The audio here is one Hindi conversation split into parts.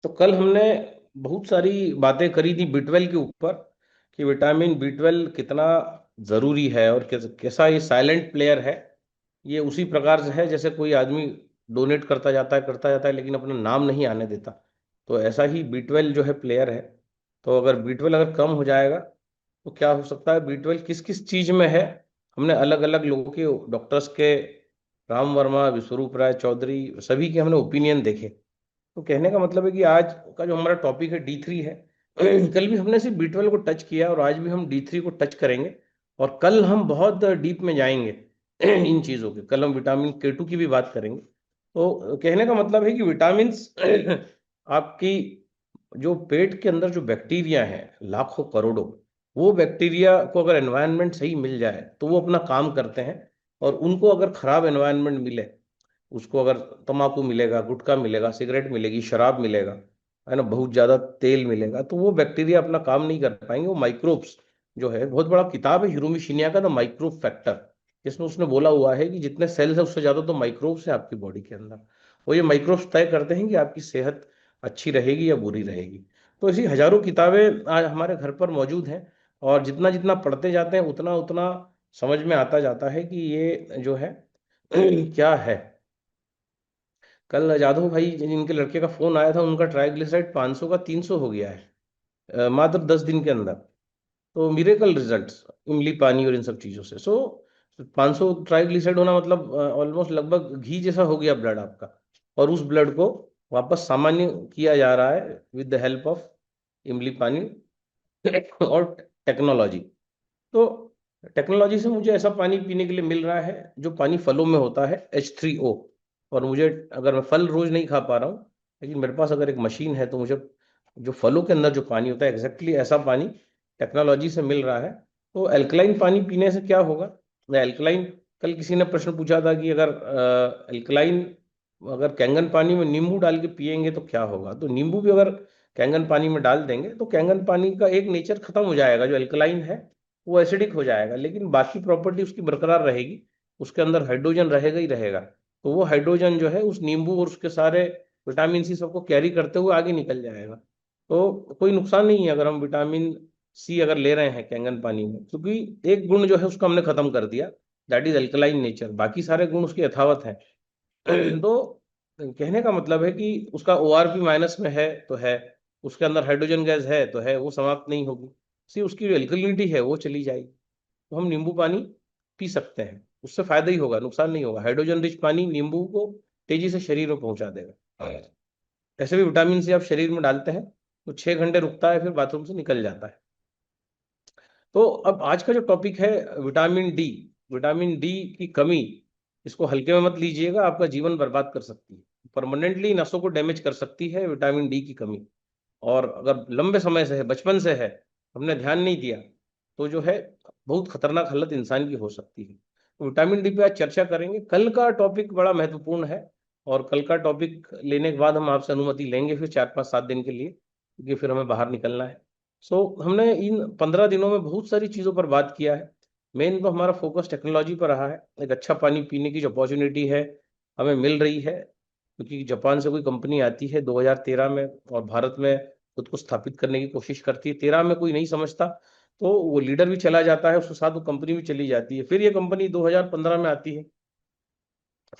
तो कल हमने बहुत सारी बातें करी थी B12 के ऊपर कि विटामिन B12 कितना जरूरी है और कैसा ये साइलेंट प्लेयर है। ये उसी प्रकार से है जैसे कोई आदमी डोनेट करता जाता है लेकिन अपना नाम नहीं आने देता। तो ऐसा ही B12 जो है प्लेयर है। तो अगर B12 अगर कम हो जाएगा तो क्या हो सकता है, B12 किस किस चीज में है। हमने अलग अलग लोगों के, डॉक्टर्स के, राम वर्मा, विश्वरूप राय चौधरी, सभी के हमने ओपिनियन देखे। तो कहने का मतलब है कि आज का जो हमारा टॉपिक है D3 है। कल भी हमने सिर्फ B12 को टच किया और आज भी हम D3 को टच करेंगे। और कल हम बहुत डीप में जाएंगे इन चीज़ों के। कल हम विटामिन K2 की भी बात करेंगे। तो कहने का मतलब है कि विटामिन आपकी जो पेट के अंदर जो बैक्टीरिया है, लाखों करोड़ों, वो बैक्टीरिया को अगर एनवायरनमेंट सही मिल जाए तो वो अपना काम करते हैं। और उनको अगर खराब एनवायरनमेंट मिले, उसको अगर तम्बाकू मिलेगा, गुटखा मिलेगा, सिगरेट मिलेगी, शराब मिलेगा, है ना, बहुत ज्यादा तेल मिलेगा, तो वो बैक्टीरिया अपना काम नहीं कर पाएंगे। वो माइक्रोब्स जो है, बहुत बड़ा किताब है हिरोमी शिनिया का, द माइक्रोब फैक्टर, जिसमें उसने बोला हुआ है कि जितने सेल्स है उससे ज्यादा तो माइक्रोब्स है आपकी बॉडी के अंदर। और ये माइक्रोब्स तय करते हैं कि आपकी सेहत अच्छी रहेगी या बुरी रहेगी। तो ऐसी हजारों किताबें आज हमारे घर पर मौजूद हैं। और जितना जितना पढ़ते जाते हैं उतना उतना समझ में आता जाता है कि ये जो है क्या है। कल जादव भाई जिनके लड़के का फोन आया था, उनका ट्राइग्लिसराइड 500 का 300 हो गया है मात्र 10 दिन के अंदर। तो मिरेकल रिजल्ट्स, इमली पानी और इन सब चीजों से। 500 ट्राइग्लिसराइड होना मतलब ऑलमोस्ट लगभग घी जैसा हो गया ब्लड आपका। और उस ब्लड को वापस सामान्य किया जा रहा है विद द हेल्प ऑफ इमली पानी और टेक्नोलॉजी। तो टेक्नोलॉजी से मुझे ऐसा पानी पीने के लिए मिल रहा है जो पानी फलों में होता है, H3O। और मुझे, अगर मैं फल रोज नहीं खा पा रहा हूँ, लेकिन मेरे पास अगर एक मशीन है तो मुझे जो फलों के अंदर जो पानी होता है एग्जैक्टली ऐसा पानी टेक्नोलॉजी से मिल रहा है। तो अल्कलाइन पानी पीने से क्या होगा। मैं अल्कलाइन, कल किसी ने प्रश्न पूछा था कि अगर अल्कलाइन, अगर कैंगन पानी में नींबू डाल के पिएंगे तो क्या होगा। तो नींबू भी अगर कैंगन पानी में डाल देंगे तो कैंगन पानी का एक नेचर खत्म हो जाएगा, जो अल्कलाइन है वो एसिडिक हो जाएगा, लेकिन बाकी प्रॉपर्टी उसकी बरकरार रहेगी। उसके अंदर हाइड्रोजन रहेगा ही रहेगा। तो वो हाइड्रोजन जो है उस नींबू और उसके सारे विटामिन सी सबको कैरी करते हुए आगे निकल जाएगा। तो कोई नुकसान नहीं है अगर हम विटामिन सी अगर ले रहे हैं कैंगन पानी में, क्योंकि एक गुण जो है उसको हमने खत्म कर दिया, दैट इज अल्कलाइन नेचर। बाकी सारे गुण उसके यथावत हैं। तो कहने का मतलब है कि उसका ORP माइनस में है तो है, उसके अंदर हाइड्रोजन गैस है तो है, वो समाप्त नहीं होगी। सी उसकी जो एल्कलिनिटी है वो चली जाएगी। तो हम नींबू पानी पी सकते हैं, उससे फायदा ही होगा, नुकसान नहीं होगा। हाइड्रोजन रिच पानी नींबू को तेजी से शरीर में पहुंचा देगा। ऐसे भी विटामिन सी आप शरीर में डालते हैं तो 6 घंटे रुकता है, फिर बाथरूम से निकल जाता है। तो अब आज का जो टॉपिक है विटामिन डी, विटामिन डी की कमी, इसको हल्के में मत लीजिएगा, आपका जीवन बर्बाद कर सकती है, परमानेंटली नसों को डैमेज कर सकती है विटामिन डी की कमी। और अगर लंबे समय से है, बचपन से है, हमने ध्यान नहीं दिया, तो जो है बहुत खतरनाक हालत इंसान की हो सकती है। तो विटामिन डी पे आज चर्चा करेंगे। कल का टॉपिक बड़ा महत्वपूर्ण है और कल का टॉपिक लेने के बाद हम आपसे अनुमति लेंगे फिर 4 5 7 दिन के लिए, क्योंकि फिर हमें बाहर निकलना है। हमने इन 15 दिनों में बहुत सारी चीज़ों पर बात किया है। मेन तो हमारा फोकस टेक्नोलॉजी पर रहा है। एक अच्छा पानी पीने की जो अपॉर्चुनिटी है हमें मिल रही है, क्योंकि जापान से कोई कंपनी आती है 2013 में और भारत में खुद को स्थापित करने की कोशिश करती है। 13 में कोई नहीं समझता तो वो लीडर भी चला जाता है, उसके साथ वो कंपनी भी चली जाती है। फिर ये कंपनी 2015 में आती है,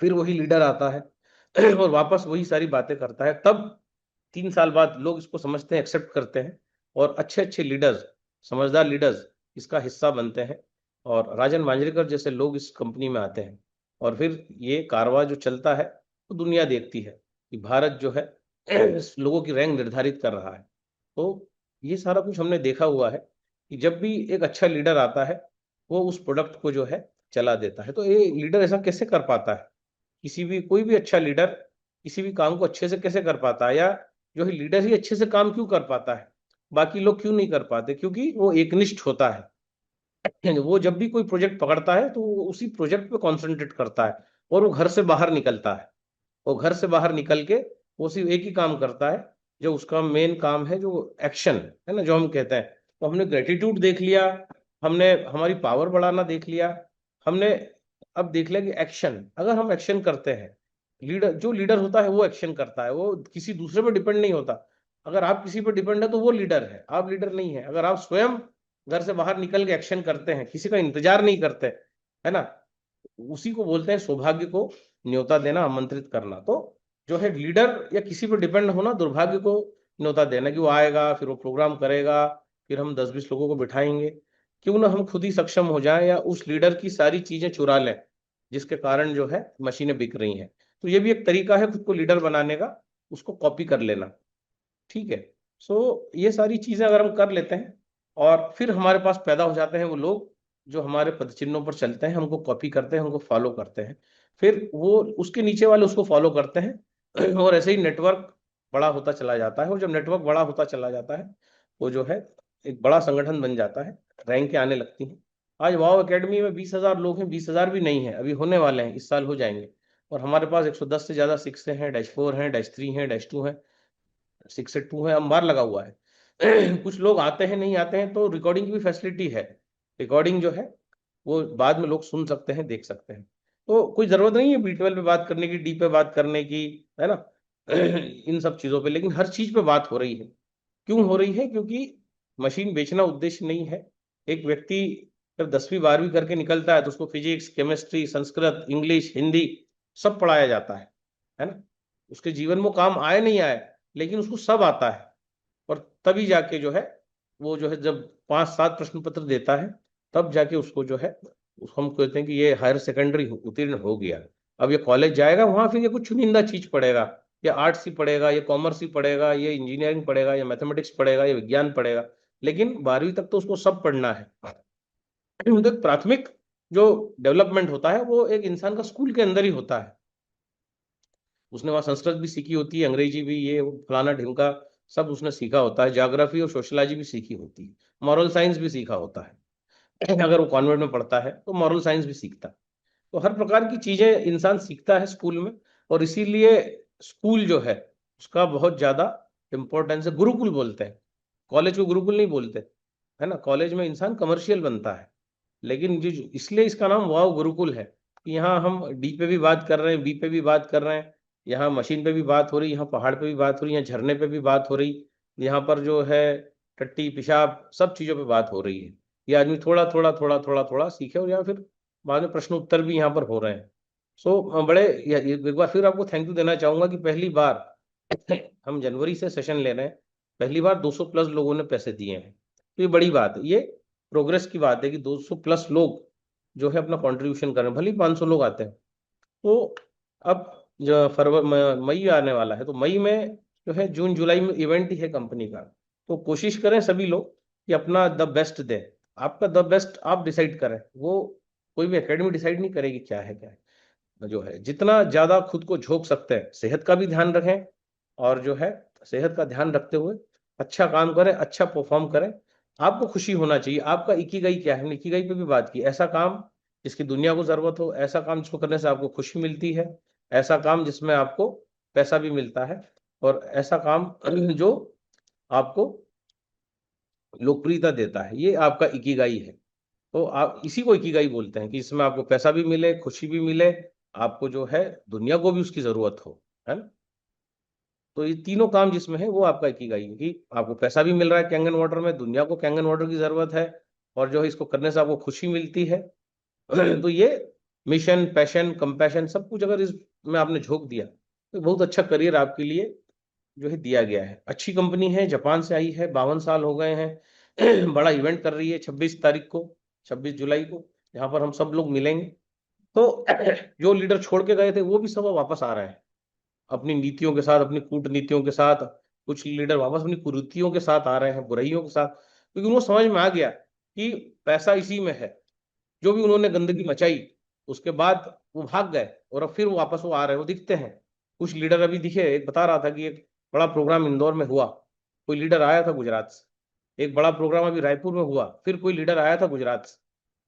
फिर वही लीडर आता है और वापस वही सारी बातें करता है। तब 3 साल बाद लोग इसको समझते हैं, एक्सेप्ट करते हैं, और अच्छे अच्छे लीडर्स, समझदार लीडर्स इसका हिस्सा बनते हैं। और राजन मांजरेकर जैसे लोग इस कंपनी में आते हैं और फिर ये कारवां जो चलता है तो दुनिया देखती है कि भारत जो है लोगों की रैंक निर्धारित कर रहा है। तो ये सारा कुछ हमने देखा हुआ है कि जब भी एक अच्छा लीडर आता है वो उस प्रोडक्ट को जो है चला देता है। तो ये लीडर ऐसा कैसे कर पाता है, किसी भी, कोई भी अच्छा लीडर किसी भी काम को अच्छे से कैसे कर पाता है, या जो है लीडर ही अच्छे से काम क्यों कर पाता है, बाकी लोग क्यों नहीं कर पाते। क्योंकि वो एकनिष्ठ होता है। वो जब भी कोई प्रोजेक्ट पकड़ता है तो वो उसी प्रोजेक्ट पे कॉन्सेंट्रेट करता है और वो घर से बाहर निकलता है। वो घर से बाहर निकल के वो सिर्फ एक ही काम करता है, जो उसका मेन काम है, जो एक्शन है ना, जो हम कहते हैं। तो हमने ग्रेटिट्यूड देख लिया, हमने हमारी पावर बढ़ाना देख लिया, हमने अब देख लिया कि एक्शन, अगर हम एक्शन करते हैं जो लीडर होता है वो एक्शन करता है, वो किसी दूसरे पर डिपेंड नहीं होता। अगर आप किसी पर डिपेंड है तो वो लीडर है, आप लीडर नहीं है। अगर आप स्वयं घर से बाहर निकल के एक्शन करते हैं, किसी का इंतजार नहीं करते, है ना, उसी को बोलते हैं सौभाग्य को न्योता देना, आमंत्रित करना। तो जो है लीडर या किसी पर डिपेंड होना दुर्भाग्य को न्योता देना, कि वो आएगा, फिर वो प्रोग्राम करेगा, फिर हम 10-20 लोगों को बिठाएंगे। क्यों ना हम खुद ही सक्षम हो जाएं या उस लीडर की सारी चीजें चुरा लें, जिसके कारण जो है मशीनें बिक रही हैं। तो ये भी एक तरीका है खुद को लीडर बनाने का, उसको कॉपी कर लेना। ठीक है। सो ये सारी चीजें अगर हम कर लेते हैं और फिर हमारे पास पैदा हो जाते हैं वो लोग जो हमारे पदचिन्हों पर चलते हैं, हमको कॉपी करते हैं, हमको फॉलो करते हैं, फिर वो उसके नीचे वाले उसको फॉलो करते हैं और ऐसे ही नेटवर्क बड़ा होता चला जाता है। और जब नेटवर्क बड़ा होता चला जाता है, वो जो है एक बड़ा संगठन बन जाता है, रैंकें आने लगती हैं। आज वाव एकेडमी में 20,000 लोग हैं, 20,000 भी नहीं है, अभी होने वाले हैं, इस साल हो जाएंगे। और हमारे पास 110 से ज्यादा 6 हैं, -4 हैं, -3 हैं, -2 हैं, 6 से 2 है, अंबार लगा हुआ है। कुछ लोग आते हैं, नहीं आते हैं, तो रिकॉर्डिंग की भी फैसिलिटी है। रिकॉर्डिंग जो है वो बाद में लोग सुन सकते हैं, देख सकते हैं। तो कोई जरूरत नहीं है B12 पे बात करने की, डी पे बात करने की, है ना, इन सब चीजों पे, लेकिन हर चीज पे बात हो रही है। क्यों हो रही है? क्योंकि मशीन बेचना उद्देश्य नहीं है। एक व्यक्ति जब 10वीं 12वीं करके निकलता है तो उसको physics, chemistry, Sanskrit, English, Hindi सब पढ़ाया जाता है ना। उसके जीवन में काम आए नहीं आए, लेकिन उसको सब आता है। और तभी जाके जो है वो जो है जब 5-7 प्रश्न पत्र देता है, तब जाके उसको जो है, उसको हम कहते हैं कि ये हायर सेकेंडरी उत्तीर्ण हो गया। अब ये कॉलेज जाएगा, वहां फिर ये कुछ चुनिंदा चीज पढ़ेगा, या आर्ट्स ही पढ़ेगा, या कॉमर्स ही पढ़ेगा, या इंजीनियरिंग पढ़ेगा, या मैथमेटिक्स पढ़ेगा, या विज्ञान पढ़ेगा। लेकिन 12वीं तक तो उसको सब पढ़ना है। तो एक प्राथमिक जो डेवलपमेंट होता है वो एक इंसान का स्कूल के अंदर ही होता है। उसने वहाँ संस्कृत भी सीखी होती है, अंग्रेजी भी, ये वो फलाना ढिमका सब उसने सीखा होता है, ज्योग्राफी और सोशलॉजी भी सीखी होती है, मॉरल साइंस भी सीखा होता है। अगर वो कॉन्वेंट में पढ़ता है तो मॉरल साइंस भी सीखता है। तो हर प्रकार की चीजें इंसान सीखता है स्कूल में। और इसीलिए स्कूल जो है उसका बहुत ज्यादा इंपॉर्टेंस है। गुरुकुल बोलते हैं, कॉलेज को गुरुकुल नहीं बोलते, है ना। कॉलेज में इंसान कमर्शियल बनता है, लेकिन जो इसलिए इसका नाम वाव गुरुकुल है कि यहाँ हम डी पे भी बात कर रहे हैं, बी पे भी बात कर रहे हैं, यहाँ मशीन पे भी बात हो रही, यहाँ पहाड़ पे भी बात हो रही, यहाँ झरने पे भी बात हो रही, यहाँ पर जो है टट्टी पेशाब सब चीजों पे बात हो रही है। ये आदमी थोड़ा थोड़ा थोड़ा थोड़ा थोड़ा सीखे, और यहाँ फिर बाद में प्रश्न उत्तर भी यहाँ पर हो रहे हैं। सो बड़े एक बार फिर आपको थैंक यू देना चाहूंगा कि पहली बार हम जनवरी से सेशन ले रहे हैं, पहली बार 200 प्लस लोगों ने पैसे दिए हैं। तो ये बड़ी बात है, ये प्रोग्रेस की बात है कि 200 प्लस लोग जो है अपना कंट्रीब्यूशन कर रहे हैं, भले ही 500 लोग आते हैं। तो अब जो फरवरी मई आने वाला है, तो मई में जो है, जून जुलाई में इवेंट ही है कंपनी का। तो कोशिश करें सभी लोग कि अपना द बेस्ट दें। आपका द बेस्ट आप डिसाइड करें, वो कोई भी एकेडमी डिसाइड नहीं करेगी क्या है क्या है। जो है जितना ज्यादा खुद को झोंक सकते हैं, सेहत का भी ध्यान रखें, और जो है सेहत का ध्यान रखते हुए अच्छा काम करें, अच्छा परफॉर्म करें। आपको खुशी होना चाहिए। आपका इकिगाई क्या है, हमने इकिगाई पे भी बात की। ऐसा काम जिसकी दुनिया को जरूरत हो, ऐसा काम जिसको करने से आपको खुशी मिलती है, ऐसा काम जिसमें आपको पैसा भी मिलता है, और ऐसा काम जो आपको लोकप्रियता देता है, ये आपका इकिगाई है। तो आप इसी को इकिगाई बोलते हैं कि इसमें आपको पैसा भी मिले, खुशी भी मिले, आपको जो है दुनिया को भी उसकी जरूरत हो, है ना। तो ये तीनों काम जिसमें है वो आपका इकिगाई है, कि आपको पैसा भी मिल रहा है कैंगन वाटर में, दुनिया को कैंगन वाटर की जरूरत है, और जो है इसको करने से आपको खुशी मिलती है। तो ये मिशन, पैशन, कंपैशन सब कुछ अगर इसमें आपने झोंक दिया, तो बहुत अच्छा करियर आपके लिए जो है दिया गया है। अच्छी कंपनी है, जापान से आई है, 52 साल हो गए हैं। बड़ा इवेंट कर रही है 26 तारीख को, 26 जुलाई को, यहाँ पर हम सब लोग मिलेंगे। तो जो लीडर छोड़ के गए थे वो भी सब वापस आ रहे हैं अपनी नीतियों के साथ, अपनी कूटनीतियों के साथ। कुछ लीडर वापस अपनी कुरीतियों के साथ आ रहे हैं, बुराइयों के साथ, क्योंकि उनको समझ में आ गया कि पैसा इसी में है। जो भी उन्होंने गंदगी मचाई, उसके बाद वो भाग गए, और अब फिर वो वापस वो आ रहे हैं, वो दिखते हैं। कुछ लीडर अभी दिखे, एक बता रहा था कि एक बड़ा प्रोग्राम इंदौर में हुआ, कोई लीडर आया था गुजरात से। एक बड़ा प्रोग्राम अभी रायपुर में हुआ, फिर कोई लीडर आया था गुजरात से।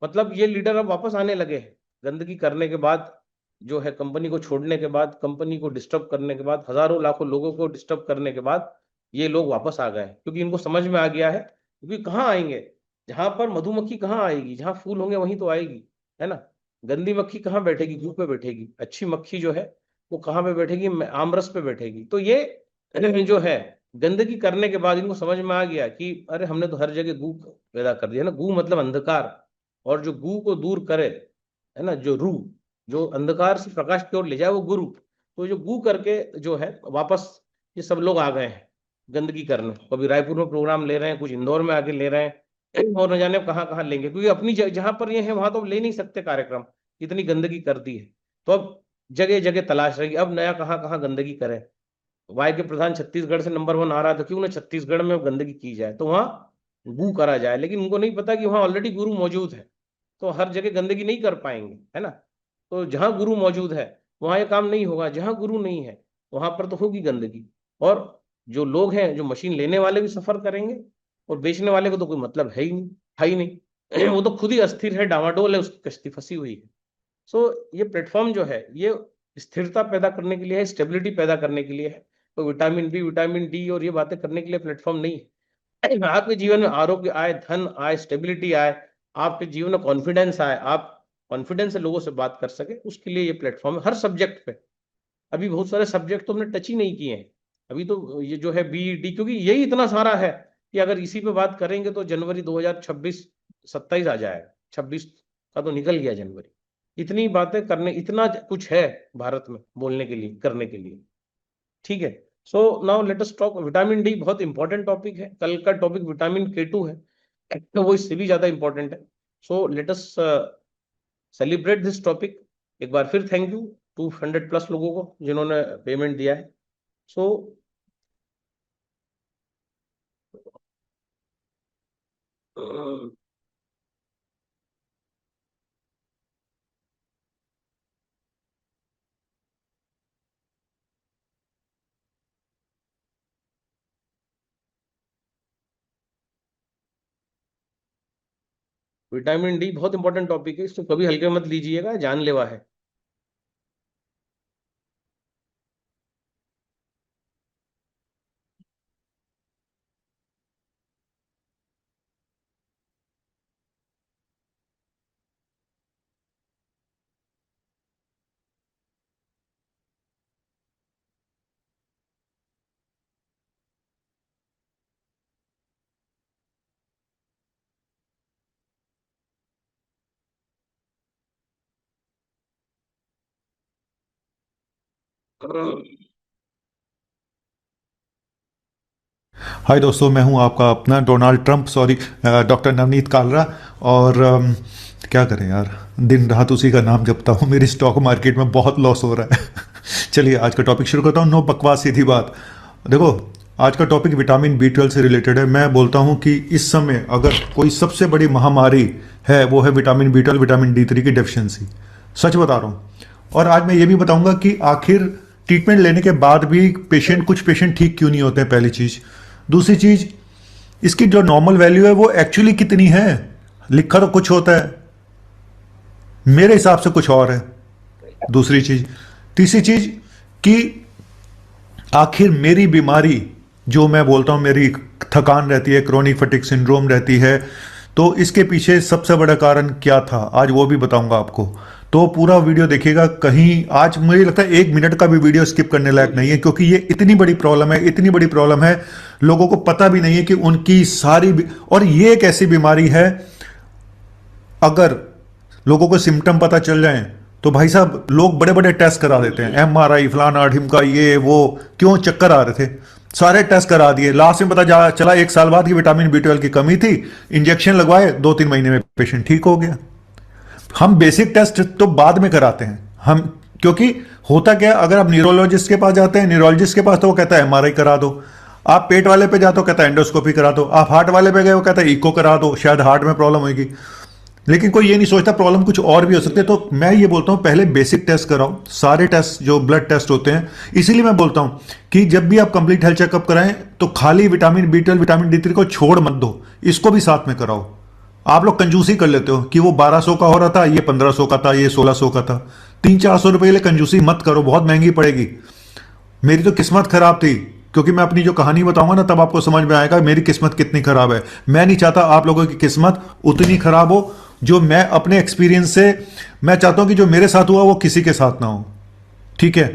मतलब ये लीडर अब वापस आने लगे हैं, गंदगी करने के बाद, जो है कंपनी को छोड़ने के बाद, कंपनी को डिस्टर्ब करने के बाद, हजारों लाखों लोगों को डिस्टर्ब करने के बाद, ये लोग वापस आ गए हैं। क्योंकि इनको समझ में आ गया है, क्योंकि कहाँ आएंगे, जहां पर मधुमक्खी कहाँ आएगी, जहां फूल होंगे वहीं तो आएगी, है ना। गंदी मक्खी कहाँ बैठेगी, धूप में बैठेगी। अच्छी मक्खी जो है वो कहाँ पे बैठेगी, आमरस पे बैठेगी। तो ये जो है गंदगी करने के बाद इनको समझ में आ गया कि अरे हमने तो हर जगह गू पैदा कर दिया ना। गू मतलब अंधकार, और जो गू को दूर करे, है ना, जो रू, जो अंधकार से प्रकाश की ओर ले जाए, वो गुरु। तो जो गू करके जो है वापस ये सब लोग आ गए हैं गंदगी करने। कभी रायपुर में प्रोग्राम ले रहे हैं, कुछ इंदौर में आके ले रहे हैं, और न जाने कहाँ कहाँ लेंगे, क्योंकि अपनी जहां पर ये है वहां तो ले नहीं सकते कार्यक्रम, इतनी गंदगी कर दी है। तो अब जगह जगह तलाश रही, अब नया कहाँ कहाँ गंदगी करें। वाई के प्रधान छत्तीसगढ़ से नंबर 1 आ रहा है, तो क्यों ना छत्तीसगढ़ में गंदगी की जाए, तो वहां गू करा जाए। लेकिन उनको नहीं पता कि वहां ऑलरेडी गुरु मौजूद है, तो हर जगह गंदगी नहीं कर पाएंगे, है ना। तो जहां गुरु मौजूद है वहां ये काम नहीं होगा, जहां गुरु नहीं है वहां पर तो होगी गंदगी। और जो लोग हैं, जो मशीन लेने वाले भी सफर करेंगे, और बेचने वाले को तो कोई मतलब है ही नहीं वो तो खुद ही अस्थिर है, डावाडोल है, उसकी कश्ती फंसी हुई है। सो ये प्लेटफॉर्म जो है ये स्थिरता पैदा करने के लिए है, स्टेबिलिटी पैदा करने के लिए है। तो विटामिन बी, विटामिन डी और ये बातें करने के लिए प्लेटफॉर्म नहीं है। आपके जीवन में आरोग्य आए, धन आए, स्टेबिलिटी आए, आपके जीवन में कॉन्फिडेंस आए, आप कॉन्फिडेंस से लोगों से बात कर सके, उसके लिए ये प्लेटफॉर्म है हर सब्जेक्ट पे। अभी बहुत सारे सब्जेक्ट तो हमने टच ही नहीं किए हैं। अभी तो ये जो है बीईडी, क्योंकि यही इतना सारा है कि अगर इसी पे बात करेंगे तो जनवरी 2026 27 आ जाएगा, 26 का तो निकल गया जनवरी। इतनी बातें करने, इतना कुछ है भारत में बोलने के लिए, करने के लिए। ठीक है। So now let us talk vitamin D. बहुत इंपॉर्टेंट टॉपिक है, कल का टॉपिक विटामिन K2 है, तो वो इससे भी ज्यादा इंपॉर्टेंट है। So let us celebrate this topic. एक बार फिर थैंक यू 200+ लोगों को जिन्होंने पेमेंट दिया है। सो विटामिन डी बहुत इंपॉर्टेंट टॉपिक है, इसको कभी हल्के मत लीजिएगा, जानलेवा है। हाय दोस्तों, मैं हूं आपका अपना Donald Trump, sorry, doctor Navneet Kalra. और क्या करें यार, दिन रात उसी का नाम जपता हूं। मेरी स्टॉक मार्केट में बहुत लॉस हो रहा है। चलिए आज का टॉपिक शुरू करता हूं। नो बकवास, सीधी बात। देखो, आज का टॉपिक विटामिन B12 से रिलेटेड है। मैं बोलता हूं कि इस समय अगर कोई सबसे बड़ी महामारी है वो है विटामिन B12, विटामिन D3 की डेफिशिएंसी। सच बता रहा हूं। और आज मैं ये भी बताऊंगा कि आखिर ट्रीटमेंट लेने के बाद भी कुछ पेशेंट ठीक क्यों नहीं होते हैं, पहली चीज। दूसरी चीज, इसकी जो नॉर्मल वैल्यू है वो एक्चुअली कितनी है। लिखा तो कुछ होता है, मेरे हिसाब से कुछ और है। दूसरी चीज। तीसरी चीज कि आखिर मेरी बीमारी, जो मैं बोलता हूं मेरी थकान रहती है, क्रोनिक फटीग सिंड्रोम रहती है, तो इसके पीछे सबसे बड़ा कारण क्या था, आज वो भी बताऊंगा आपको। तो पूरा वीडियो देखिएगा। कहीं आज मुझे लगता है 1 मिनट का भी वीडियो स्किप करने लायक नहीं है, क्योंकि ये इतनी बड़ी प्रॉब्लम है, इतनी बड़ी प्रॉब्लम है, लोगों को पता भी नहीं है कि उनकी सारी और ये एक ऐसी बीमारी है, अगर लोगों को सिम्टम पता चल जाए तो भाई साहब लोग बड़े बड़े टेस्ट करा देते हैं, MRI फलाना ढिमका, ये वो। क्यों? चक्कर आ रहे थे, सारे टेस्ट करा दिए, लास्ट में पता चला 1 साल बाद की विटामिन B12 की कमी थी। इंजेक्शन लगवाए, 2-3 महीने में पेशेंट ठीक हो गया। हम बेसिक टेस्ट तो बाद में कराते हैं हम, क्योंकि होता क्या, अगर आप न्यूरोलॉजिस्ट के पास जाते हैं, न्यूरोलॉजिस्ट के पास तो वो कहता है MRI करा दो। आप पेट वाले पे जाते हो, कहता है एंडोस्कोपी करा दो। आप हार्ट वाले पे गए, वो कहता है इको करा दो, शायद हार्ट में प्रॉब्लम होगी। लेकिन कोई ये नहीं सोचता प्रॉब्लम कुछ और भी हो सकती है। तो मैं ये बोलता हूं पहले बेसिक टेस्ट कराओ, सारे टेस्ट जो ब्लड टेस्ट होते हैं। इसीलिए मैं बोलता हूं कि जब भी आप कंप्लीट हेल्थ चेकअप कराएं तो खाली विटामिन B12, विटामिन D3 को छोड़ मत दो, इसको भी साथ में कराओ। आप लोग कंजूसी कर लेते हो कि वो 1200 का हो रहा था, ये 1500 का था, ये 1600 का था। 300-400 रुपए के लिए कंजूसी मत करो, बहुत महंगी पड़ेगी। मेरी तो किस्मत खराब थी, क्योंकि मैं अपनी जो कहानी बताऊंगा ना तब आपको समझ में आएगा मेरी किस्मत कितनी खराब है। मैं नहीं चाहता आप लोगों की किस्मत उतनी खराब हो जो मैं अपने एक्सपीरियंस से, मैं चाहता हूं कि जो मेरे साथ हुआ वो किसी के साथ ना हो। ठीक है,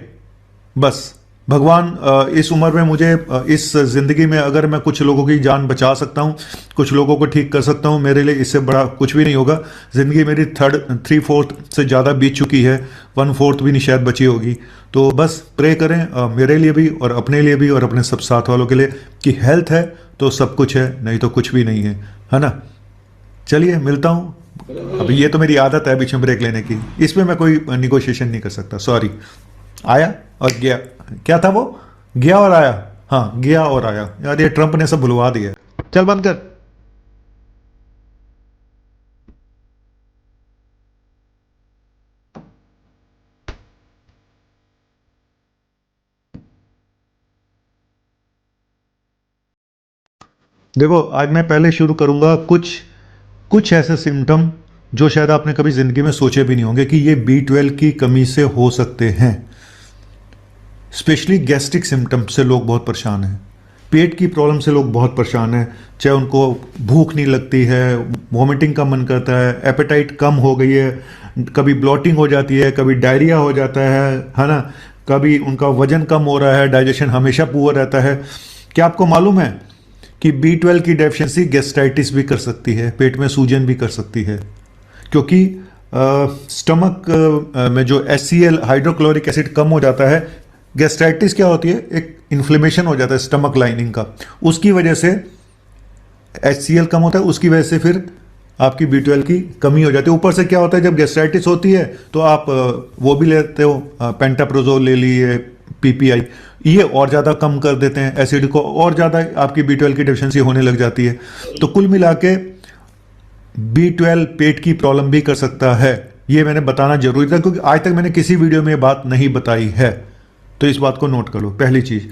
बस भगवान इस उम्र में मुझे इस ज़िंदगी में अगर मैं कुछ लोगों की जान बचा सकता हूँ, कुछ लोगों को ठीक कर सकता हूँ, मेरे लिए इससे बड़ा कुछ भी नहीं होगा। ज़िंदगी मेरी 3/4 से ज़्यादा बीत चुकी है, 1/4 भी नहीं शायद बची होगी। तो बस प्रे करें मेरे लिए भी और अपने लिए भी और अपने सब साथ वालों के लिए कि हेल्थ है तो सब कुछ है, नहीं तो कुछ भी नहीं है ना। चलिए मिलता हूँ। अभी ये तो मेरी आदत है बीच में ब्रेक लेने की, इसमें मैं कोई निगोशिएशन नहीं कर सकता, सॉरी। आया और गया, क्या था वो, गया और आया, हाँ गया और आया। यार ये ट्रंप ने सब भुलवा दिया। चल बंद कर। देखो आज मैं पहले शुरू करूंगा कुछ कुछ ऐसे सिम्टम जो शायद आपने कभी ज़िंदगी में सोचे भी नहीं होंगे कि ये B12 की कमी से हो सकते हैं। स्पेशली गैस्ट्रिक सिम्टम से लोग बहुत परेशान हैं, पेट की प्रॉब्लम से लोग बहुत परेशान हैं। चाहे उनको भूख नहीं लगती है, वॉमिटिंग का मन करता है, एपेटाइट कम हो गई है, कभी ब्लॉटिंग हो जाती है, कभी डायरिया हो जाता है ना, कभी उनका वजन कम हो रहा है, डाइजेशन हमेशा पुअर रहता है। क्या आपको मालूम है कि B12 की डेफिशिएंसी गैस्ट्राइटिस भी कर सकती है, पेट में सूजन भी कर सकती है, क्योंकि स्टमक में जो HCl हाइड्रोक्लोरिक एसिड कम हो जाता है। गैस्ट्राइटिस क्या होती है, एक इन्फ्लेमेशन हो जाता है स्टमक लाइनिंग का, उसकी वजह से HCl कम होता है, उसकी वजह से फिर आपकी B12 की कमी हो जाती है। ऊपर से क्या होता है, जब गैस्ट्राइटिस होती है तो आप वो भी लेते हो, पेंटाप्रोजोल ले लिए, PPI, ये और ज़्यादा कम कर देते हैं एसिड को, और ज़्यादा आपकी B12 की डेफिशिएंसी होने लग जाती है। तो कुल मिला के B12 पेट की प्रॉब्लम भी कर सकता है, ये मैंने बताना जरूरी था क्योंकि आज तक मैंने किसी वीडियो में ये बात नहीं बताई है। तो इस बात को नोट कर लो। पहली चीज,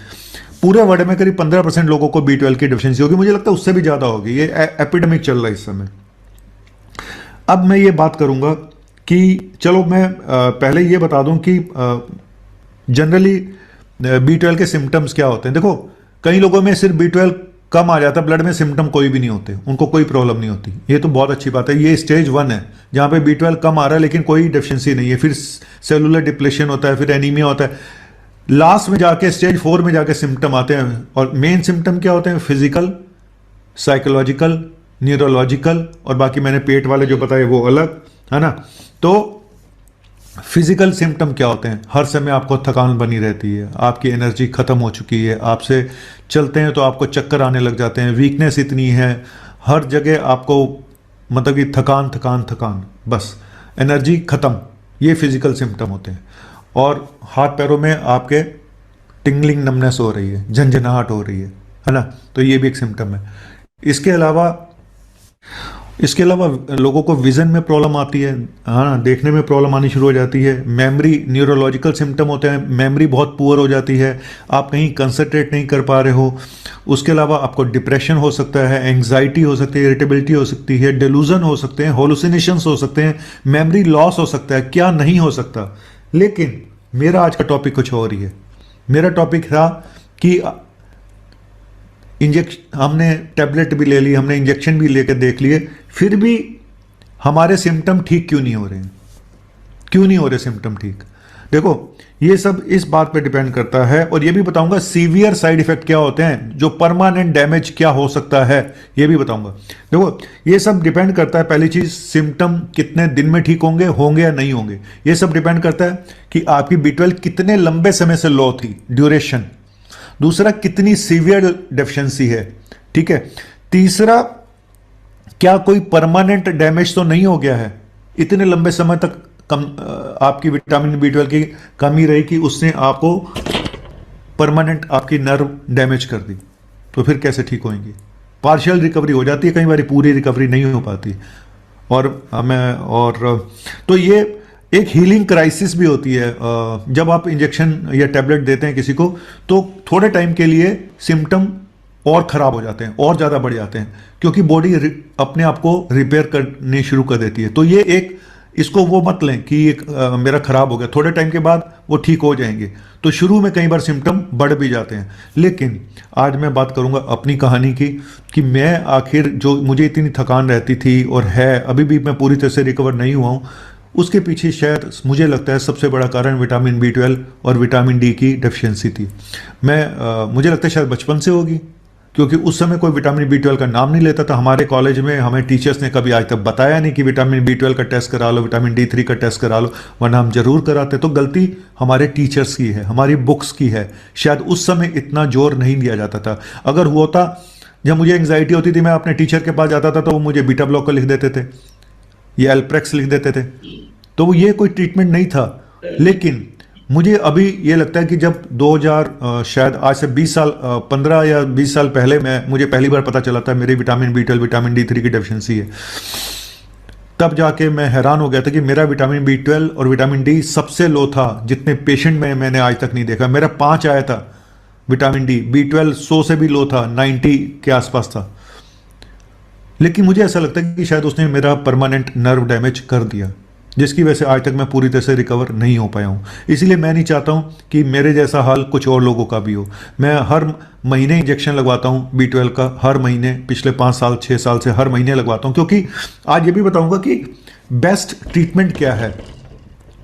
पूरे वर्ल्ड में करीब 15% लोगों को B12 की डेफिशिएंसी होगी, मुझे लगता है उससे भी ज़्यादा होगी, ये एपिडेमिक चल रहा है इस समय। अब मैं ये बात करूंगा कि चलो मैं पहले ये बता दूं कि जनरली B12 के सिम्टम्स क्या होते हैं। देखो कई लोगों में सिर्फ B12 कम आ जाता है, ब्लड में सिम्टम कोई भी नहीं होते, उनको कोई प्रॉब्लम नहीं होती, ये तो बहुत अच्छी बात है। ये स्टेज 1 है जहां पे B12 कम आ रहा है लेकिन कोई डेफिशिएंसी नहीं है, फिर सेलुलर डिप्लेशन होता है, फिर एनीमिया होता है, लास्ट में जाके स्टेज 4 में जाके सिम्टम आते हैं। और मेन सिम्टम क्या होते हैं, फिजिकल, साइकोलॉजिकल, न्यूरोलॉजिकल, और बाकी मैंने पेट वाले जो बताए वो अलग, है ना। तो फिजिकल सिम्टम क्या होते हैं, हर समय आपको थकान बनी रहती है, आपकी एनर्जी खत्म हो चुकी है, आपसे चलते हैं तो आपको चक्कर आने लग जाते हैं, वीकनेस इतनी है, हर जगह आपको मतलब कि थकान थकान थकान, बस एनर्जी खत्म, ये फिजिकल सिम्टम होते हैं। और हाथ पैरों में आपके टिंगलिंग नमनेस हो रही है, झंझनाहट हो रही है ना, तो ये भी एक सिम्टम है। इसके अलावा लोगों को विजन में प्रॉब्लम आती है, हाँ देखने में प्रॉब्लम आनी शुरू हो जाती है। मेमोरी, न्यूरोलॉजिकल सिम्टम होते हैं, मेमोरी बहुत पुअर हो जाती है, आप कहीं कंसंट्रेट नहीं कर पा रहे हो। उसके अलावा आपको डिप्रेशन हो सकता है, एंग्जाइटी हो सकती है, इरिटेबिलिटी हो सकती है, डेलूजन हो सकते हैं, होलुसिनेशंस हो सकते हैं, मेमोरी लॉस हो सकता है, क्या नहीं हो सकता। लेकिन मेरा आज का टॉपिक कुछ और ही है। मेरा टॉपिक था कि हमने टैबलेट भी ले ली, हमने इंजेक्शन भी लेकर देख लिए, फिर भी हमारे सिम्टम ठीक क्यों नहीं हो रहे हैं, क्यों नहीं हो रहे सिम्टम ठीक। देखो ये सब इस बात पे डिपेंड करता है, और ये भी बताऊंगा सीवियर साइड इफेक्ट क्या होते हैं, जो परमानेंट डैमेज क्या हो सकता है ये भी बताऊंगा। देखो ये सब डिपेंड करता है, पहली चीज सिम्टम कितने दिन में ठीक होंगे या नहीं होंगे, ये सब डिपेंड करता है कि आपकी B12 कितने लंबे समय से लो थी, ड्यूरेशन। दूसरा कितनी सीवियर डेफिशिएंसी है, ठीक है। तीसरा क्या कोई परमानेंट डैमेज तो नहीं हो गया है, इतने लंबे समय तक आपकी विटामिन B12 की कमी रही कि उसने आपको परमानेंट आपकी नर्व डैमेज कर दी, तो फिर कैसे ठीक होंगी। पार्शियल रिकवरी हो जाती है, कई बार पूरी रिकवरी नहीं हो पाती। तो ये एक हीलिंग क्राइसिस भी होती है। जब आप इंजेक्शन या टैबलेट देते हैं किसी को, तो थोड़े टाइम के लिए सिम्टम और ख़राब हो जाते हैं, और ज़्यादा बढ़ जाते हैं, क्योंकि बॉडी अपने आप को रिपेयर करने शुरू कर देती है। तो ये एक, इसको वो मत लें कि एक मेरा ख़राब हो गया, थोड़े टाइम के बाद वो ठीक हो जाएंगे। तो शुरू में कई बार सिम्टम बढ़ भी जाते हैं। लेकिन आज मैं बात करूंगा अपनी कहानी की, कि मैं आखिर जो मुझे इतनी थकान रहती थी और है, अभी भी मैं पूरी तरह से रिकवर नहीं हुआ हूँ, उसके पीछे शायद मुझे लगता है सबसे बड़ा कारण विटामिन B12 और विटामिन डी की डेफिशिएंसी थी। मुझे लगता है शायद बचपन से होगी, क्योंकि उस समय कोई विटामिन B12 का नाम नहीं लेता था। हमारे कॉलेज में हमें टीचर्स ने कभी आज तक बताया नहीं कि विटामिन B12 का टेस्ट करा लो, विटामिन D3 का टेस्ट करा लो, वरना हम जरूर कराते। तो गलती हमारे टीचर्स की है, हमारी बुक्स की है। शायद उस समय इतना जोर नहीं दिया जाता था। अगर हुआ था, जब मुझे एंग्जाइटी होती थी मैं अपने टीचर के पास जाता था तो वो मुझे बीटा ब्लॉकर लिख देते थे या एल्प्रेक्स लिख देते थे, तो ये कोई ट्रीटमेंट नहीं था। लेकिन मुझे अभी ये लगता है कि जब 2000 शायद आज से 20 साल 15 या 20 साल पहले मुझे पहली बार पता चला था मेरी विटामिन B12 विटामिन D3 की डेफिशिएंसी है, तब जाके मैं हैरान हो गया था कि मेरा विटामिन B12 और विटामिन डी सबसे लो था। जितने पेशेंट में मैंने आज तक नहीं देखा, मेरा 5 आया था विटामिन डी। B12 100 से भी लो था, 90 के आसपास था। लेकिन मुझे ऐसा लगता है कि शायद उसने मेरा परमानेंट नर्व डैमेज कर दिया, जिसकी वजह से आज तक मैं पूरी तरह से रिकवर नहीं हो पाया हूँ। इसीलिए मैं नहीं चाहता हूँ कि मेरे जैसा हाल कुछ और लोगों का भी हो। मैं हर महीने इंजेक्शन लगवाता हूँ B12 का, हर महीने, पिछले 5 साल 6 साल से हर महीने लगवाता हूँ, क्योंकि आज ये भी बताऊँगा कि बेस्ट ट्रीटमेंट क्या है।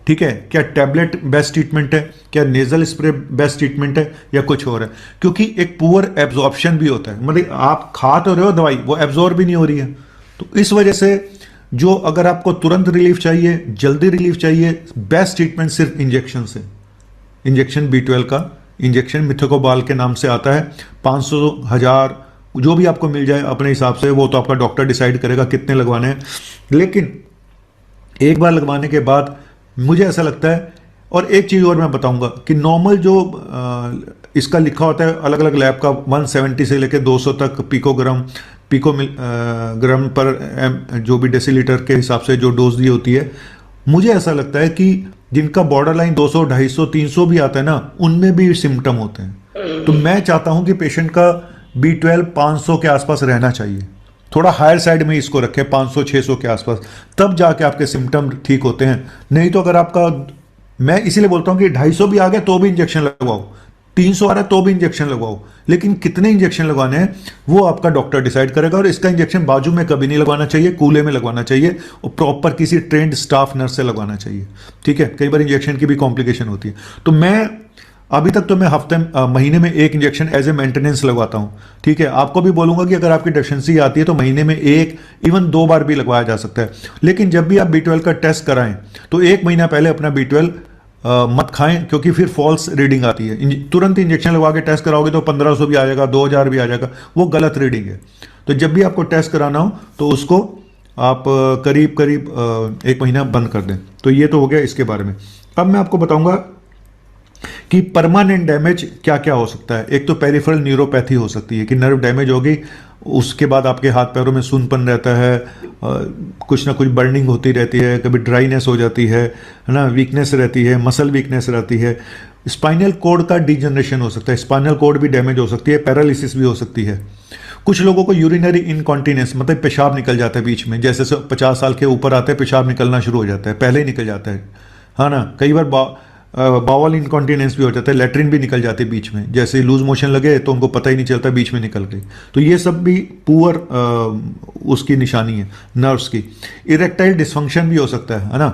ठीक है, क्या टैबलेट बेस्ट ट्रीटमेंट है, क्या नेजल स्प्रे बेस्ट ट्रीटमेंट है, या कुछ और है। क्योंकि एक पुअर एब्जॉर्प्शन भी होता है, मतलब आप खा तो रहे हो दवाई, वो एब्जॉर्ब भी नहीं हो रही है। तो इस वजह से जो अगर आपको तुरंत रिलीफ चाहिए, जल्दी रिलीफ चाहिए, बेस्ट ट्रीटमेंट सिर्फ इंजेक्शन से। इंजेक्शन B12 का इंजेक्शन मिथोकोबाल के नाम से आता है, 500 1000 जो भी आपको मिल जाए अपने हिसाब से, वो तो आपका डॉक्टर डिसाइड करेगा कितने लगवाने हैं। लेकिन एक बार लगवाने के बाद मुझे ऐसा लगता है, और एक चीज़ और मैं बताऊंगा कि नॉर्मल जो इसका लिखा होता है अलग अलग लैब का, 170 से लेकर 200 तक ग्राम पर जो भी डेसीलीटर के हिसाब से जो डोज दी होती है, मुझे ऐसा लगता है कि जिनका बॉर्डर लाइन 200 250 300 भी आता है ना, उनमें भी सिम्टम होते हैं। तो मैं चाहता हूं कि पेशेंट का B12 500 के आसपास रहना चाहिए, थोड़ा हायर साइड में इसको रखें, 500 600 के आसपास, तब जाके आपके सिम्टम ठीक होते हैं। नहीं तो अगर आपका, मैं इसीलिए बोलता हूं कि 250 भी आ गया तो भी इंजेक्शन लगवाओ, 300 आ रहा है तो भी इंजेक्शन लगवाओ, लेकिन कितने इंजेक्शन लगवाने हैं वो आपका डॉक्टर डिसाइड करेगा। और इसका इंजेक्शन बाजू में कभी नहीं लगवाना चाहिए, कूल्हे में लगवाना चाहिए, और प्रॉपर किसी ट्रेंड स्टाफ नर्स से लगवाना चाहिए। ठीक है, कई बार इंजेक्शन की भी कॉम्प्लिकेशन होती है। तो मैं अभी तक तो मैं महीने में 1 इंजेक्शन एज ए मेंटेनेंस लगवाता हूं। ठीक है, आपको भी बोलूंगा कि अगर आपकी डेफिशिएंसी आती है तो महीने में 1 इवन 2 बार भी लगवाया जा सकता है। लेकिन जब भी आप B12 का टेस्ट कराएं तो 1 महीना पहले अपना B12 मत खाएं, क्योंकि फिर फॉल्स रीडिंग आती है। तुरंत इंजेक्शन लगवा के टेस्ट कराओगे तो 1500 भी आ जाएगा, 2000 भी आ जाएगा, वो गलत रीडिंग है। तो जब भी आपको टेस्ट कराना हो तो उसको आप करीब करीब 1 महीना बंद कर दें। तो ये तो हो गया इसके बारे में। अब मैं आपको बताऊंगा कि परमानेंट डैमेज क्या क्या हो सकता है। एक तो पेरिफेरल न्यूरोपैथी हो सकती है कि नर्व डैमेज होगी, उसके बाद आपके हाथ पैरों में सूनपन रहता है, कुछ ना कुछ बर्निंग होती रहती है, कभी ड्राइनेस हो जाती है ना, वीकनेस रहती है, मसल वीकनेस रहती है। स्पाइनल कोड का डिजनरेशन हो सकता है, स्पाइनल कोड भी डैमेज हो सकती है, पैरालिसिस भी हो सकती है। कुछ लोगों को यूरिनरी इनकॉन्टिनेंस, मतलब पेशाब निकल जाता है बीच में, जैसे 50 साल के ऊपर आते हैं पेशाब निकलना शुरू हो जाता है, पहले ही निकल जाता है, हाँ ना। कई बार बावल इनकॉन्टिनेंस भी हो जाता है, लेटरिन भी निकल जाती है बीच में, जैसे लूज मोशन लगे तो उनको पता ही नहीं चलता बीच में निकल गई। तो ये सब भी पुअर उसकी निशानी है नर्व्स की। इरेक्टाइल डिसफंक्शन भी हो सकता है ना,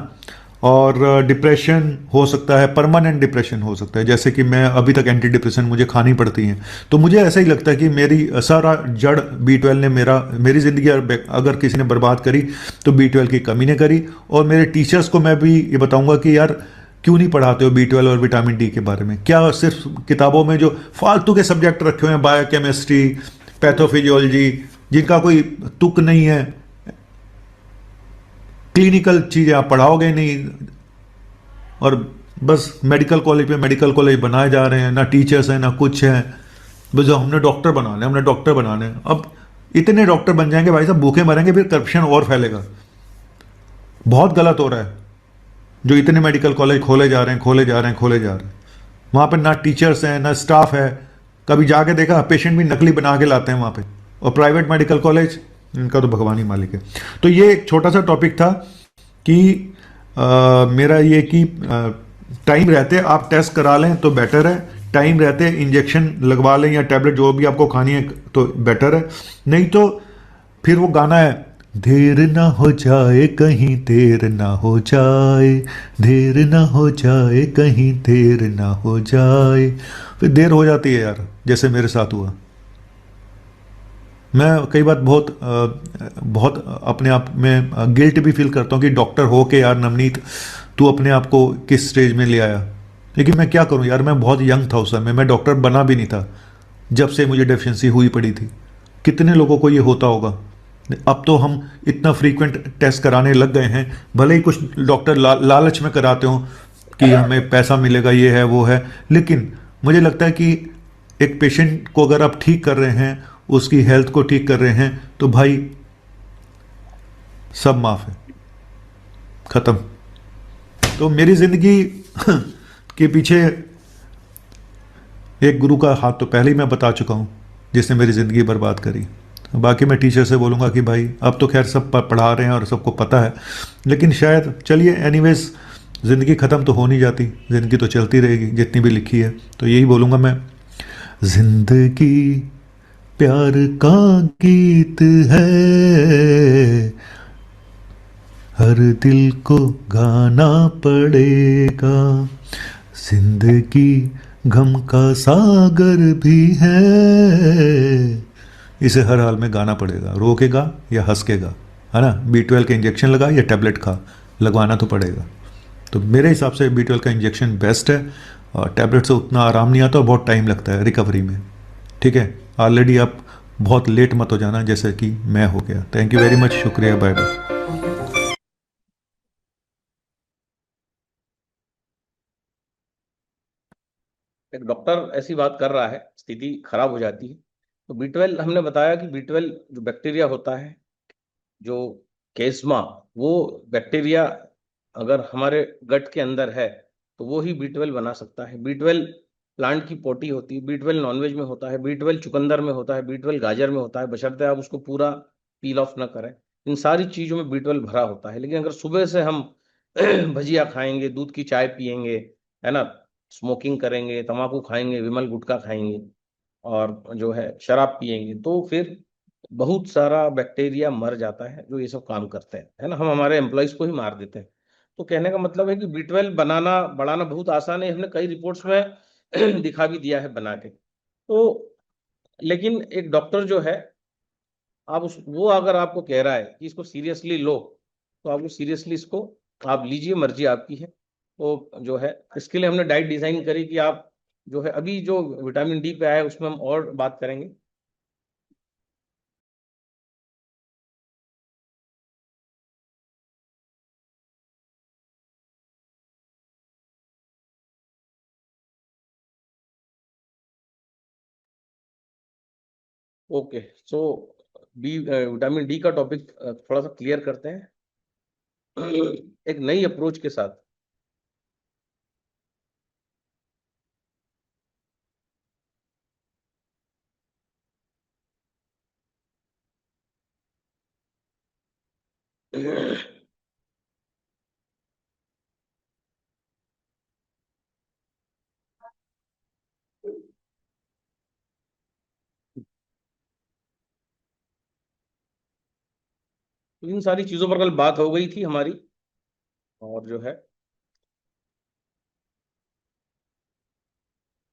और डिप्रेशन हो सकता है, परमानेंट डिप्रेशन हो सकता है। जैसे कि मैं अभी तक एंटी डिप्रेशन मुझे खानी पड़ती हैं, तो मुझे ऐसा ही लगता है कि मेरी सारा जड़ B12 ने मेरी ज़िंदगी अगर किसी ने बर्बाद करी तो B12 की कमी ने करी। और मेरे टीचर्स को मैं भी ये बताऊंगा कि यार क्यों नहीं पढ़ाते हो B12 और विटामिन डी के बारे में, क्या सिर्फ किताबों में जो फालतू के सब्जेक्ट रखे हुए हैं, बायोकेमिस्ट्री, पैथोफिजियोलॉजी, जिनका कोई तुक नहीं है, क्लिनिकल चीज़ें आप पढ़ाओगे नहीं, और बस मेडिकल कॉलेज बनाए जा रहे हैं, ना टीचर्स हैं ना कुछ है, बस हमने डॉक्टर बनाने हैं। अब इतने डॉक्टर बन जाएंगे भाई साहब, भूखे मरेंगे, फिर करप्शन और फैलेगा। बहुत गलत हो रहा है जो इतने मेडिकल कॉलेज खोले जा रहे हैं, वहाँ पर ना टीचर्स हैं ना स्टाफ है। कभी जाके देखा, पेशेंट भी नकली बना के लाते हैं वहाँ पे। और प्राइवेट मेडिकल कॉलेज, इनका तो भगवान ही मालिक है। तो ये एक छोटा सा टॉपिक था कि मेरा ये कि टाइम रहते आप टेस्ट करा लें तो बेटर है, टाइम रहते इंजेक्शन लगवा लें या टैबलेट जो भी आपको खानी है तो बेटर है। नहीं तो फिर वो गाना है देर ना हो जाए कहीं देर ना हो जाए, देर ना हो जाए कहीं देर ना हो जाए। फिर देर हो जाती है यार, जैसे मेरे साथ हुआ। मैं कई बार बहुत अपने आप में गिल्ट भी फील करता हूँ कि डॉक्टर हो के यार नवनीत तू अपने आप को किस स्टेज में ले आया। लेकिन मैं क्या करूँ यार, मैं बहुत यंग था उस समय, मैं डॉक्टर बना भी नहीं था जब से मुझे डेफिशिएंसी हुई पड़ी थी। कितने लोगों को ये होता होगा। अब तो हम इतना फ्रीक्वेंट टेस्ट कराने लग गए हैं, भले ही कुछ डॉक्टर लालच में कराते हो कि हमें पैसा मिलेगा, ये है वो है। लेकिन मुझे लगता है कि एक पेशेंट को अगर आप ठीक कर रहे हैं, उसकी हेल्थ को ठीक कर रहे हैं, तो भाई सब माफ है, खत्म। तो मेरी जिंदगी के पीछे एक गुरु का हाथ तो पहले ही मैं बता चुका हूँ, जिसने मेरी ज़िंदगी बर्बाद करी। बाकी मैं टीचर से बोलूँगा कि भाई अब तो खैर सब पढ़ा रहे हैं और सबको पता है, लेकिन शायद चलिए एनीवेज, ज़िंदगी ख़त्म तो हो नहीं जाती, ज़िंदगी तो चलती रहेगी जितनी भी लिखी है। तो यही बोलूँगा मैं, ज़िंदगी प्यार का गीत है, हर दिल को गाना पड़ेगा। जिंदगी गम का सागर भी है, इसे हर हाल में गाना पड़ेगा, रोकेगा या हंसकेगा, है ना। B12 का इंजेक्शन लगा या टैबलेट खा, लगवाना तो पड़ेगा। तो मेरे हिसाब से B12 का इंजेक्शन बेस्ट है, और टैबलेट से उतना आराम नहीं आता और बहुत टाइम लगता है रिकवरी में। ठीक है, ऑलरेडी आप बहुत लेट मत हो जाना जैसे कि मैं हो गया। थैंक यू वेरी मच, शुक्रिया, बाय बाय। एक डॉक्टर ऐसी बात कर रहा है, स्थिति खराब हो जाती है। तो B12 हमने बताया कि B12 जो बैक्टीरिया होता है, जो केस्मा, वो बैक्टीरिया अगर हमारे गट के अंदर है तो वो ही B12 बना सकता है। B12 प्लांट की पोटी होती है, B12 नॉनवेज में होता है, B12 चुकंदर में होता है, B12 गाजर में होता है, बशर्ते आप उसको पूरा पील ऑफ ना करें। इन सारी चीजों में B12 भरा होता है। लेकिन अगर सुबह से हम भजिया खाएंगे, दूध की चाय पियेंगे, है ना, स्मोकिंग करेंगे, तंबाकू खाएंगे, विमल गुटखा खाएंगे, और जो है शराब पियेंगे, तो फिर बहुत सारा बैक्टीरिया मर जाता है जो ये सब काम करते हैं, है ना। हम हमारे एम्प्लॉयज को ही मार देते हैं। तो कहने का मतलब है कि B12 बनाना बढ़ाना बहुत आसान है, हमने कई रिपोर्ट्स में दिखा भी दिया है बना के। तो लेकिन एक डॉक्टर जो है, आप उस वो अगर आपको कह रहा है कि इसको सीरियसली लो, तो आपको सीरियसली इसको आप लीजिए, मर्जी आपकी है। तो जो है इसके लिए हमने डाइट डिजाइन करी कि आप जो है, अभी जो विटामिन D पे आया है उसमें हम और बात करेंगे। ओके, सो विटामिन D का टॉपिक थोड़ा सा क्लियर करते हैं एक नई अप्रोच के साथ। तो इन सारी चीजों पर कल बात हो गई थी हमारी, और जो है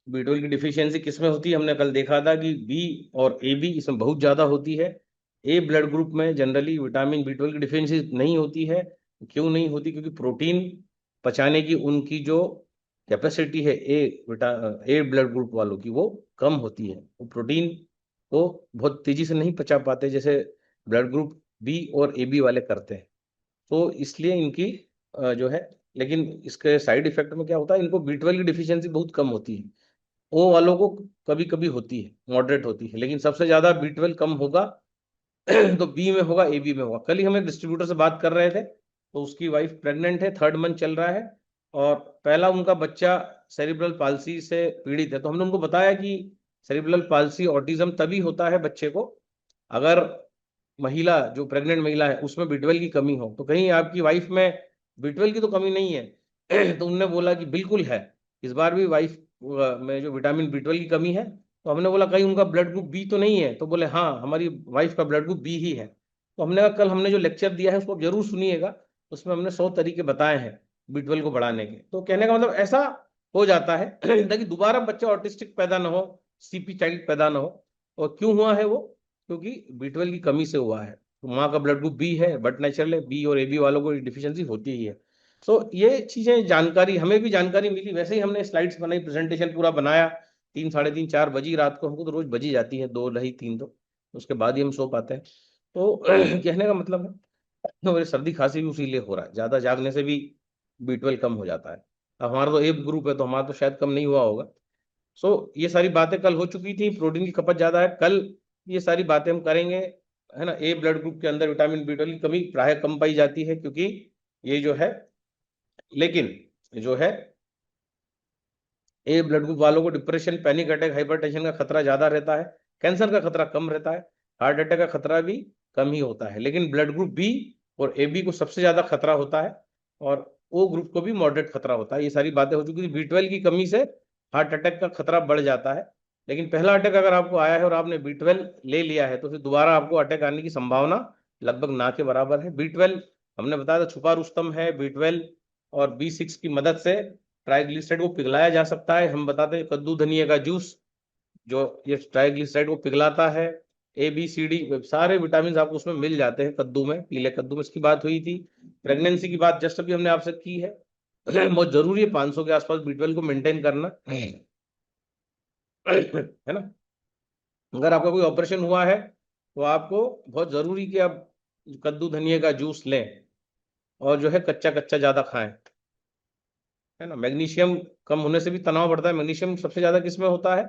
B12 की डिफिशियंसी किसमें होती है, हमने कल देखा था कि B और AB इसमें बहुत ज्यादा होती है। A ब्लड ग्रुप में जनरली विटामिन B12 की डिफिशियंसी नहीं होती है। क्यों नहीं होती? क्योंकि प्रोटीन पचाने की उनकी जो कैपेसिटी है ए ब्लड ग्रुप वालों की, वो कम होती है। वो प्रोटीन को बहुत तेजी से नहीं पचा पाते जैसे ब्लड ग्रुप B और AB वाले करते हैं। तो इसलिए इनकी जो है, लेकिन इसके साइड इफेक्ट में क्या होता है, इनको B12 की डिफिशियंसी बहुत कम होती है। ओ वालों को कभी कभी होती है, मॉडरेट होती है, लेकिन सबसे ज्यादा B12 कम होगा तो बी में होगा, AB में होगा। कल ही हम एक डिस्ट्रीब्यूटर से बात कर रहे थे, तो उसकी वाइफ प्रेग्नेंट है, 3rd मंथ चल रहा है, और पहला उनका बच्चा सेरिब्रल पाल्सी से पीड़ित है। तो हमने उनको बताया कि सेरिब्रल पाल्सी ऑटिज्म तभी होता है बच्चे को अगर महिला, जो प्रेग्नेंट महिला है, उसमें B12 की कमी हो। तो कहीं आपकी वाइफ में B12 की तो कमी नहीं है तो उनने बोला कि बिल्कुल है, इस बार भी वाइफ में जो विटामिन B12 की कमी है। तो हमने बोला कहीं उनका ब्लड ग्रुप B तो नहीं है? तो बोले हाँ, हमारी वाइफ का ब्लड ग्रुप B ही है। तो हमने कहा कल हमने जो लेक्चर दिया है उसको आप जरूर सुनिएगा, उसमें हमने 100 तरीके बताए हैं B12 को बढ़ाने के। तो कहने का मतलब ऐसा हो जाता है ताकि दोबारा बच्चा ऑटिस्टिक पैदा ना हो, CP चाइल्ड पैदा ना हो। और क्यों हुआ है वो? क्योंकि B12 की कमी से हुआ है। तो माँ का ब्लड ग्रुप बी है, बट नेचुरल है, बी और AB वालों को डिफिशियंसी होती ही है। सो ये चीजें जानकारी, हमें भी जानकारी मिली, वैसे ही हमने स्लाइड्स बनाई, प्रेजेंटेशन पूरा बनाया। 3, साढ़े 3, 4 बजी रात को, हमको तो रोज बजी जाती है, 2 ढाई 3, तो उसके बाद ही हम सो पाते हैं। तो कहने का मतलब है, तो मेरे सर्दी खांसी भी उसी लिए हो रहा है, ज्यादा जागने से भी B12 कम हो जाता है। अब हमारा तो ए ग्रुप है, तो हमारा तो शायद कम नहीं हुआ होगा। सो ये सारी बातें कल हो चुकी थी, प्रोटीन की खपत ज्यादा है, कल ये सारी बातें हम करेंगे, है ना। ए ब्लड ग्रुप के अंदर विटामिन B12 की कमी प्राय कम पाई जाती है, क्योंकि ये जो है, लेकिन जो है ए ब्लड ग्रुप वालों को डिप्रेशन, पैनिक अटैक, हाइपरटेंशन का खतरा ज्यादा रहता है, कैंसर का खतरा कम रहता है, हार्ट अटैक का खतरा भी कम ही होता है। लेकिन ब्लड ग्रुप बी और AB को सबसे ज्यादा खतरा होता है, और O ग्रुप को भी मॉडरेट खतरा होता है। ये सारी बातें हो चुकी थी। B12 की कमी से हार्ट अटैक का खतरा बढ़ जाता है। लेकिन पहला अटैक अगर आपको आया है और आपने B12 ले लिया है, तो फिर दोबारा आपको अटैक आने की संभावना लगभग ना के बराबर है। B12 हमने बताया था छुपा रुस्तम है। B12 और B6 की मदद से ट्राइग्लिसराइड को पिघलाया जा सकता है। हम बताते हैं कद्दू धनिया का जूस, जो ये ट्राइग्लिसराइड को पिघलाता है। ABCD सारे विटामिन आपको उसमें मिल जाते हैं कद्दू में, पीले कद्दू में। इसकी बात हुई थी। प्रेगनेंसी की बात जस्ट अभी हमने आपसे की है। बहुत जरूरी है 500 के आसपास B12 को मेंटेन करना, है ना। अगर आपका कोई ऑपरेशन हुआ है, तो आपको बहुत जरूरी कि आप कद्दू धनिया का जूस लें, और जो है कच्चा कच्चा ज्यादा खाएं, है ना। मैग्नीशियम कम होने से भी तनाव बढ़ता है। मैग्नीशियम सबसे ज्यादा किसमें होता है?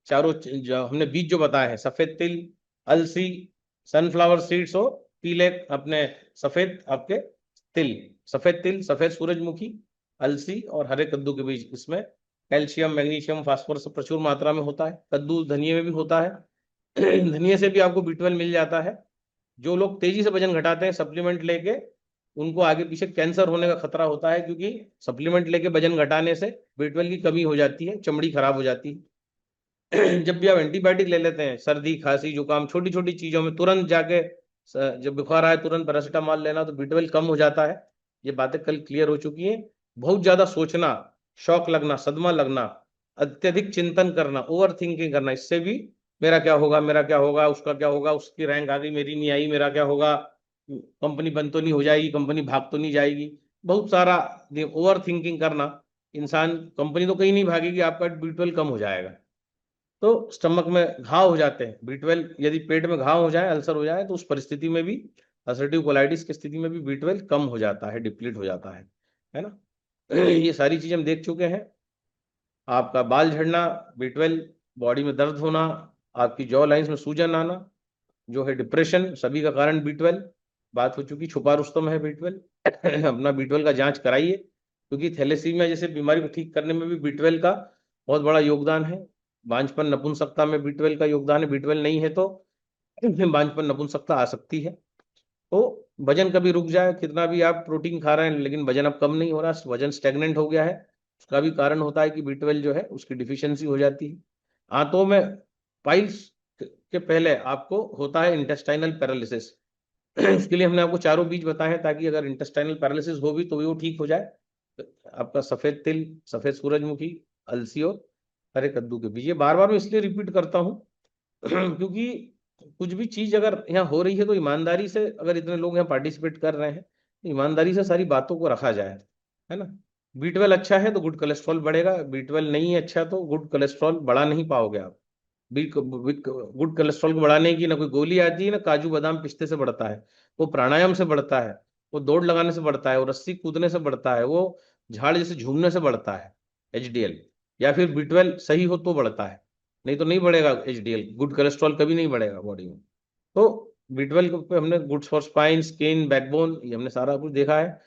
चारों जो हमने बीज जो बताए हैं, सफेद तिल, अलसी, सनफ्लावर सीड्स और पीले अपने सफेद आपके तिल, सफेद तिल, सफेद सूरजमुखी, अलसी और हरे कद्दू के बीज, इसमें कैल्शियम, मैग्नीशियम, फास्फोरस प्रचुर मात्रा में होता है। कद्दू धनिये में भी होता है। धनिये से भी आपको B12 मिल जाता है। जो लोग तेजी से वजन घटाते हैं सप्लीमेंट लेके, उनको आगे पीछे कैंसर होने का खतरा होता है, क्योंकि सप्लीमेंट लेके वजन घटाने से B12 की कमी हो जाती है, चमड़ी खराब हो जाती है। जब भी आप एंटीबायोटिक ले लेते हैं, सर्दी खांसी जुकाम, छोटी छोटी चीजों में तुरंत जाके जब बुखार आए तुरंत पैरासीटामोल लेना, तो B12 कम हो जाता है। ये बातें कल क्लियर हो चुकी हैं। बहुत ज्यादा सोचना, शौक लगना, सदमा लगना, अत्यधिक चिंतन करना, ओवर थिंकिंग करना, इससे भी मेरा क्या होगा, मेरा क्या होगा, उसका क्या होगा, उसकी रैंक आ गई मेरी नहीं आई, मेरा क्या होगा, कंपनी बंद तो नहीं हो जाएगी, कंपनी भाग तो नहीं जाएगी, बहुत सारा ओवर थिंकिंग करना। इंसान, कंपनी तो कहीं नहीं भागेगी, आपका B12 कम हो जाएगा। तो स्टमक में घाव हो जाते हैं। B12 यदि पेट में घाव हो जाए, अल्सर हो जाए, तो उस परिस्थिति में भी, अल्सरेटिव कोलाइटिस की स्थिति में भी B12 कम हो जाता है, डिप्लीट हो जाता है ना। ये सारी चीजें हम देख चुके हैं। आपका बाल झड़ना B12, बॉडी में दर्द होना, आपकी जॉ लाइंस में सूजन आना, जो है डिप्रेशन, सभी का कारण B12। बात हो चुकी, छुपा रुस्तम है B12। अपना B12 का जांच कराइए, क्योंकि थैलेसीमिया जैसे बीमारी को ठीक करने में भी B12 का बहुत बड़ा योगदान है। बांझपन नपुंसकता में B12 का योगदान है। B12 नहीं है तो बांझपन नपुंसकता आ सकती है। तो वजन कभी रुक जाए, कितना भी आप प्रोटीन खा रहे हैं, लेकिन वजन अब कम नहीं हो रहा, वजन स्टेगनेंट हो गया है, उसका भी कारण होता है कि B12 जो है उसकी डिफिशियंसी हो जाती है। आंतों में पाइल्स के पहले आपको होता है इंटेस्टाइनल पैरालिसिस। उसके लिए हमने आपको चारों बीज बताए हैं, ताकि अगर इंटेस्टाइनल पैरालिसिस हो भी तो भी वो ठीक हो जाए। आपका सफेद तिल, सफेद सूरजमुखी, अलसी और हरे कद्दू के बीज। ये बार बार मैं इसलिए रिपीट करता हूँ क्योंकि कुछ भी चीज अगर यहाँ हो रही है, तो ईमानदारी से, अगर इतने लोग यहाँ पार्टिसिपेट कर रहे हैं, तो ईमानदारी से सारी बातों को रखा जाए, है ना। B12 अच्छा है तो गुड कोलेस्ट्रॉल बढ़ेगा, B12 नहीं है अच्छा तो गुड कोलेस्ट्रॉल बढ़ा नहीं पाओगे आप। गुड कोलेस्ट्रॉल को बढ़ाने की ना कोई गोली आती है, ना काजू बादाम पिस्ते से बढ़ता है। वो प्राणायाम से बढ़ता है, वो दौड़ लगाने से बढ़ता है, वो रस्सी कूदने से बढ़ता है, वो झाड़ जैसे झूमने से बढ़ता है HDL। या फिर B12 सही हो तो बढ़ता है, नहीं तो नहीं बढ़ेगा HDL, गुड कोलेस्ट्रॉल कभी नहीं बढ़ेगा बॉडी में। तो B12 पे हमने goods for spine, skin, backbone, ये हमने सारा कुछ देखा है।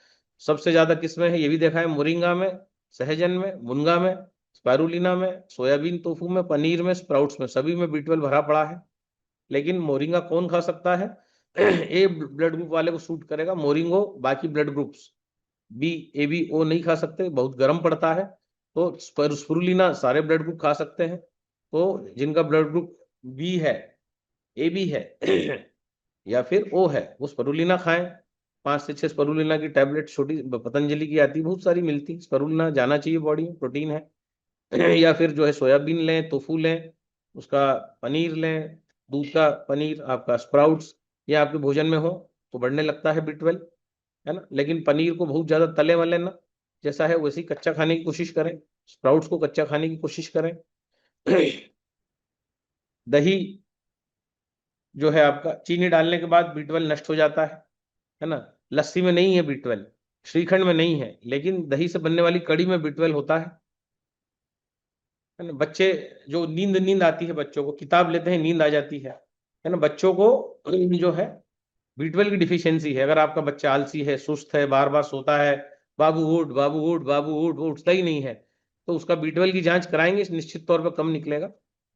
सबसे ज्यादा किसमें है ये भी देखा है, मोरिंगा में, सहजन में, मुनगा में, स्पारुलिना में, सोयाबीन टोफू में, पनीर में, स्प्राउट्स में, सभी में B12 भरा पड़ा है। लेकिन मोरिंगा कौन खा सकता है? ए ब्लड ग्रुप वाले को सूट करेगा मोरिंगो, बाकी ब्लड ग्रुप्स AB O नहीं खा सकते, बहुत गर्म पड़ता है। तो स्पिरुलिना सारे ब्लड ग्रुप खा सकते हैं। तो जिनका ब्लड ग्रुप B है, AB है, या फिर ओ है वो स्परुलिना खाएं, 5 से 6 स्परुलिना की टैबलेट छोटी पतंजलि की आती है, बहुत सारी मिलती, स्परुलिना जाना चाहिए बॉडी में, प्रोटीन है। या फिर जो है सोयाबीन लें, टोफू लें, उसका पनीर लें, दूध का पनीर, आपका स्प्राउट्स, ये आपके भोजन में हो तो बढ़ने लगता है B12, है ना। लेकिन पनीर को बहुत ज्यादा तले मले ना, जैसा है वैसे ही कच्चा खाने की कोशिश करें, स्प्राउट्स को कच्चा खाने की कोशिश करें। दही जो है आपका, चीनी डालने के बाद B12 नष्ट हो जाता है ना। लस्सी में नहीं है B12, श्रीखंड में नहीं है, लेकिन दही से बनने वाली कड़ी में B12 होता है ना। बच्चे जो नींद नींद आती है बच्चों को, किताब लेते हैं नींद आ जाती है ना, बच्चों को जो है B12 की डिफिशियंसी है। अगर आपका बच्चा आलसी है, सुस्त है, बार बार सोता है, बाबू उठ बाबू उठ बाबू उठ, वो उठता ही नहीं है, तो उसका B12 की जांच कराएंगे, निश्चित तौर पर कम निकलेगा।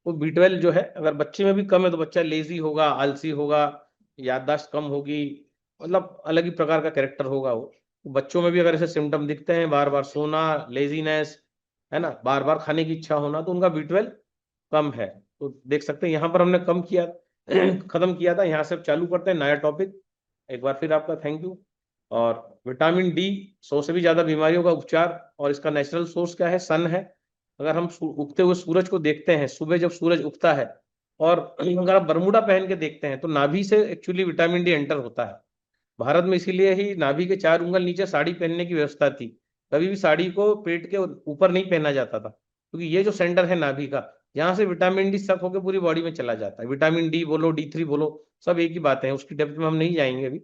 वो B12 जो है अगर बच्चे में भी कम है तो बच्चा लेजी होगा, आलसी होगा, याददाश्त कम होगी, मतलब अलग ही प्रकार का कैरेक्टर होगा वो। बच्चों में भी अगर ऐसे सिम्टम दिखते हैं, बार बार सोना, लेजीनेस, है ना, बार बार खाने की इच्छा होना, तो उनका B12 कम है। तो देख सकते हैं यहाँ पर हमने कम किया, खत्म किया था, यहाँ से अब चालू करते हैं नया टॉपिक। एक बार फिर आपका थैंक यू। और विटामिन डी, 100 से भी ज्यादा बीमारियों का उपचार, और इसका नेचुरल सोर्स क्या है, सन है। अगर हम उगते हुए सूरज को देखते हैं, सुबह जब सूरज उगता है, और अगर आप बरमूडा पहन के देखते हैं, तो नाभि से एक्चुअली विटामिन डी एंटर होता है। भारत में इसीलिए ही नाभि के 4 उंगल नीचे साड़ी पहनने की व्यवस्था थी। कभी भी साड़ी को पेट के ऊपर नहीं पहना जाता था, क्योंकि ये जो सेंटर है नाभि का, यहाँ से विटामिन डी सक होकर पूरी बॉडी में चला जाता है। विटामिन डी बोलो, D3 बोलो, सब एक ही बात है, उसकी डेप्थ में हम नहीं जाएंगे अभी।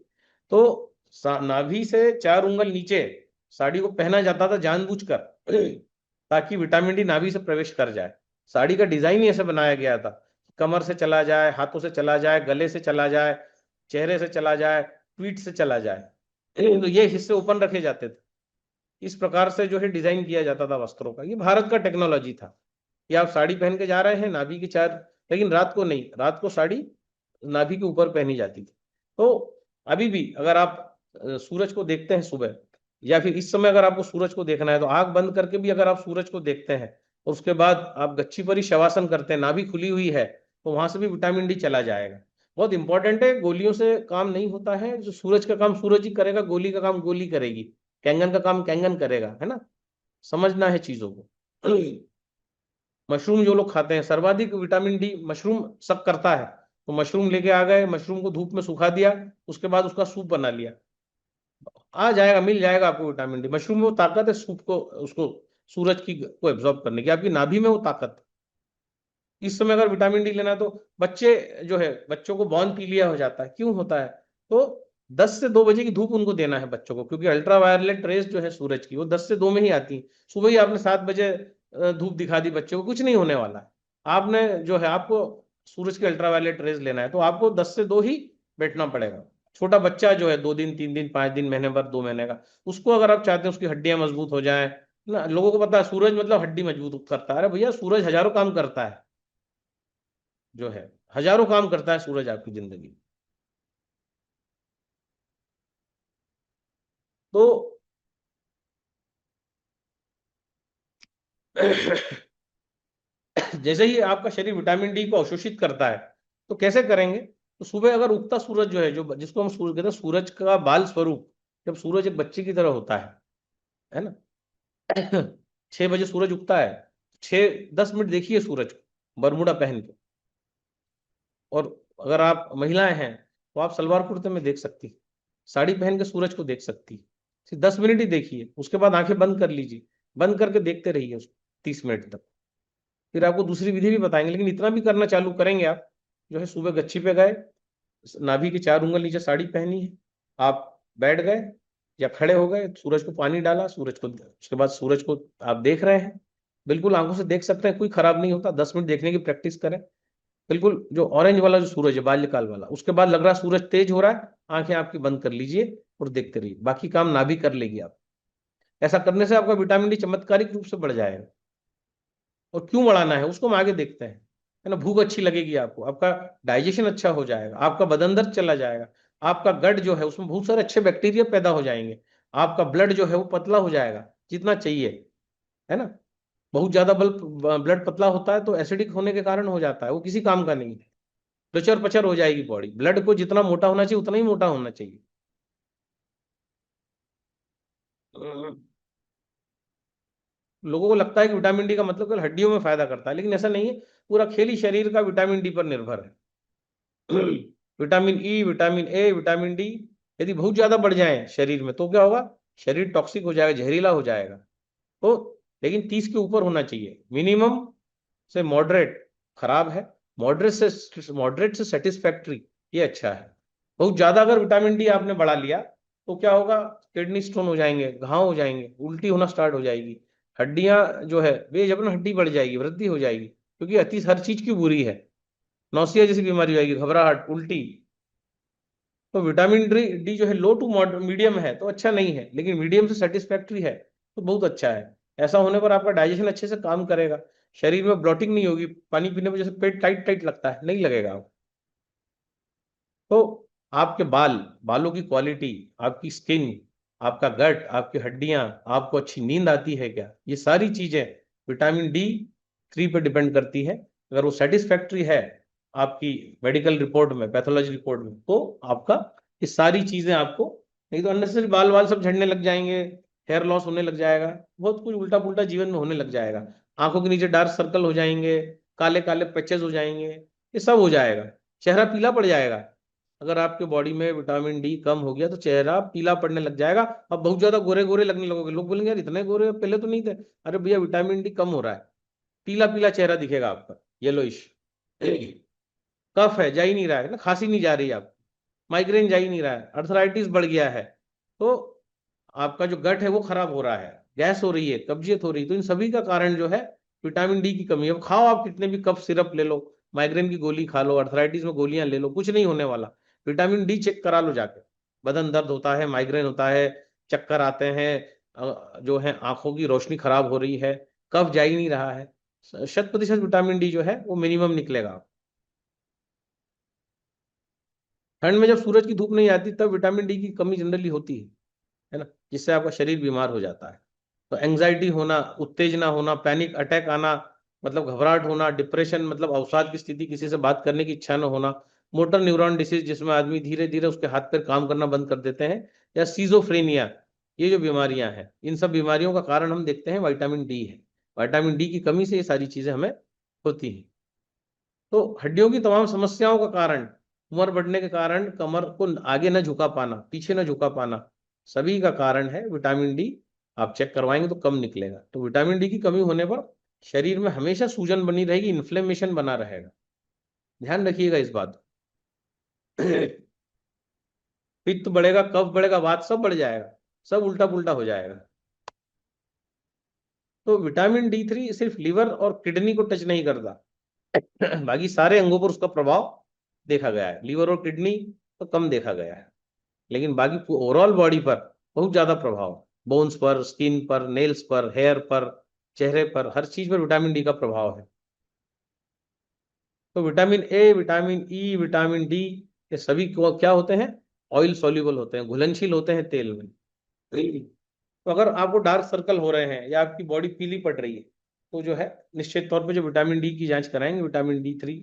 तो नाभि से 4 उंगल नीचे साड़ी को पहना जाता था जानबूझकर, ताकि विटामिन डी नाभि से प्रवेश कर जाए। साड़ी का डिजाइन ही ऐसे बनाया गया था, कमर से चला जाए, हाथों से चला जाए, गले से चला जाए, चेहरे से चला जाए, पीठ से चला जाए, तो ये हिस्से ओपन रखे जाते थे। इस प्रकार से जो है डिजाइन किया जाता था वस्त्रों का, ये भारत का टेक्नोलॉजी था कि आप साड़ी पहन के जा रहे हैं नाभि की 4, लेकिन रात को नहीं, रात को साड़ी नाभि के ऊपर पहनी जाती थी। तो अभी भी अगर आप सूरज को देखते हैं सुबह, या फिर इस समय अगर आपको सूरज को देखना है, तो आंख बंद करके भी अगर आप सूरज को देखते हैं, और उसके बाद आप गच्चीपरी शवासन करते हैं, नाभि खुली हुई है, तो वहां से भी विटामिन डी चला जाएगा। बहुत इंपॉर्टेंट है, गोलियों से काम नहीं होता है, जो सूरज का काम सूरज ही करेगा, गोली का काम गोली करेगी, कैंगन का काम कैंगन करेगा, है ना। समझना है चीजों को। मशरूम जो लोग खाते हैं, सर्वाधिक विटामिन डी मशरूम सब करता है। तो मशरूम लेके आ गए, मशरूम को धूप में सुखा दिया, उसके बाद उसका सूप बना लिया, आ जाएगा, मिल जाएगा आपको विटामिन डी। मशरूम में वो ताकत है सूप को, उसको सूरज की को एब्जॉर्ब करने की, आपकी नाभि में वो ताकत है। इस समय अगर विटामिन डी लेना है, तो बच्चे जो है, बच्चों को बॉर्न पीलिया हो जाता है, क्यों होता है, तो 10 से 2 बजे की धूप उनको देना है बच्चों को, क्योंकि अल्ट्रा वायलेट रेस जो है सूरज की, वो 10 से 2 में ही आती है। सुबह ही आपने 7 बजे धूप दिखा दी बच्चों को, कुछ नहीं होने वाला है। आपने जो है, आपको सूरज की अल्ट्रा वायलेट रेस लेना है, तो आपको 10 से 2 ही बैठना पड़ेगा। छोटा बच्चा जो है 2 दिन 3 दिन 5 दिन, महीने भर, 2 महीने का, उसको अगर आप चाहते हैं उसकी हड्डियां मजबूत हो जाए ना, लोगों को पता है सूरज मतलब हड्डी मजबूत करता है, अरे भैया सूरज हजारों काम करता है, जो है हजारों काम करता है सूरज आपकी जिंदगी। तो जैसे ही आपका शरीर विटामिन डी को अवशोषित करता है, तो कैसे करेंगे, तो सुबह अगर उगता सूरज जो है, जो जिसको हम सूरज कहते हैं, सूरज का बाल स्वरूप, जब सूरज एक बच्चे की तरह होता है ना, 6 बजे सूरज उगता है, 6-10 मिनट देखिए सूरज को बरमूडा पहन के। और अगर आप महिलाएं हैं, तो आप सलवार कुर्ते में देख सकती, साड़ी पहन के सूरज को देख सकती, सिर्फ 10 मिनट ही देखिए, उसके बाद आंखें बंद कर लीजिए, बंद करके देखते रहिए उसको 30 मिनट तक। फिर आपको दूसरी विधि भी बताएंगे, लेकिन इतना भी करना चालू करेंगे आप, जो है सुबह गच्ची पे गए, नाभि की 4 उंगल नीचे साड़ी पहनी है, आप बैठ गए या खड़े हो गए, सूरज को पानी डाला, सूरज को, उसके बाद सूरज को आप देख रहे हैं, बिल्कुल आंखों से देख सकते हैं, कोई खराब नहीं होता। 10 मिनट देखने की प्रैक्टिस करें। बिल्कुल जो ऑरेंज वाला जो सूरज है, बाल्यकाल वाला, उसके बाद लग रहा है सूरज तेज हो रहा है, आंखें आपकी बंद कर लीजिए और देखते रहिए, बाकी काम नाभि कर लेगी आप। ऐसा करने से आपका विटामिन डी चमत्कारिक रूप से बढ़ जाएगा। और क्यों बढ़ाना है उसको हम आगे देखते हैं, है ना। भूख अच्छी लगेगी आपको, आपका डाइजेशन अच्छा हो जाएगा, आपका बदन दर्द चला जाएगा, आपका गट जो है उसमें बहुत सारे अच्छे बैक्टीरिया पैदा हो जाएंगे, आपका ब्लड जो है वो पतला हो जाएगा जितना चाहिए, है ना। बहुत ज्यादा ब्लड पतला होता है तो एसिडिक होने के कारण हो जाता है, वो किसी काम का नहीं है। लचर पचर हो जाएगी बॉडी। ब्लड को जितना मोटा होना चाहिए उतना ही मोटा होना चाहिए। लोगों को लगता है कि विटामिन डी का मतलब केवल हड्डियों में फायदा करता है, लेकिन ऐसा नहीं है। पूरा खेल ही शरीर का विटामिन डी पर निर्भर है। Vitamin E, vitamin A, vitamin D यदि बहुत ज्यादा बढ़ जाए शरीर में तो क्या होगा? शरीर टॉक्सिक हो जाएगा, जहरीला हो जाएगा। तो लेकिन 30 के ऊपर होना चाहिए मिनिमम से मॉडरेट खराब है, मॉडरेट से सेटिस्फैक्ट्री ये अच्छा है। बहुत ज्यादा अगर विटामिन डी आपने बढ़ा लिया तो क्या होगा? किडनी स्टोन हो जाएंगे, घाव हो जाएंगे, उल्टी होना स्टार्ट हो जाएगी, हड्डियां जो है बेजबरन हड्डी बढ़ जाएगी, वृद्धि हो जाएगी, क्योंकि अति हर चीज की बुरी है। नौसिया जैसी बीमारी हो जाएगी, घबराहट, उल्टी। तो विटामिन डी डी जो है लो टू मीडियम है तो अच्छा नहीं है, लेकिन मीडियम से सेटिस्फैक्ट्री है तो बहुत अच्छा है। ऐसा होने पर आपका डाइजेशन अच्छे से काम करेगा, शरीर में ब्लॉटिंग नहीं होगी, पानी पीने में जैसे पेट टाइट टाइट लगता है नहीं लगेगा आपको। तो आपके बालों की क्वालिटी, आपकी स्किन, आपका गट, आपकी हड्डियां, आपको अच्छी नींद आती है क्या, ये सारी चीजें विटामिन डी 3 पे डिपेंड करती है। अगर वो सेटिस्फैक्ट्री है आपकी मेडिकल रिपोर्ट में, पैथोलॉजी रिपोर्ट में, तो आपका ये सारी चीजें आपको, नहीं तो अननेसेसरी बाल वाल सब झड़ने लग जाएंगे, हेयर लॉस होने लग जाएगा, बहुत कुछ उल्टा पुल्टा जीवन में होने लग जाएगा। आंखों के नीचे डार्क सर्कल हो जाएंगे, काले काले पैचेस हो जाएंगे, ये सब हो जाएगा। चेहरा पीला पड़ जाएगा। अगर आपके बॉडी में विटामिन डी कम हो गया तो चेहरा पीला पड़ने लग जाएगा। अब बहुत ज्यादा गोरे गोरे लगने लगोगे, लोग बोलेंगे यार इतने गोरे पहले तो नहीं थे। अरे भैया विटामिन डी कम हो रहा है, पीला पीला चेहरा दिखेगा आपका, येलोइश। कफ है, जा ही नहीं रहा है ना, खांसी नहीं जा रही, आप माइग्रेन जा ही नहीं रहा है, अर्थराइटिस बढ़ गया है, तो आपका जो गट है वो खराब हो रहा है, गैस हो रही है, कब्जियत हो रही है, तो इन सभी का कारण जो है विटामिन डी की कमी है। अब खाओ आप कितने भी कफ सिरप ले लो, माइग्रेन की गोली खा लो, अर्थराइटिस में गोलियां ले लो, कुछ नहीं होने वाला। विटामिन डी चेक करा लो जाके। बदन दर्द होता है, माइग्रेन होता है, चक्कर आते हैं, जो है आंखों की रोशनी खराब हो रही है, कफ जा ही नहीं रहा है, 100% विटामिन डी जो है वो मिनिमम निकलेगा। ठंड में जब सूरज की धूप नहीं आती तब विटामिन डी की कमी जनरली होती है ना, जिससे आपका शरीर बीमार हो जाता है। तो एंजाइटी होना, उत्तेजना होना, पैनिक अटैक आना, मतलब घबराहट होना, डिप्रेशन मतलब अवसाद की स्थिति, किसी से बात करने की इच्छा न होना, मोटर न्यूरॉन डिसीज जिसमें आदमी धीरे धीरे उसके हाथ पैर काम करना बंद कर देते हैं, या सीजोफ्रेनिया, ये जो बीमारियां हैं, इन सब बीमारियों का कारण हम देखते हैं विटामिन डी है। विटामिन डी की कमी से ये सारी चीजें हमें होती हैं। तो हड्डियों की तमाम समस्याओं का कारण, उम्र बढ़ने के कारण कमर को आगे न झुका पाना, पीछे न झुका पाना, सभी का कारण है विटामिन डी। आप चेक करवाएंगे तो कम निकलेगा। तो विटामिन डी की कमी होने पर शरीर में हमेशा सूजन बनी रहेगी, इन्फ्लेमेशन बना रहेगा, ध्यान रखिएगा इस बात। पित्त बढ़ेगा, कफ बढ़ेगा, वात सब बढ़ जाएगा, सब उल्टा पुल्टा हो जाएगा। तो विटामिन डी 3 सिर्फ लिवर और किडनी को टच नहीं करता, बाकी सारे अंगों पर उसका प्रभाव देखा गया है। लिवर और किडनी तो कम देखा गया है, लेकिन बाकी ओवरऑल बॉडी पर बहुत ज्यादा प्रभाव, बोन्स पर, स्किन पर, नेल्स पर, हेयर पर, चेहरे पर, हर चीज पर विटामिन डी का प्रभाव है। तो vitamin A, vitamin E, vitamin D, ये सभी क्या होते हैं? ऑयल सॉल्युबल होते हैं, घुलनशील होते हैं तेल में। तो अगर आपको डार्क सर्कल हो रहे हैं या आपकी बॉडी पीली पड़ रही है तो जो है निश्चित तौर पे जो विटामिन डी की जांच कराएंगे, विटामिन डी 3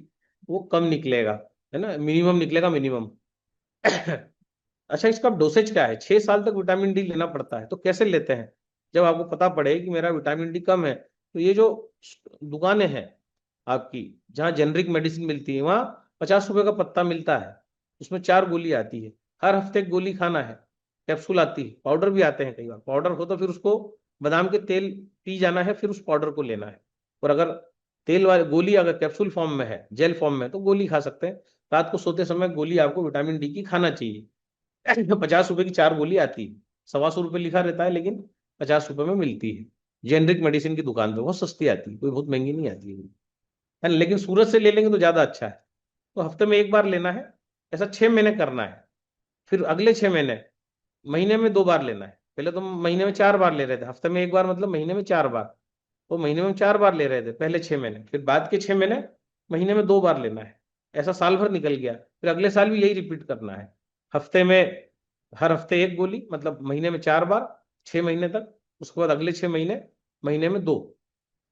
वो कम निकलेगा, है ना, मिनिमम निकलेगा, मिनिमम। अच्छा, इसका डोसेज क्या है? 6 साल तक विटामिन डी लेना पड़ता है। तो कैसे लेते हैं? जब आपको पता पड़े कि मेरा विटामिन डी कम है, तो ये जो दुकानें हैं आपकी जहाँ जेनरिक मेडिसिन मिलती है, वहाँ 50 रुपए का पत्ता मिलता है, उसमें 4 गोली आती है, हर हफ्ते एक गोली खाना है। कैप्सूल आती है, पाउडर भी आते हैं, कई बार पाउडर हो तो फिर उसको बादाम के तेल पी जाना है, फिर उस पाउडर को लेना है। और अगर तेल वाली गोली अगर कैप्सूल फॉर्म में है, जेल फॉर्म में, तो गोली खा सकते हैं। रात को सोते समय गोली आपको विटामिन डी की खाना चाहिए। 50 रुपए की 4 गोली आती है, 125 रुपये लिखा रहता है, लेकिन 50 रुपए में मिलती है। जेनरिक मेडिसिन की दुकान पे बहुत सस्ती आती है, कोई बहुत महंगी नहीं आती है ना, लेकिन सूरत से ले लेंगे तो ज्यादा अच्छा है। तो हफ्ते में एक बार लेना है, ऐसा 6 महीने करना है। फिर अगले 6 महीने महीने में 2 बार लेना है। पहले तो महीने में 4 बार ले रहे थे, हफ्ते में एक बार मतलब महीने में 4 बार। तो महीने में 4 बार ले रहे थे पहले 6 महीने, फिर बाद के 6 महीने महीने में 2 बार लेना है। ऐसा साल भर निकल गया, फिर अगले साल भी यही रिपीट करना है। हफ्ते में हर हफ्ते एक गोली, मतलब महीने में 4 बार, 6 महीने तक। उसके बाद अगले 6 महीने महीने में 2।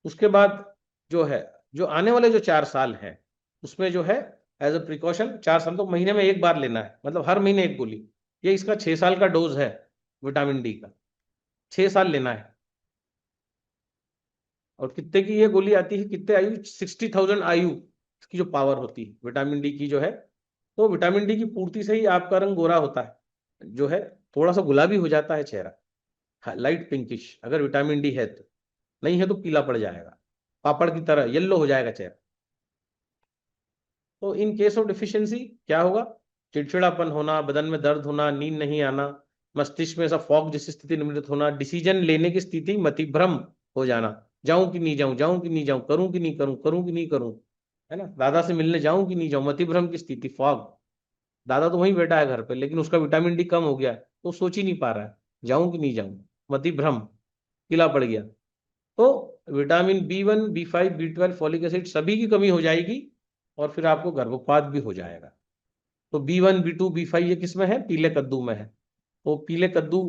उसके बाद जो है, जो आने वाले जो 4 साल हैं उसमें जो है एज अ प्रिकॉशन 4 साल, तो महीने में 1 बार लेना है, मतलब हर महीने 1 गोली। ये इसका 6 साल का डोज है विटामिन डी का, 6 साल लेना है। और कितने की ये गोली आती है, कितने आयु, 60,000 आयु की जो पावर होती है विटामिन डी की जो है। तो विटामिन डी की पूर्ति से ही आपका रंग गोरा होता है, जो है थोड़ा सा गुलाबी हो जाता है चेहरा, लाइट पिंकिश, अगर विटामिन डी है तो। नहीं है तो पीला पड़ जाएगा, पापड़ की तरह येलो हो जाएगा चेहरा। तो इन केस ऑफ डिफिशियंसी क्या होगा, चिड़चिड़ापन होना, बदन में दर्द होना, नींद नहीं आना, मस्तिष्क में ऐसा फॉग जैसी स्थिति निर्मित होना, डिसीजन लेने की स्थिति मतिभ्रम हो जाना, जाऊं कि नहीं जाऊं, जाऊं कि नहीं जाऊं, करूं कि नहीं करूं, करूं कि नहीं करूं, है ना, दादा से मिलने जाऊं कि नहीं जाऊं, मतिभ्रम की स्थिति, फॉग। दादा तो वहीं बैठा है घर पे, लेकिन उसका विटामिन डी कम हो गया है, तो सोच ही नहीं पा रहा है, जाऊं कि नहीं जाऊं, मतिभ्रम, पीला पड़ गया। तो vitamin B 1, B 5, B 12, folic acid सभी की कमी हो जाएगी, और फिर आपको गर्भपात भी हो जाएगा। तो बी 1, बी 2, बी 5 ये किस में है, पीले कद्दू में है। तो पीले कद्दू,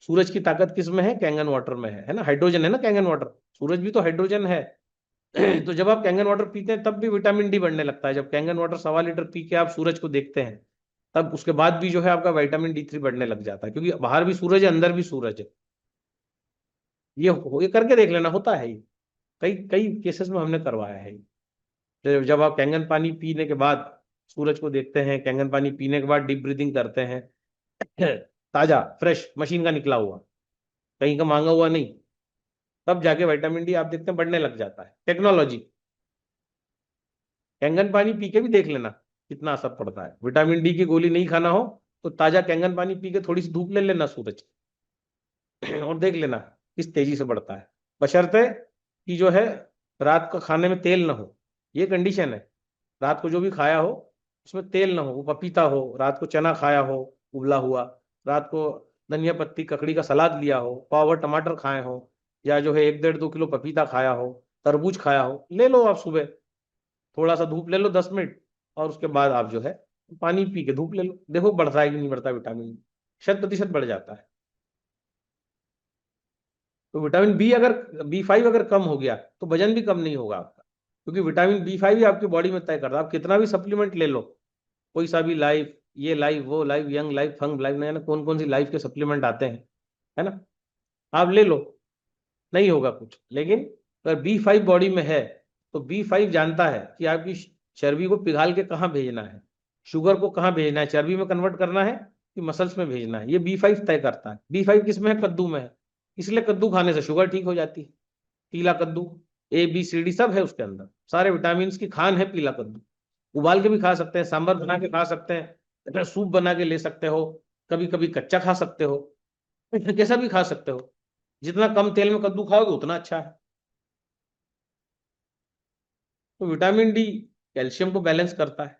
सूरज की ताकत किस में है, कैंगन वाटर में है ना, हाइड्रोजन है ना कैंगन वाटर, सूरज भी तो हाइड्रोजन है। तो जब आप कैंगन वाटर पीते हैं तब भी विटामिन डी बढ़ने लगता है, जब कैंगन वाटर 1.25 लीटर पी के आप सूरज को देखते हैं, तब उसके बाद भी जो है आपका विटामिन डी 3 बढ़ने लग जाता है, क्योंकि बाहर भी सूरज है, अंदर भी सूरज है। ये करके देख लेना, होता है ये, कई कई केसेस में हमने करवाया है। जब आप कैंगन पानी पीने के बाद सूरज को देखते हैं, कैंगन पानी पीने के बाद डीप ब्रीदिंग करते हैं, ताजा फ्रेश मशीन का निकला हुआ, कहीं का मांगा हुआ नहीं, तब जाके विटामिन डी आप देखते हैं बढ़ने लग जाता है। टेक्नोलॉजी, कैंगन पानी पी के भी देख लेना कितना असर पड़ता है। विटामिन डी की गोली नहीं खाना हो तो ताजा कैंगन पानी पी के थोड़ी सी धूप ले लेना सूरज, और देख लेना किस तेजी से बढ़ता है, बशर्ते कि जो है रात का खाने में तेल ना हो, ये कंडीशन है। रात को जो भी खाया हो उसमें तेल ना हो, वो पपीता हो, रात को चना खाया हो उबला हुआ, रात को धनिया पत्ती ककड़ी का सलाद लिया हो, पाव भर टमाटर खाए हो, या जो है 1, 1.5, 2 किलो पपीता खाया हो, तरबूज खाया हो, ले लो आप सुबह, थोड़ा सा धूप ले लो 10 मिनट, और उसके बाद आप जो है पानी पी के धूप ले लो, देखो बढ़ता है कि नहीं बढ़ता विटामिन, 100% बढ़ जाता है। तो विटामिन बी अगर बी 5 अगर कम हो गया तो वजन भी कम नहीं होगा आपका, क्योंकि विटामिन बी 5 ही आपकी बॉडी में तय करता है। आप कितना भी सप्लीमेंट ले लो, कोई सा भी लाइफ, ये लाइफ, वो लाइफ, यंग लाइफ, फंग लाइफ, ना कौन कौन सी लाइफ के सप्लीमेंट आते हैं, है ना, आप ले लो, नहीं होगा कुछ। लेकिन अगर बी 5 बॉडी में है तो बी 5 जानता है कि आपकी चर्बी को पिघाल के कहाँ भेजना है, शुगर को कहाँ भेजना है, चर्बी में कन्वर्ट करना है कि मसल्स में भेजना है, ये बी 5 तय करता है। बी 5 किस में है, कद्दू में है, इसलिए कद्दू खाने से शुगर ठीक हो जाती है। पीला कद्दू, A B C D सब है उसके अंदर, सारे विटामिन की खान है पीला कद्दू। उबाल के भी खा सकते हैं, सांभर बना के खा सकते हैं, सूप बना के ले सकते हो, कभी कभी कच्चा खा सकते हो, कैसा भी खा सकते हो। जितना कम तेल में कद्दू खाओगे उतना अच्छा है। तो विटामिन डी कैल्शियम को बैलेंस करता है,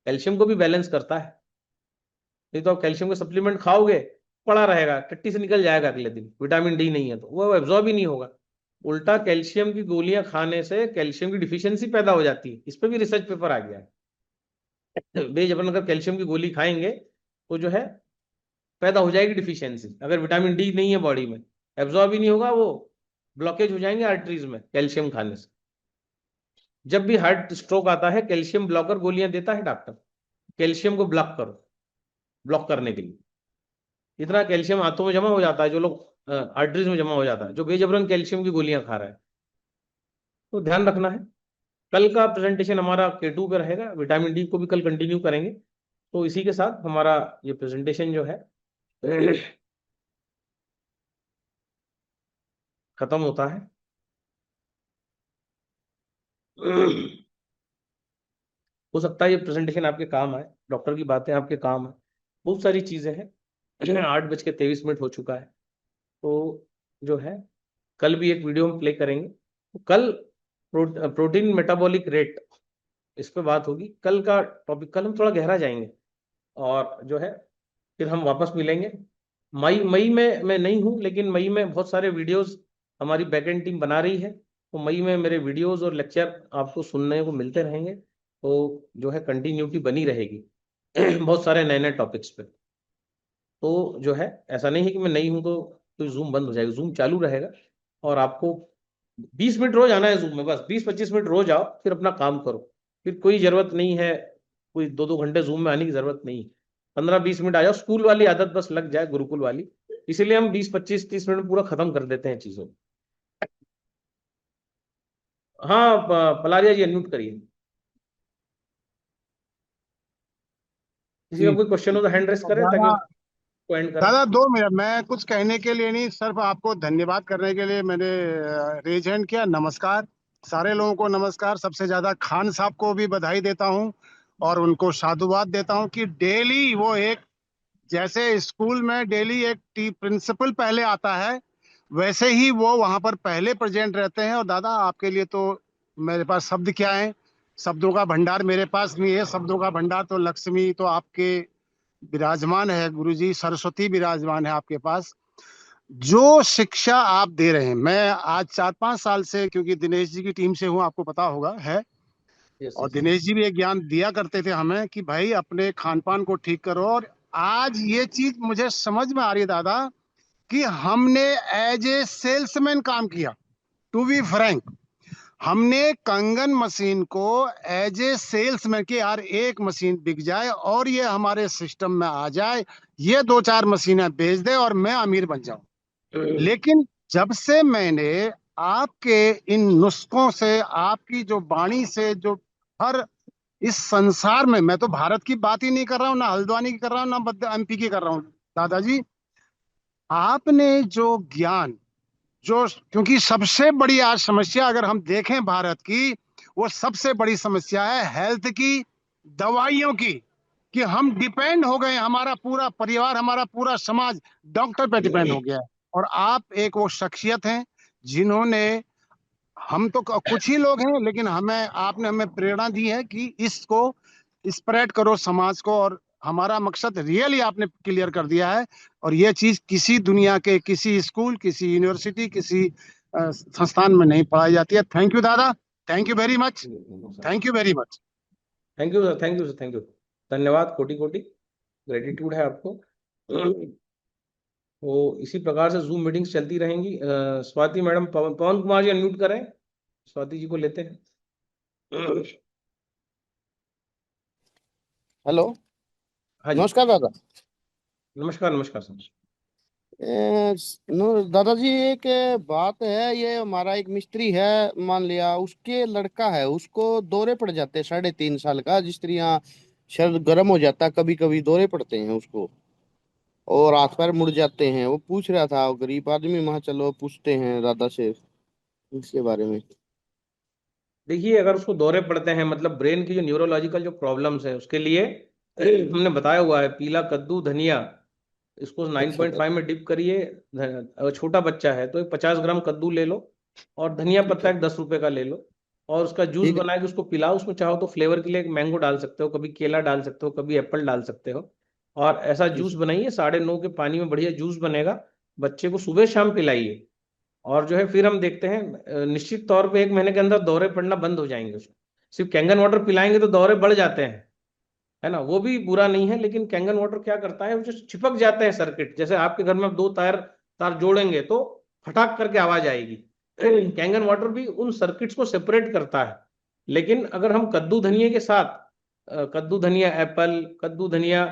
कैल्शियम को भी बैलेंस करता है। नहीं तो आप कैल्शियम के सप्लीमेंट खाओगे, पड़ा रहेगा, टट्टी से निकल जाएगा अगले दिन, विटामिन डी नहीं है तो वो एब्जॉर्ब ही नहीं होगा। उल्टा कैल्शियम की गोलियां खाने से कैल्शियम की डिफिशियंसी पैदा हो जाती है, इस पर भी रिसर्च पेपर आ गया है। बेजबरन अगर कैल्शियम की गोली खाएंगे तो जो है पैदा हो जाएगी डिफिशियंसी, अगर विटामिन डी नहीं है बॉडी में, एब्जॉर्ब ही नहीं होगा, वो ब्लॉकेज हो जाएंगे आर्टरीज में कैल्शियम खाने से। जब भी हार्ट स्ट्रोक आता है, कैल्शियम ब्लॉकर गोलियां देता है डॉक्टर, कैल्शियम को ब्लॉक करो, ब्लॉक करने के लिए। इतना कैल्शियम हाथों में जमा हो जाता है, जो लोग आर्टरीज में जमा हो जाता है, जो बेजबरन कैल्शियम की गोलियां खा रहा है। तो ध्यान रखना है। कल का प्रेजेंटेशन हमारा K2 पे रहेगा, विटामिन डी को भी कल कंटिन्यू करेंगे। तो इसी के साथ हमारा ये प्रेजेंटेशन जो है खत्म होता है। हो सकता है ये प्रेजेंटेशन आपके काम आए, डॉक्टर की बातें आपके काम आए, बहुत सारी चीजें हैं। 8:23 हो चुका है। तो जो है कल भी एक वीडियो हम प्ले करेंगे। तो कल प्रोटीन मेटाबॉलिक रेट, इस पे बात होगी कल का टॉपिक। कल हम थोड़ा गहरा जाएंगे, और जो है फिर हम वापस मिलेंगे। मई मई में मैं नहीं हूँ, लेकिन मई में बहुत सारे वीडियोस हमारी बैकएंड टीम बना रही है, तो मई में मेरे वीडियोस और लेक्चर आपको सुनने को मिलते रहेंगे। तो जो है कंटिन्यूटी बनी रहेगी बहुत सारे नए नए टॉपिक्स पे। तो जो है ऐसा नहीं है कि मैं नहीं हूं तो जूम बंद हो जाएगा, जूम चालू रहेगा। और आपको 20 मिनट रोज आना है जूम में, बस 20-25 मिनट रोज आओ, फिर अपना काम करो। फिर कोई जरूरत नहीं है कोई 2-2 घंटे जूम में आने की जरूरत नहीं। 15-20 मिनट आ जाओ, स्कूल वाली आदत बस लग जाए, गुरुकुल वाली। इसीलिए हम 20-25-30 मिनट में पूरा खत्म कर देते हैं चीजों को। हाँ, पलारिया जी अनम्यूट करिए। किसी का जी कोई क्वेश्चन हो तो हैंड रेस करें ताकि दादा, उसको एंड करें। दादा 2 मिनट, मैं कुछ कहने के लिए नहीं, सिर्फ आपको धन्यवाद करने के लिए मैंने रेज हैंड किया। नमस्कार सारे लोगों को, नमस्कार। सबसे ज्यादा खान साहब को भी बधाई देता हूँ और उनको साधुवाद देता हूँ कि डेली वो एक, जैसे स्कूल में डेली एक टी प्रिंसिपल पहले आता है, वैसे ही वो वहां पर पहले प्रेजेंट रहते हैं। और दादा आपके लिए तो मेरे पास शब्द क्या है, शब्दों का भंडार मेरे पास नहीं है। शब्दों का भंडार तो लक्ष्मी तो आपके विराजमान है, गुरुजी सरस्वती विराजमान है आपके पास। जो शिक्षा आप दे रहे हैं, मैं आज 4-5 साल से, क्योंकि दिनेश जी की टीम से हूँ, आपको पता होगा है। यस और यस। दिनेश जी भी एक ज्ञान दिया करते थे हमें कि भाई अपने खान पान को ठीक करो। और आज ये चीज मुझे समझ में आ रही है दादा कि हमने एज ए सेल्समैन काम किया। टू बी फ्रैंक, हमने कंगन मशीन को एज ए सेल्समैन की, यार एक मशीन बिक जाए और ये हमारे सिस्टम में आ जाए, ये 2-4 मशीनें बेच दे और मैं अमीर बन जाऊं। लेकिन जब से मैंने आपके इन नुस्खों से, आपकी जो वाणी से, जो हर इस संसार में, मैं तो भारत की बात ही नहीं कर रहा हूं, ना हल्द्वानी की कर रहा हूं, ना एमपी की कर रहा हूं, दादाजी आपने जो ज्ञान, जो, क्योंकि सबसे बड़ी आज समस्या अगर हम देखें भारत की, वो सबसे बड़ी समस्या है हेल्थ की, दवाइयों की, कि हम डिपेंड हो गए, हमारा पूरा परिवार, हमारा पूरा समाज डॉक्टर पे डिपेंड हो गया है। और आप एक वो शख्सियत हैं जिन्होंने, हम तो कुछ ही लोग हैं, लेकिन हमें, आपने हमें प्रेरणा दी है कि इसको स्प्रेड करो समाज को। और हमारा मकसद रियली आपने क्लियर कर दिया है। और ये चीज किसी दुनिया के किसी स्कूल, किसी यूनिवर्सिटी, किसी संस्थान में नहीं पढ़ाई जाती है। थैंक यू दादा, thank you very much, thank you very much. Thank you sir, thank you sir, thank you. धन्यवाद, कोटि कोटि ग्रेटिट्यूड है आपको। तो इसी प्रकार से जूम मीटिंग्स चलती रहेंगी। स्वाति मैडम, पवन पवन कुमार जी अनम्यूट करें, स्वाति जी को लेते हैं। हेलो, हाँ जी। नमस्कार दादा। नमस्कार नमस्कार सर। दादाजी एक बात है, ये हमारा एक मिस्त्री है, मान लिया उसके लड़का है, उसको दौरे पड़ जाते हैं 3.5 साल का, जिस तरह यहाँ शरीर गर्म हो जाता है, कभी कभी दौरे पड़ते हैं उसको, और हाथ पैर मुड़ जाते हैं। वो पूछ रहा था, वो गरीब आदमी, वहां चलो पूछते हैं दादा से इसके बारे में। देखिए, अगर उसको दौरे पड़ते हैं, मतलब ब्रेन की जो न्यूरोलॉजिकल जो प्रॉब्लम्स है, उसके लिए हमने बताया हुआ है पीला कद्दू धनिया, इसको नाइन अच्छा पॉइंट दादा। फाइव में डिप करिए। अगर छोटा बच्चा है तो एक 50 ग्राम कद्दू ले लो, और धनिया ठीक पत्ता है। एक 10 रुपए का ले लो, और उसका जूस ठीक है। बना के उसको पिलाओ। उसमें चाहो तो फ्लेवर के लिए एक मैंगो डाल सकते हो, कभी केला डाल सकते हो, कभी एप्पल डाल सकते हो। और ऐसा ठीक जूस है। बनाइए, 9:30 के पानी में बढ़िया जूस बनेगा। बच्चे को सुबह शाम पिलाइए। और जो है फिर हम देखते हैं, निश्चित तौर पे 1 महीने के अंदर दौरे पड़ना बंद हो जाएंगे उसको। सिर्फ कैंगन वाटर पिलाएंगे तो दौरे बढ़ जाते हैं, है ना, वो भी बुरा नहीं है, लेकिन कैंगन वाटर क्या करता है, वो जो चिपक जाते हैं सर्किट, जैसे आपके घर में आप दो तार तार जोड़ेंगे तो फटाक करके आवाज आएगी। कैंगन वाटर भी उन सर्किट्स को सेपरेट करता है। लेकिन अगर हम कद्दू धनिया के साथ, कद्दू धनिया एप्पल, कद्दू धनिया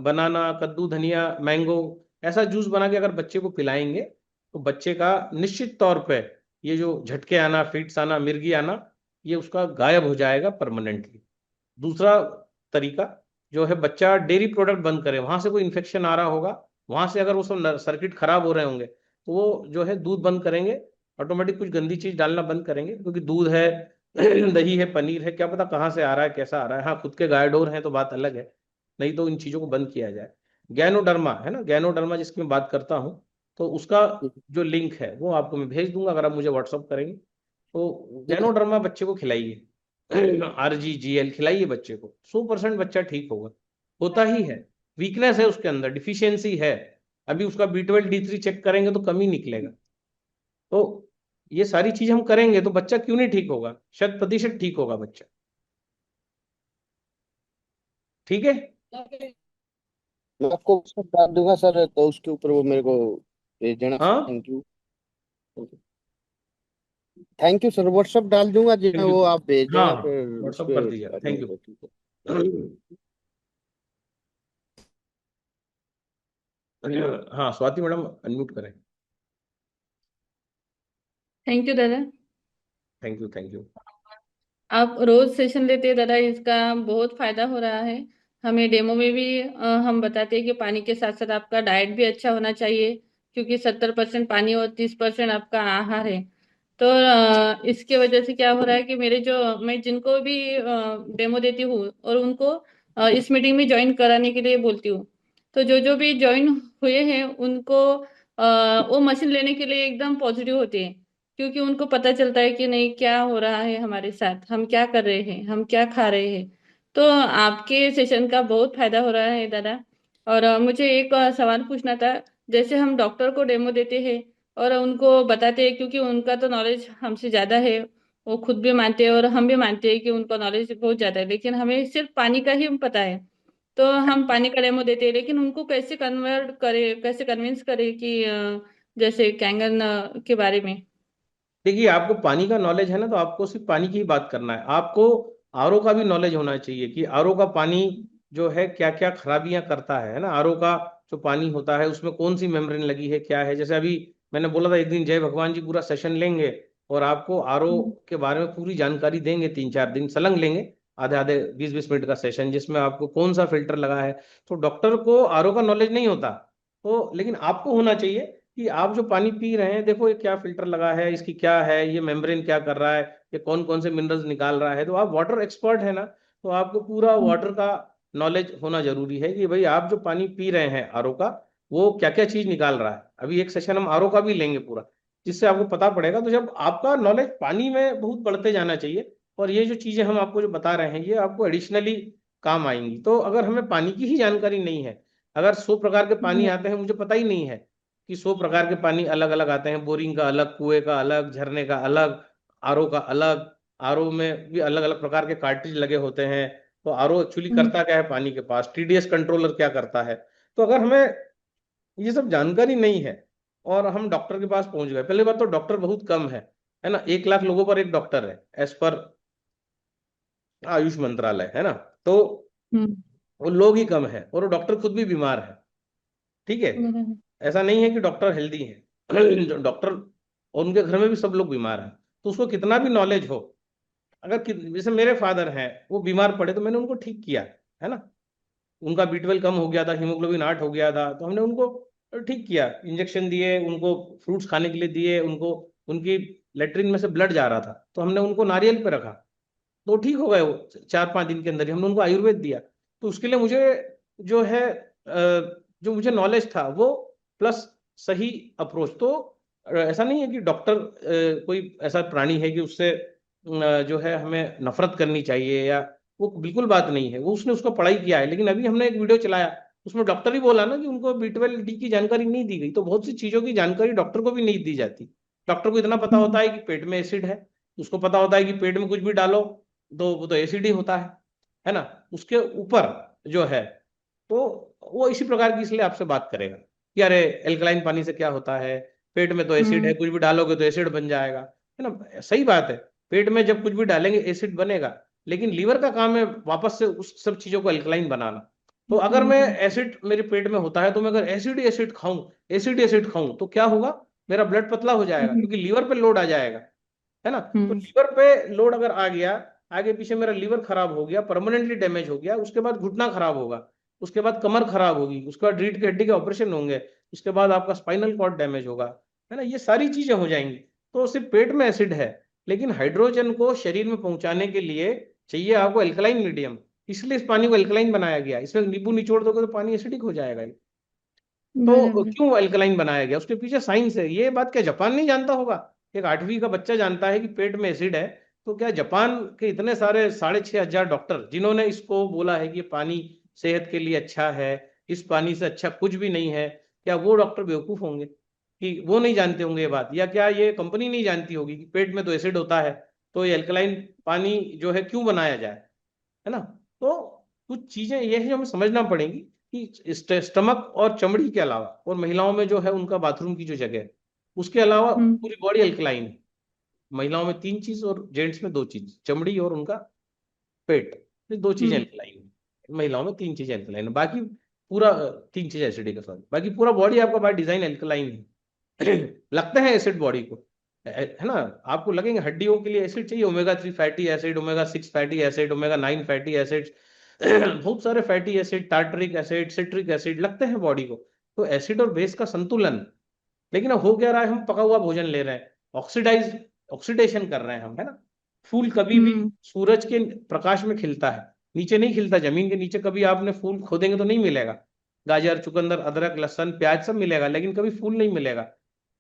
बनाना, कद्दू धनिया मैंगो, ऐसा जूस बना के अगर बच्चे को पिलाएंगे, तो बच्चे का निश्चित तौर पे ये जो झटके आना, फिट्स आना, मिर्गी आना, ये उसका गायब हो जाएगा परमानेंटली। दूसरा तरीका जो है, बच्चा डेयरी प्रोडक्ट बंद करे, वहां से कोई इन्फेक्शन आ रहा होगा, वहां से अगर वो सब सर्किट खराब हो रहे होंगे, तो वो जो है दूध बंद करेंगे, ऑटोमेटिक कुछ गंदी चीज डालना बंद करेंगे, क्योंकि दूध है, दही है, पनीर है, क्या पता कहाँ से आ रहा है, कैसा आ रहा है। हाँ, खुद के गाय डोर हैं तो बात अलग है, नहीं तो इन चीजों को बंद किया जाए। गैनोडर्मा है ना, गैनोडर्मा जिसकी मैं बात करता हूँ, तो उसका ठीक है। जो लिंक है वो आपको मैं भेज दूंगा, अगर आप मुझे व्हाट्सअप करेंगे। तो ठीक है। गैनोडर्मा बच्चे को खिलाइए, RGGL खिलाइए बच्चे को, 100% बच्चा ठीक होगा। होता ही है, वीकनेस है उसके अंदर, डिफिशियंसी है। अभी उसका B12 D3 चेक करेंगे तो कमी निकलेगा। तो ये सारी चीज हम करेंगे तो बच्चा क्यों नहीं ठीक होगा, 100% ठीक होगा बच्चा। ठीक है। मैं आपको सब डाल दूंगा सर, तो उसके ऊपर वो मेरे को भेज देना। हाँ, thank you. Thank you sir, WhatsApp डाल दूंगा, जो थैंक यू। वो आप भेज हाँ देना हाँ, फिर व्हाट्सअप उसके कर दीजिएगा, बाद थैंक में। यू। ठीक है। हाँ स्वाति मैडम अनम्यूट करें। थैंक यू दादा। Thank you thank you. आप रोज सेशन लेते हैं दादा, इसका बहुत फायदा हो रहा है। हमें डेमो में भी हम बताते हैं कि पानी के साथ साथ आपका डाइट भी अच्छा होना चाहिए, क्योंकि 70% पानी और 30% आपका आहार है। तो इसके वजह से क्या हो रहा है कि मैं जिनको भी डेमो देती हूँ और उनको इस मीटिंग में ज्वाइन कराने के लिए बोलती हूँ, तो जो जो भी ज्वाइन हुए हैं उनको वो मशीन लेने के लिए एकदम पॉजिटिव होते हैं, क्योंकि उनको पता चलता है कि नहीं क्या हो रहा है हमारे साथ, हम क्या कर रहे हैं, हम क्या खा रहे हैं। तो आपके सेशन का बहुत फायदा हो रहा है दादा। और मुझे एक सवाल पूछना था। जैसे हम डॉक्टर को डेमो देते हैं और उनको बताते हैं, क्योंकि उनका तो नॉलेज हमसे ज्यादा है, वो खुद भी मानते हैं और हम भी मानते हैं कि उनका नॉलेज बहुत ज्यादा है, लेकिन हमें सिर्फ पानी का ही पता है। तो हम पानी का डेमो देते हैं, लेकिन उनको कैसे कन्वर्ट करे, कैसे कन्विंस करे कि जैसे कैंगन के बारे में। देखिए आपको पानी का नॉलेज है ना, तो आपको सिर्फ पानी की ही बात करना है। आपको आरओ का भी नॉलेज होना चाहिए कि आरओ का पानी जो है क्या क्या खराबियां करता है ना। आरओ का जो पानी होता है उसमें कौन सी मेम्ब्रेन लगी है क्या है। जैसे अभी मैंने बोला था एक दिन जय भगवान जी पूरा सेशन लेंगे और आपको आरओ के बारे में पूरी जानकारी देंगे, 3-4 दिन सलंग लेंगे, आधे आधे 20-20 मिनट का सेशन, जिसमें आपको कौन सा फिल्टर लगा है। तो डॉक्टर को आरओ का नॉलेज नहीं होता, तो लेकिन आपको होना चाहिए कि आप जो पानी पी रहे हैं देखो ये क्या फिल्टर लगा है, इसकी क्या है, ये मेम्ब्रेन क्या कर रहा है, ये कौन कौन से मिनरल्स निकाल रहा है। तो आप वाटर एक्सपर्ट है ना, तो आपको पूरा वाटर का नॉलेज होना जरूरी है कि भाई आप जो पानी पी रहे हैं आरओ का, वो क्या क्या चीज निकाल रहा है। अभी एक सेशन हम आरओ का भी लेंगे पूरा, जिससे आपको पता पड़ेगा। तो जब आपका नॉलेज पानी में बहुत बढ़ते जाना चाहिए, और ये जो चीजें हम आपको जो बता रहे हैं ये आपको एडिशनली काम आएंगी। तो अगर हमें पानी की ही जानकारी नहीं है, अगर 100 प्रकार के पानी आते हैं, मुझे पता ही नहीं है कि 100 प्रकार के पानी अलग अलग आते हैं, बोरिंग का अलग, कुएं का अलग, झरने का अलग, आरओ का अलग, आरओ में भी अलग अलग प्रकार के कार्ट्रिज लगे होते हैं। तो आरओ एक्चुअली करता क्या है पानी के पास, टीडीएस कंट्रोलर क्या करता है। तो अगर हमें ये सब जानकारी नहीं है और हम डॉक्टर के पास पहुंच गए, पहली बात तो डॉक्टर बहुत कम है ना, 1 लाख लोगों पर एक डॉक्टर है एज पर आयुष मंत्रालय, है ना। तो वो लोग ही कम है और वो डॉक्टर खुद भी बीमार है, ठीक है। ऐसा नहीं है कि डॉक्टर हेल्दी है जो डॉक्टर और उनके घर में भी सब लोग बीमार हैं। तो उसको कितना भी नॉलेज हो, अगर जैसे मेरे फादर हैं वो बीमार पड़े तो मैंने उनको ठीक किया, है ना। उनका B12 कम हो गया था, हीमोग्लोबिन 8 हो गया था, तो हमने उनको ठीक किया, इंजेक्शन दिए उनको, फ्रूट्स खाने के लिए दिए उनको, उनकी लेटरिन में से ब्लड जा रहा था तो हमने उनको नारियल पे रखा, तो ठीक हो गए वो 4-5 दिन के अंदर ही। हमने उनको आयुर्वेद दिया। तो उसके लिए मुझे जो है जो मुझे नॉलेज था वो प्लस सही अप्रोच। तो ऐसा नहीं है कि डॉक्टर कोई ऐसा प्राणी है कि उससे जो है हमें नफरत करनी चाहिए, या वो बिल्कुल बात नहीं है, वो उसने उसको पढ़ाई किया है। लेकिन अभी हमने एक वीडियो चलाया, उसमें डॉक्टर ही बोला ना कि उनको B12 D की जानकारी नहीं दी गई। तो बहुत सी चीजों की जानकारी डॉक्टर को भी नहीं दी जाती। डॉक्टर को इतना पता होता है कि पेट में एसिड है, उसको पता होता है कि पेट में कुछ भी डालो तो वो तो एसिड ही होता है ना। उसके ऊपर जो है, तो वो इसी प्रकार की इसलिए आपसे बात करेगा कि अरे एल्कलाइन पानी से क्या होता है, पेट में तो एसिड है, कुछ भी डालोगे तो एसिड बन जाएगा, है ना। सही बात है, पेट में जब कुछ भी डालेंगे एसिड बनेगा, लेकिन लीवर का काम है वापस से उस सब चीजों को एल्कलाइन बनाना। तो अगर मैं एसिड मेरे पेट में होता है, तो मैं अगर एसिड खाऊं, एसिड खाऊं तो क्या होगा, मेरा ब्लड पतला हो जाएगा क्योंकि लीवर पे लोड आ जाएगा, है ना। तो लीवर पे लोड अगर आ गया, आगे पीछे मेरा लीवर खराब हो गया, परमानेंटली डैमेज हो गया, उसके बाद घुटना खराब होगा, उसके बाद कमर खराब होगी, उसके बाद रीढ़ की हड्डी के ऑपरेशन होंगे, उसके बाद आपका स्पाइनल कॉर्ड डैमेज होगा, है ना। ये सारी चीजें हो जाएंगी। तो सिर्फ पेट में एसिड है, लेकिन हाइड्रोजन को शरीर में पहुंचाने के लिए चाहिए आपको एल्कलाइन मीडियम। इसलिए इस पानी को एल्कलाइन बनाया गया। इसमें नींबू निचोड़ दोगे तो पानी एसिडिक हो जाएगा। तो बराबर। क्यों अल्कलाइन बनाया गया, उसके पीछे साइंस है। ये बात क्या जापान नहीं जानता होगा? एक 8वीं का बच्चा जानता है कि पेट में एसिड है। तो क्या जापान के इतने सारे 6,500 डॉक्टर जिन्होंने इसको बोला है कि ये पानी सेहत के लिए अच्छा है, इस पानी से अच्छा कुछ भी नहीं है, क्या वो डॉक्टर बेवकूफ होंगे कि वो नहीं जानते होंगे ये बात? या क्या ये कंपनी नहीं जानती होगी कि पेट में तो एसिड होता है, तो ये अल्कलाइन पानी जो है क्यों बनाया जाए, है ना। तो कुछ चीजें ये है जो हमें समझना पड़ेगी कि स्टमक और चमड़ी के अलावा, और महिलाओं में जो है उनका बाथरूम की जो जगह है, उसके अलावा पूरी बॉडी अल्कलाइन है। महिलाओं में 3 चीज और जेंट्स में 2 चीज, चमड़ी और उनका पेट, ये 2 चीजें अल्कलाइन है। महिलाओं में 3 चीजें अल्कलाइन है, बाकी पूरा तीन चीज एसिडिक है सॉरी, बाकी पूरा बॉडी आपका बाय डिजाइन एल्कलाइन है। लगते हैं एसिड बॉडी को, है ना, आपको लगेंगे हड्डियों के लिए एसिड चाहिए, omega 3 fatty acid, omega 6 fatty acid, omega 9 fatty acid, बहुत सारे fatty acid, tartaric acid, citric acid लगते हैं बॉडी को। तो एसिड और बेस का संतुलन, लेकिन अब हो क्या रहा है, हम पका हुआ भोजन ले रहे हैं, ऑक्सीडेशन कर रहे हैं हम, है ना। फूल कभी भी सूरज के प्रकाश में खिलता है, नीचे नहीं खिलता, जमीन के नीचे कभी आपने फूल खोदेंगे तो नहीं मिलेगा। गाजर, चुकंदर, अदरक, लहसुन, प्याज सब मिलेगा, लेकिन कभी फूल नहीं मिलेगा।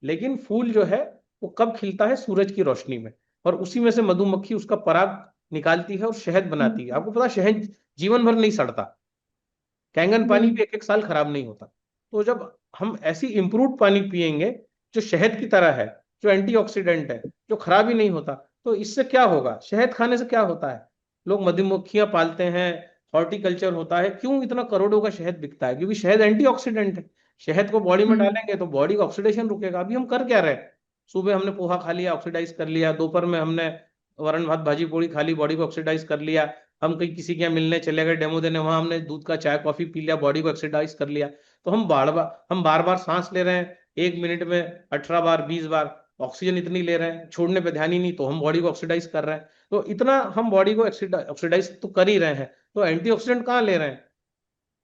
लेकिन फूल जो है वो कब खिलता है, सूरज की रोशनी में, और उसी में से मधुमक्खी उसका पराग निकालती है और शहद बनाती है। आपको पता है, शहद जीवन भर नहीं सड़ता, कैंगन पानी भी एक एक साल खराब नहीं होता। तो जब हम ऐसी इम्प्रूव्ड पानी पिएंगे जो शहद की तरह है, जो एंटीऑक्सीडेंट है, जो खराब ही नहीं होता, तो इससे क्या होगा, शहद खाने से क्या होता है, लोग मधुमक्खियां पालते हैं, हॉर्टिकल्चर होता है, क्यों इतना करोड़ों का शहद बिकता है, क्योंकि शहद एंटीऑक्सीडेंट है। शहद को बॉडी में डालेंगे तो बॉडी का ऑक्सीडेशन रुकेगा। अभी हम कर क्या रहे हैं, सुबह हमने पोहा खा लिया, ऑक्सीडाइज कर लिया, दोपहर में हमने वरण भात भाजी पूड़ी खा ली, बॉडी को ऑक्सीडाइज कर लिया, हम कहीं किसी के यहाँ मिलने चले गए डेमो देने, वहां हमने दूध का चाय कॉफी पी लिया, बॉडी को ऑक्सीडाइज कर लिया। तो हम बार बार सांस ले रहे हैं, 1 मिनट में 18 बार 20 बार, ऑक्सीजन इतनी ले रहे हैं, छोड़ने पे ध्यान ही नहीं, तो हम बॉडी को ऑक्सीडाइज कर रहे हैं। तो इतना हम बॉडी को ऑक्सीडाइज तो कर ही रहे हैं, तो एंटीऑक्सीडेंट कहाँ ले रहे हैं।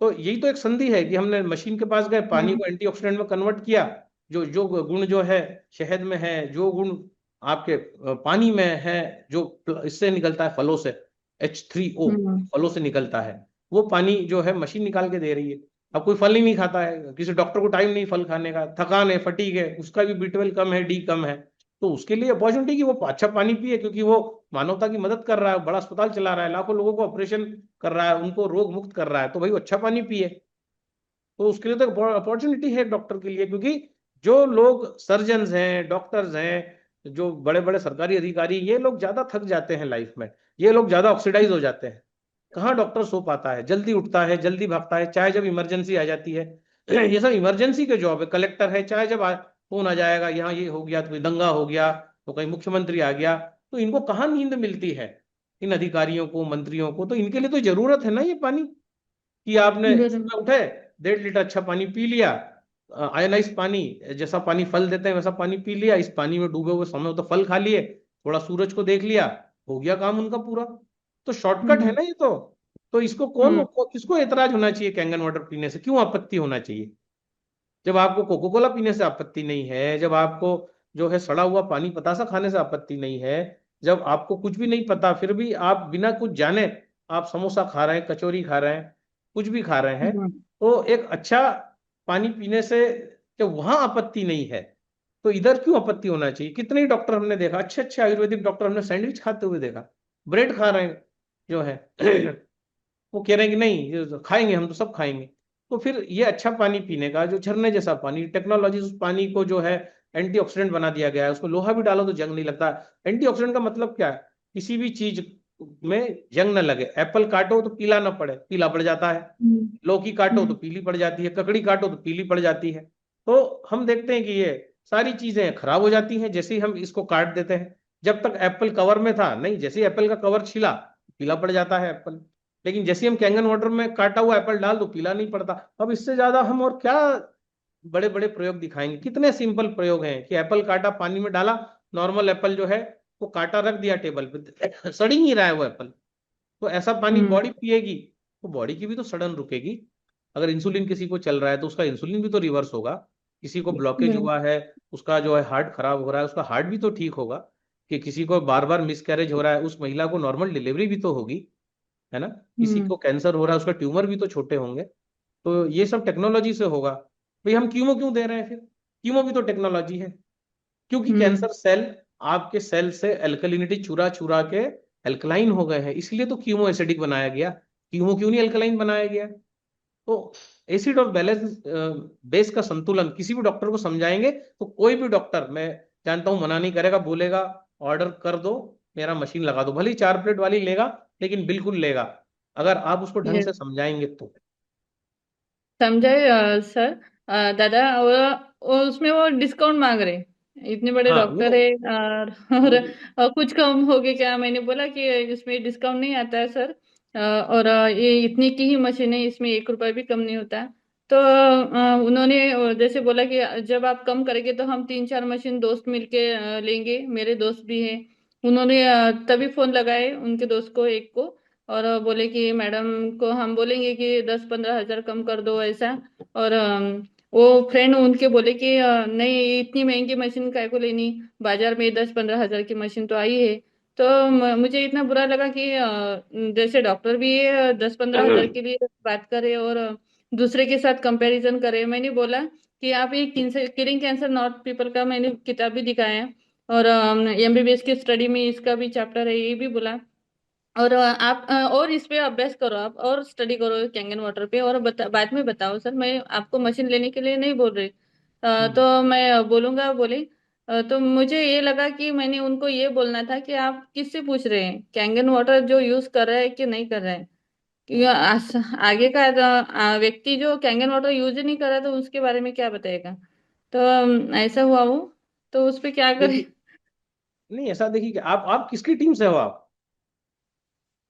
तो यही तो एक संधि है कि हमने मशीन के पास गए, पानी को एंटीऑक्सीडेंट में कन्वर्ट किया, जो जो गुण जो है शहद में है, जो गुण आपके पानी में है, जो इससे निकलता है फलों से, H3O फलों से निकलता है, वो पानी जो है मशीन निकाल के दे रही है। अब कोई फल ही नहीं खाता है, किसी डॉक्टर को टाइम नहीं फल खाने का, थकान है, फटीग है, उसका भी B12 कम है, डी कम है, तो उसके लिए अपॉर्चुनिटी कि वो अच्छा पानी पिए, क्योंकि वो मानवता की मदद कर रहा है, बड़ा अस्पताल चला रहा है, लाखों लोगों को ऑपरेशन कर रहा है, उनको रोग मुक्त कर रहा है, तो भाई वो अच्छा पानी पिए। तो उसके लिए तो अपॉर्चुनिटी है डॉक्टर के लिए, क्योंकि जो लोग सर्जन्स हैं, डॉक्टर्स हैं, जो बड़े बड़े सरकारी अधिकारी, ये लोग ज्यादा थक जाते हैं लाइफ में, ये लोग ज्यादा ऑक्सीडाइज हो जाते हैं। कहाँ डॉक्टर सो पाता है, जल्दी उठता है, जल्दी भागता है, चाहे जब इमरजेंसी आ जाती है। ये सब इमरजेंसी के जॉब है, कलेक्टर है, चाहे जब फोन आ जाएगा, यहाँ ये हो गया, तो कोई दंगा हो गया, तो कहीं मुख्यमंत्री आ गया, तो इनको कहाँ नींद मिलती है, इन अधिकारियों को, मंत्रियों को। तो इनके लिए तो जरूरत है ना ये पानी, कि आपने बराबर। सुबह उठे, 1.5 लीटर अच्छा पानी पी लिया, आयनाइज पानी, जैसा पानी फल देते हैं वैसा पानी पी लिया, इस पानी में डूबे हुए समय तो फल खा लिए, थोड़ा सूरज को देख लिया, हो गया काम उनका पूरा। तो शॉर्टकट है ना ये तो इसको किसको एतराज होना चाहिए, कैंगन वाटर पीने से क्यों आपत्ति होना चाहिए। जब आपको कोको कोला पीने से आपत्ति नहीं है, जब आपको जो है सड़ा हुआ पानी पतासा खाने से आपत्ति नहीं है, जब आपको कुछ भी नहीं पता फिर भी आप बिना कुछ जाने आप समोसा खा रहे हैं, कचौरी खा रहे हैं, कुछ भी खा रहे हैं, तो एक अच्छा पानी पीने से जब वहां आपत्ति नहीं है, तो इधर क्यों आपत्ति होना चाहिए। कितने ही डॉक्टर हमने देखा, अच्छे अच्छे आयुर्वेदिक डॉक्टर हमने सैंडविच खाते हुए देखा, ब्रेड खा रहे हैं जो है, वो कह रहे हैं कि नहीं ये तो खाएंगे, हम तो सब खाएंगे। तो फिर ये अच्छा पानी पीने का, जो झरने जैसा पानी, टेक्नोलॉजी उस पानी को जो है एंटीऑक्सीडेंट बना दिया गया है, उसको लोहा भी डालो तो जंग नहीं लगता। एंटीऑक्सीडेंट का मतलब क्या है, किसी भी चीज में जंग न लगे। एप्पल काटो तो पीला ना पड़े, पीला पड़ जाता है, लौकी काटो तो पीली पड़ जाती है, ककड़ी काटो तो पीली पड़ जाती है। तो हम देखते हैं कि ये सारी चीजें खराब हो जाती हैं जैसे ही हम इसको काट देते हैं। जब तक एप्पल कवर में था नहीं, जैसे ही एप्पल का कवर छिला पीला पड़ जाता है एप्पल, लेकिन जैसे ही हम कैंगन वाटर में काटा हुआ एप्पल डाल दो पीला नहीं पड़ता। अब इससे ज्यादा हम और क्या बड़े बड़े प्रयोग दिखाएंगे। कितने सिंपल प्रयोग हैं कि एप्पल काटा, पानी में डाला, नॉर्मल एप्पल जो है वो काटा रख दिया टेबल पे, सड़ ही नहीं रहा है वो एप्पल। तो ऐसा पानी बॉडी पिएगी तो बॉडी की भी तो सड़न रुकेगी। अगर इंसुलिन किसी को चल रहा है तो उसका इंसुलिन भी तो रिवर्स होगा। किसी को ब्लॉकेज हुआ है, उसका जो है हार्ट खराब हो रहा है, उसका हार्ट भी तो ठीक होगा। कि किसी को बार बार मिसकैरेज हो रहा है, उस महिला को नॉर्मल डिलीवरी भी तो होगी, है ना। किसी को कैंसर हो रहा है, उसका ट्यूमर भी तो छोटे होंगे। तो ये सब टेक्नोलॉजी से होगा। भाई हम कीमो क्यों दे रहे हैं फिर, कीमो भी तो टेक्नोलॉजी है। क्योंकि कैंसर सेल आपके सेल से एल्कलिनिटी चुरा चुरा के एल्कलाइन हो गए हैं, इसलिए तो कीमो एसिडिक बनाया गया। कीमो क्यों नहीं एल्कलाइन बनाया गया। तो एसिड और बैलेंस बेस का संतुलन किसी भी डॉक्टर को समझाएंगे तो कोई भी डॉक्टर, मैं जानता हूं, मना नहीं करेगा, बोलेगा ऑर्डर कर दो, मेरा मशीन लगा दो, भले ही 4 प्लेट वाली लेगा, लेकिन बिल्कुल लेगा, अगर आप उसको ढंग से समझाएंगे तो। समझाए सर। दादा वो उसमें वो डिस्काउंट मांग रहे, इतने बड़े हाँ डॉक्टर है, और कुछ कम हो गया क्या। मैंने बोला कि इसमें डिस्काउंट नहीं आता है सर, और ये इतनी की ही मशीन है, इसमें 1 रुपया भी कम नहीं होता है। तो उन्होंने जैसे बोला कि जब आप कम करेंगे तो हम 3-4 मशीन दोस्त मिलके लेंगे, मेरे दोस्त भी हैं। उन्होंने तभी फोन लगाए उनके दोस्त को, एक को, और बोले कि मैडम को हम बोलेंगे कि 10-15 हजार कम कर दो ऐसा। और वो फ्रेंड उनके बोले कि नहीं, इतनी महंगी मशीन काय को लेनी, बाजार में 10-15 हजार की मशीन तो आई है। तो मुझे इतना बुरा लगा कि जैसे डॉक्टर भी 10-15 हजार के लिए बात करे और दूसरे के साथ कंपैरिजन करे। मैंने बोला कि आप ये किलिंग कैंसर नॉट पीपल का मैंने किताब भी दिखाया है, और एमबीबीएस की स्टडी में इसका भी चैप्टर है, ये भी बोला। और आप और इस पे अभ्यास करो, आप और स्टडी करो कैंगन वाटर पे, और बाद में बताओ सर, मैं आपको मशीन लेने के लिए नहीं बोल रही। तो मैं बोलूंगा बोले। तो मुझे ये लगा कि मैंने उनको ये बोलना था कि आप किससे पूछ रहे हैं, कैंगन वाटर जो यूज कर रहा है कि नहीं कर रहा है। क्योंकि आगे का व्यक्ति जो कैंगन वाटर यूज ही नहीं कर रहा तो उसके बारे में क्या बताएगा। तो ऐसा हुआ वो, तो उस पे क्या करें। देखिए, नहीं ऐसा देखिए कि आप किसकी टीम से हो आप?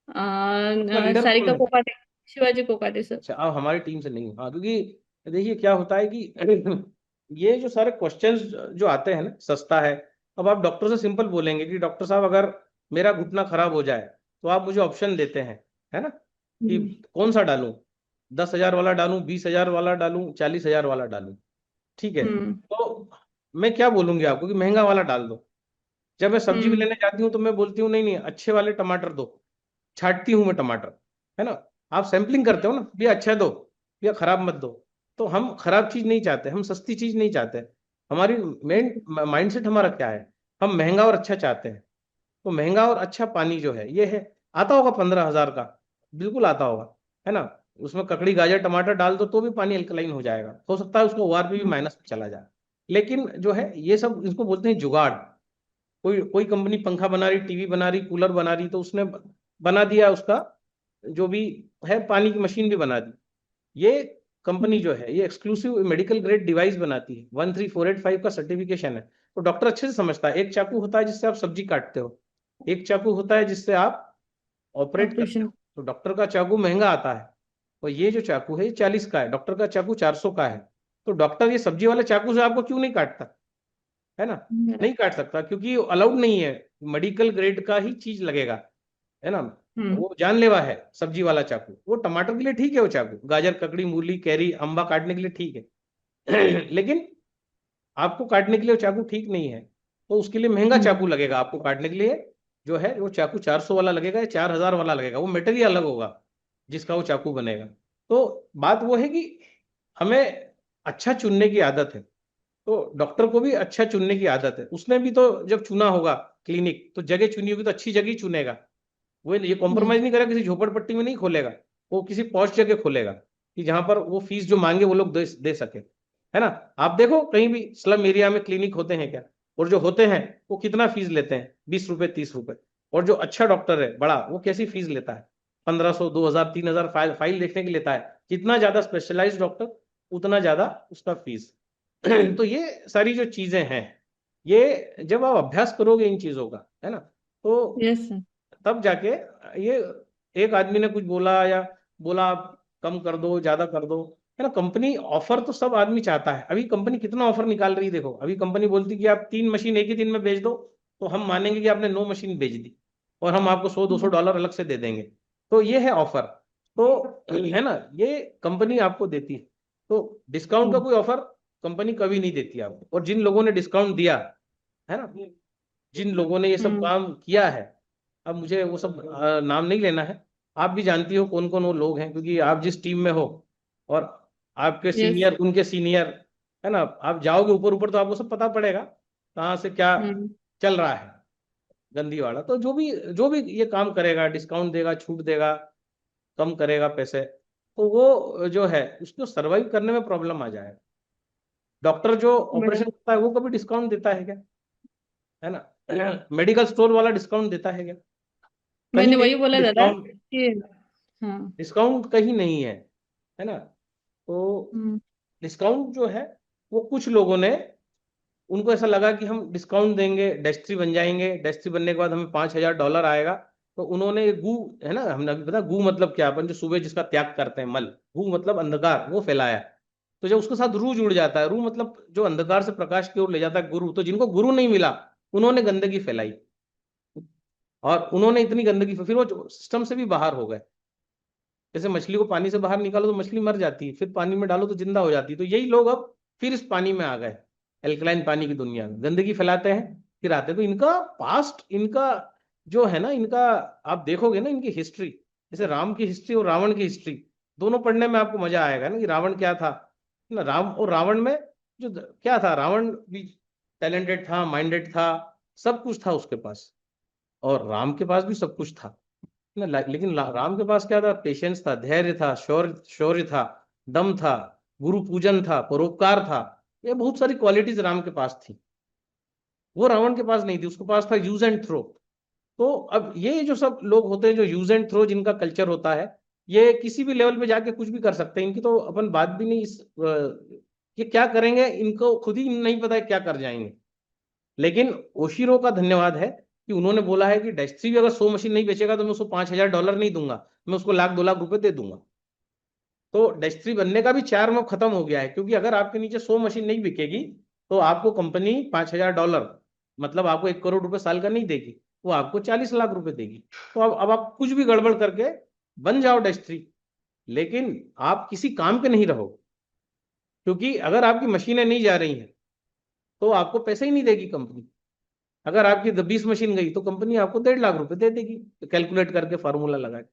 आपका लीडर कौन सारिका है? कोपाटे, शिवाजी कोपाटे सर। अच्छा, आप हमारी टीम से नहीं हो। हाँ, क्योंकि देखिए क्या होता है कि ये जो सारे क्वेश्चंस जो आते हैं ना, सस्ता है। अब आप डॉक्टर से सिंपल बोलेंगे कि डॉक्टर साहब अगर मेरा घुटना खराब हो जाए तो आप मुझे ऑप्शन देते हैं, है ना, कि हम्म। कौन सा डालूं, 10 हजार वाला डालूं, 20 हजार वाला डालूं, 40 हजार वाला डालूं। ठीक है, हम्म। तो मैं क्या बोलूंगी आपको कि महंगा वाला डाल दो। जब मैं सब्जी भी हम्म। लेने जाती हूँ तो मैं बोलती हूँ नहीं नहीं, अच्छे वाले टमाटर दो। छांटती हूँ मैं टमाटर, है ना। आप सैंपलिंग करते हो ना, भैया अच्छा दो, भैया खराब मत दो। तो हम खराब चीज नहीं चाहते, हम सस्ती चीज नहीं चाहते। हमारी मेन माइंडसेट हमारा क्या है, हम महंगा और अच्छा चाहते हैं। तो महंगा और अच्छा पानी जो है ये है, आता होगा 15 हजार का, बिल्कुल आता होगा, है ना। उसमें ककड़ी गाजर टमाटर डाल दो तो भी पानी अल्कलाइन हो जाएगा, हो सकता है उसको ओआर भी माइनस में चला जाए। लेकिन जो है ये सब इसको बोलते हैं जुगाड़। कोई कोई कंपनी पंखा बना रही, टीवी बना रही, कूलर बना रही, तो उसने बना दिया उसका जो भी है, पानी की मशीन भी बना दी। ये कंपनी हम्म। जो है ये एक्सक्लूसिव मेडिकल ग्रेड डिवाइस बनाती है, 13485 का सर्टिफिकेशन है। तो डॉक्टर अच्छे से समझता है, एक चाकू होता है जिससे आप सब्जी काटते हो, एक चाकू होता है जिससे आप ऑपरेट करते ऑपरेशन। हो। तो डॉक्टर का चाकू महंगा आता है, और ये जो चाकू है ये 40 का है, डॉक्टर का चाकू 400 का है। तो डॉक्टर ये सब्जी वाले चाकू से आपको क्यों नहीं काटता, है ना। नहीं काट सकता क्योंकि अलाउड नहीं है, मेडिकल ग्रेड का ही चीज लगेगा, है ना। हम्म। वो जानलेवा है सब्जी वाला चाकू। वो टमाटर के लिए ठीक है, वो चाकू गाजर ककड़ी मूली कैरी अम्बा काटने के लिए ठीक है लेकिन आपको काटने के लिए वो चाकू ठीक नहीं है। तो उसके लिए महंगा हम्म। चाकू लगेगा आपको काटने के लिए। जो है वो चाकू 400 वाला लगेगा या 4000 वाला लगेगा, वो मटेरियल अलग होगा जिसका वो चाकू बनेगा। तो बात वो है कि हमें अच्छा चुनने की आदत है। तो डॉक्टर को भी अच्छा चुनने की आदत है, उसने भी तो जब चुना होगा क्लिनिक तो जगह चुनी होगी तो अच्छी जगह ही चुनेगा। वो ये कॉम्प्रोमाइज यस। नहीं करेगा, किसी झोपड़पट्टी में नहीं खोलेगा। वो किसी पॉश जगह खोलेगा कि जहां पर वो फीस जो मांगे वो लोग दे सके, है ना। आप देखो कहीं भी स्लम एरिया में क्लिनिक होते हैं क्या, और जो होते हैं वो कितना फीस लेते हैं, 20 रुपए 30 रुपए। और जो अच्छा डॉक्टर है बड़ा, वो कैसी फीस लेता है, 1500 2000 3000 फाइल देखने के लेता है। जितना ज्यादा स्पेशलाइज्ड डॉक्टर उतना ज्यादा उसका फीस तो ये सारी जो चीजें हैं, ये जब आप अभ्यास करोगे इन चीजों का, है ना, तो यस सर। तब जाके ये, एक आदमी ने कुछ बोला या बोला आप कम कर दो ज्यादा कर दो, है ना। कंपनी ऑफर तो सब आदमी चाहता है। अभी कंपनी कितना ऑफर निकाल रही है देखो, अभी कंपनी बोलती कि आप 3 मशीन एक ही दिन में बेच दो, तो हम मानेंगे कि आपने 9 मशीन बेच दी, और हम आपको $100-200 अलग से दे देंगे। तो ये है ऑफर। तो है ना, ये कंपनी आपको देती है। तो डिस्काउंट का हम्म। कोई ऑफर कंपनी कभी नहीं देती आपको। और जिन लोगों ने डिस्काउंट दिया, है ना, जिन लोगों ने ये सब हम्म। काम किया है, अब मुझे वो सब नाम नहीं लेना है। आप भी जानती हो कौन कौन वो लोग हैं, क्योंकि आप जिस टीम में हो और आपके यस। सीनियर उनके सीनियर, है ना, आप जाओगे ऊपर ऊपर तो आपको सब पता पड़ेगा कहाँ से क्या हम्म। चल रहा है गंदी वाला। तो जो भी ये काम करेगा, डिस्काउंट देगा, छूट देगा, कम करेगा पैसे, तो वो जो है उसको सरवाइव करने में प्रॉब्लम आ जाएगा। डॉक्टर जो ऑपरेशन बराबर। करता है वो कभी डिस्काउंट देता है क्या, है ना मेडिकल स्टोर वाला डिस्काउंट देता है क्या? कहीं मैंने नहीं वही बोला दादा डिस्काउंट। कि हाँ। डिस्काउंट कहीं नहीं है ना। तो हम्म। डिस्काउंट जो है वो कुछ लोगों ने, उनको ऐसा लगा कि हम डिस्काउंट देंगे डेस्ट्री बन जाएंगे, डेस्ट्री बनने के बाद हमें $5000 आएगा। तो उन्होंने ये गू, है ना, हमने अभी पता गू मतलब क्या, अपन जो सुबह जिसका त्याग करते हैं मल, गू मतलब अंधकार, वो फैलाया। तो जब उसके साथ रू जुड़ जाता है, रू मतलब जो अंधकार से प्रकाश की ओर ले जाता है, गुरु, तो जिनको गुरु नहीं मिला उन्होंने गंदगी फैलाई, और उन्होंने इतनी गंदगी, फिर वो सिस्टम से भी बाहर हो गए। जैसे मछली को पानी से बाहर निकालो तो मछली मर जाती है, फिर पानी में डालो तो जिंदा हो जाती है, तो यही लोग अब फिर इस पानी में आ गए, एल्कलाइन पानी की दुनिया में गंदगी फैलाते हैं, फिर आते हैं। तो इनका पास्ट, इनका जो है ना, इनका आप देखोगे ना इनकी हिस्ट्री, जैसे राम की हिस्ट्री और रावण की हिस्ट्री, दोनों पढ़ने में आपको मजा आएगा ना, कि रावण क्या था ना, राम और रावण में जो क्या था, रावण भी टैलेंटेड था, माइंडेड था, सब कुछ था उसके पास, और राम के पास भी सब कुछ था ना, लेकिन राम के पास क्या था, पेशेंस था, धैर्य था, शौर्य शौर्य था, दम था, गुरु पूजन था, परोपकार था, ये बहुत सारी क्वालिटीज राम के पास थी, वो रावण के पास नहीं थी, उसके पास था यूज एंड थ्रो। तो अब ये जो सब लोग होते हैं जो यूज एंड थ्रो, जिनका कल्चर होता है, ये किसी भी लेवल पे जाके कुछ भी कर सकते हैं, इनकी तो अपन बात भी नहीं, ये क्या करेंगे इनको खुद ही नहीं पता है क्या कर जाएंगे। लेकिन ओशिरो का धन्यवाद है कि उन्होंने बोला है कि डस्ट्री भी अगर 100 मशीन नहीं बेचेगा तो मैं उसको $5,000 नहीं दूंगा, मैं उसको लाख 2 लाख रुपए दे दूंगा। तो डस्ट्री बनने का भी चार्म अब खत्म हो गया है, क्योंकि अगर आपके नीचे 100 मशीन नहीं बिकेगी तो आपको कंपनी $5,000, मतलब आपको 1 करोड़ रुपए साल का नहीं देगी, वो आपको 40 लाख रुपए देगी। तो अब आप कुछ भी गड़बड़ करके बन जाओ डस्ट्री, लेकिन आप किसी काम के नहीं रहो, क्योंकि अगर आपकी मशीनें नहीं जा रही हैं तो आपको पैसे ही नहीं देगी कंपनी। अगर आपकी 20 मशीन गई तो कंपनी आपको 1.5 लाख रुपए दे देगी, कैलकुलेट करके फार्मूला लगा के।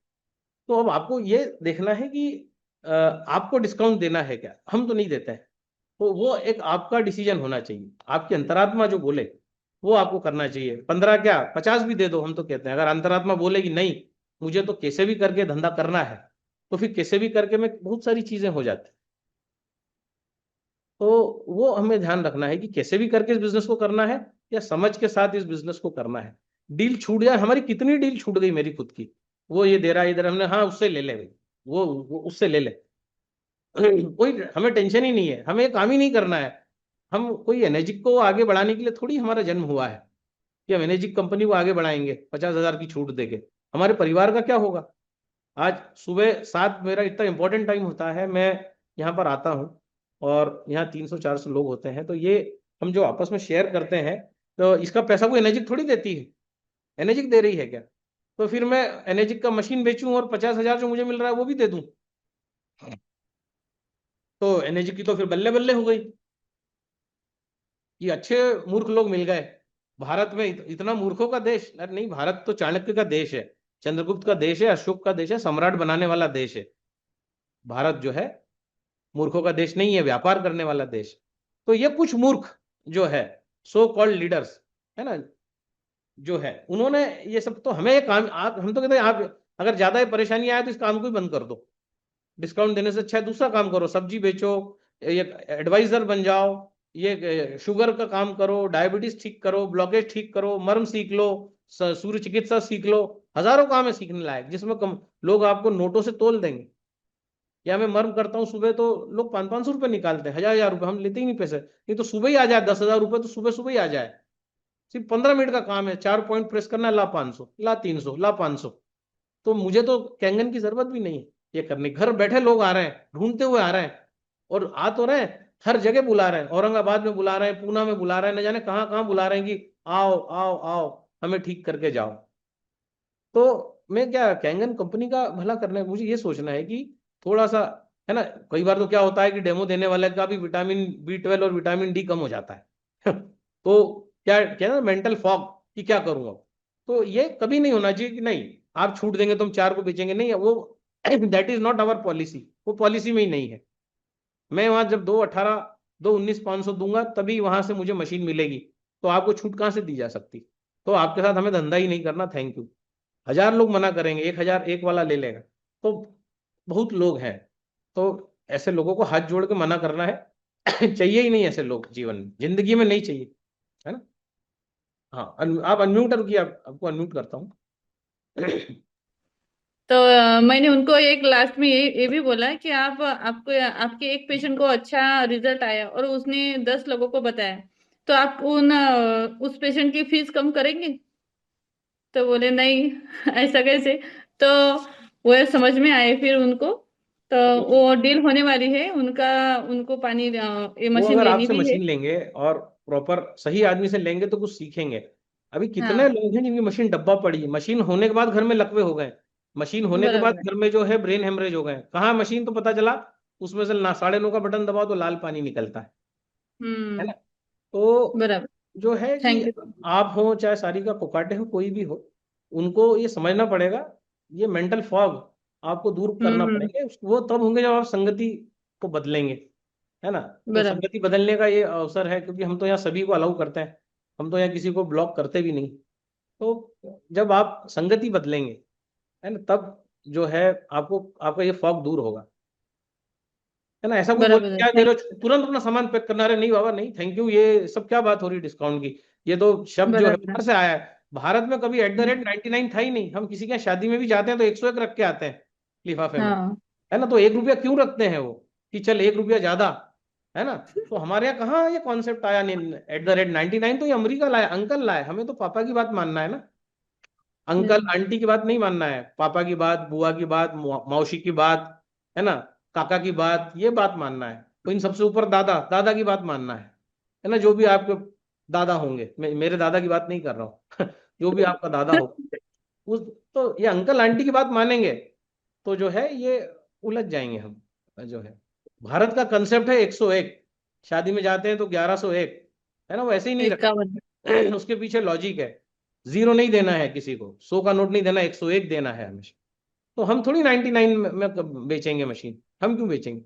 तो अब आपको ये देखना है कि आपको डिस्काउंट देना है क्या, हम तो नहीं देते हैं। तो वो एक आपका डिसीजन होना चाहिए, आपकी अंतरात्मा जो बोले वो आपको करना चाहिए। 15 क्या 50 भी दे दो, हम तो कहते हैं, अगर अंतरात्मा बोलेगी नहीं मुझे तो कैसे भी करके धंधा करना है, तो फिर कैसे भी करके में बहुत सारी चीजें हो जाती। तो वो हमें ध्यान रखना है कि कैसे भी करके इस बिजनेस को करना है, या समझ के साथ इस बिजनेस को करना है। डील छूट जाए, हमारी कितनी डील छूट गई मेरी खुद की, वो ये दे रहा है इधर, हमने हाँ उससे ले ले भाई, वो उससे ले ले। कोई हमें टेंशन ही नहीं है, हमें ये काम ही नहीं करना है। हम कोई एनर्जिक को आगे बढ़ाने के लिए थोड़ी हमारा जन्म हुआ है कि हम एनर्जिक कंपनी को आगे बढ़ाएंगे 50,000 की छूट देके। हमारे परिवार का क्या होगा? आज सुबह 7 मेरा इतना इंपॉर्टेंट टाइम होता है, मैं यहाँ पर आता हूँ और यहाँ 300-400 लोग होते हैं, तो ये हम जो आपस में शेयर करते हैं, तो इसका पैसा कोई एनर्जिक थोड़ी देती है, एनर्जिक दे रही है क्या? तो फिर मैं एनर्जिक का मशीन बेचूं और 50,000 जो मुझे मिल रहा है वो भी दे दूं, तो एनर्जिक की तो फिर बल्ले बल्ले हो गई। ये अच्छे मूर्ख लोग मिल गए भारत में, इतना मूर्खों का देश? अरे नहीं, भारत तो चाणक्य का देश है, चंद्रगुप्त का देश है, अशोक का देश है, सम्राट बनाने वाला देश है। भारत जो है मूर्खों का देश नहीं है, व्यापार करने वाला देश। तो ये कुछ मूर्ख जो है, सो कॉल्ड लीडर्स, है ना, जो है, उन्होंने ये सब, तो हमें ये काम, आप, हम तो कहते हैं आप अगर ज्यादा परेशानी आए तो इस काम को ही बंद कर दो, डिस्काउंट देने से अच्छा है दूसरा काम करो, सब्जी बेचो, ये एडवाइजर बन जाओ, ये शुगर का काम करो, डायबिटीज ठीक करो, ब्लॉकेज ठीक करो, मर्म सीख लो, सूर्य चिकित्सा सीख लो, हजारों काम है सीखने लायक, जिसमें कम लोग आपको नोटों से तोल देंगे। या मैं मर्म करता हूँ सुबह, तो लोग 500-500 रुपये निकालते हैं, 1,000-1,000 रुपये, हम लेते ही नहीं पैसे, नहीं तो सुबह ही आ जाए 10,000 रुपये, तो सुबह सुबह ही आ जाए। सिर्फ 15 मिनट का काम है, 4 पॉइंट प्रेस करना, ला 500, ला 300, ला 500। तो मुझे तो कैंगन की जरूरत भी नहीं है ये करने, घर बैठे लोग आ रहे हैं, ढूंढते हुए आ रहे हैं, और आ तो रहे हैं, हर जगह बुला रहे हैं, औरंगाबाद में बुला रहे हैं, पूना में बुला रहे हैं, न जाने कहाँ कहाँ बुला रहे हैं कि आओ आओ आओ हमें ठीक करके जाओ। तो मैं क्या, कैंगन कंपनी का भला करना है, मुझे ये सोचना है कि थोड़ा सा, है ना, कई बार तो क्या होता है कि डेमो देने वाले का भी विटामिन B12 और विटामिन डी कम हो जाता है। तो क्या क्या ना, मेंटल फॉग कि क्या करूं अब। तो ये कभी नहीं होना चाहिए कि नहीं आप छूट देंगे तो हम 4 को बेचेंगे, नहीं वो that is not our policy, वो पॉलिसी में ही नहीं है। मैं वहां जब 2,18 2,19,500 दूंगा तभी वहां से मुझे मशीन मिलेगी, तो आपको छूट कहाँ से दी जा सकती? तो आपके साथ हमें धंधा ही नहीं करना, थैंक यू। 1,000 लोग मना करेंगे, 1,000 एक वाला ले लेगा, तो बहुत लोग हैं। तो ऐसे लोगों को हाथ जोड़ के मना करना है। चाहिए ही नहीं ऐसे लोग जीवन में, जिंदगी में नहीं चाहिए, है ना। हाँ, आप अनम्यूट रुकिए, आपको अनम्यूट करता हूँ। तो मैंने उनको एक लास्ट में ये भी बोला कि आप आपको आपके एक पेशेंट को अच्छा रिजल्ट आया और उसने 10 लोगों को बताया, तो आप उस पेशेंट की फीस कम करेंगे? तो बोले नहीं। ऐसा कैसे? तो वो समझ में आए फिर उनको तो वो डील होने वाली है उनका, उनको पानी ये वो मशीन अगर लेनी आपसे भी है। मशीन लेंगे और प्रॉपर सही आदमी से लेंगे तो कुछ सीखेंगे। अभी कितने हाँ लोग हैं जिनकी मशीन डब्बा पड़ी है, मशीन होने के बाद घर में लकवे हो गए, मशीन होने के बाद बराबर है। घर में जो है ब्रेन हेमरेज हो गए। कहाँ मशीन, तो पता चला उसमें से ना 9:30 का बटन दबाओ तो लाल पानी निकलता है ना। हम्म। तो बराबर। जो है कि थैंक यू। आप हो चाहे सारिका फोकाटे हो कोई भी हो, उनको ये समझना पड़ेगा, ये मेंटल फॉग आपको दूर करना हम्म। पड़ेंगे। वो तब होंगे जब आप संगति को बदलेंगे, है ना। तो बराबर। संगति बदलने का ये अवसर है, क्योंकि हम तो यहाँ सभी को अलाउ करते हैं, हम तो यहाँ किसी को ब्लॉक करते भी नहीं। तो जब आप संगति बदलेंगे, है ना, तब जो है आपको आपका ये फॉग दूर होगा, है ना। ऐसा कोई बोले बराबर है। क्या दे थैंक। रहे हो, तुरंत अपना सामान पैक करना रहे, नहीं बाबा नहीं थैंक यू, ये सब क्या बात हो रही डिस्काउंट की। ये तो शब्द जो है बराबर है। बाहर से आया है, भारत में कभी @99 था ही नहीं। हम किसी के यहाँ शादी में भी जाते हैं तो 101 रख के आते हैं लिफाफे में, हाँ। है ना। तो 1 रुपया क्यों रखते हैं वो, कि चल 1 रुपया ज्यादा, है ना। तो हमारे यहाँ कहाँ ये कॉन्सेप्ट आया, @99 तो ये अमेरिका लाया, अंकल लाए, हमें तो पापा की बात मानना है ना। अंकल हम्म। आंटी की बात नहीं मानना है, पापा की बात, बुआ की बात, मौसी की बात, है ना, काका की बात, ये बात मानना है। तो इन सबसे ऊपर दादा दादा की बात मानना है ना। जो भी आपके दादा होंगे, मैं मेरे दादा की बात नहीं कर रहा हूँ जो भी आपका दादा हो, उस, तो ये अंकल आंटी की बात मानेंगे तो जो है ये उलझ जाएंगे हम। जो है भारत का कंसेप्ट है 101, शादी में जाते हैं तो 1101, है ना, वो ऐसे ही नहीं रखते 51। उसके पीछे लॉजिक है। जीरो नहीं देना है किसी को, 100 का नोट नहीं देना, 101 देना है हमेशा। तो हम थोड़ी 99 में बेचेंगे मशीन, हम क्यों बेचेंगे।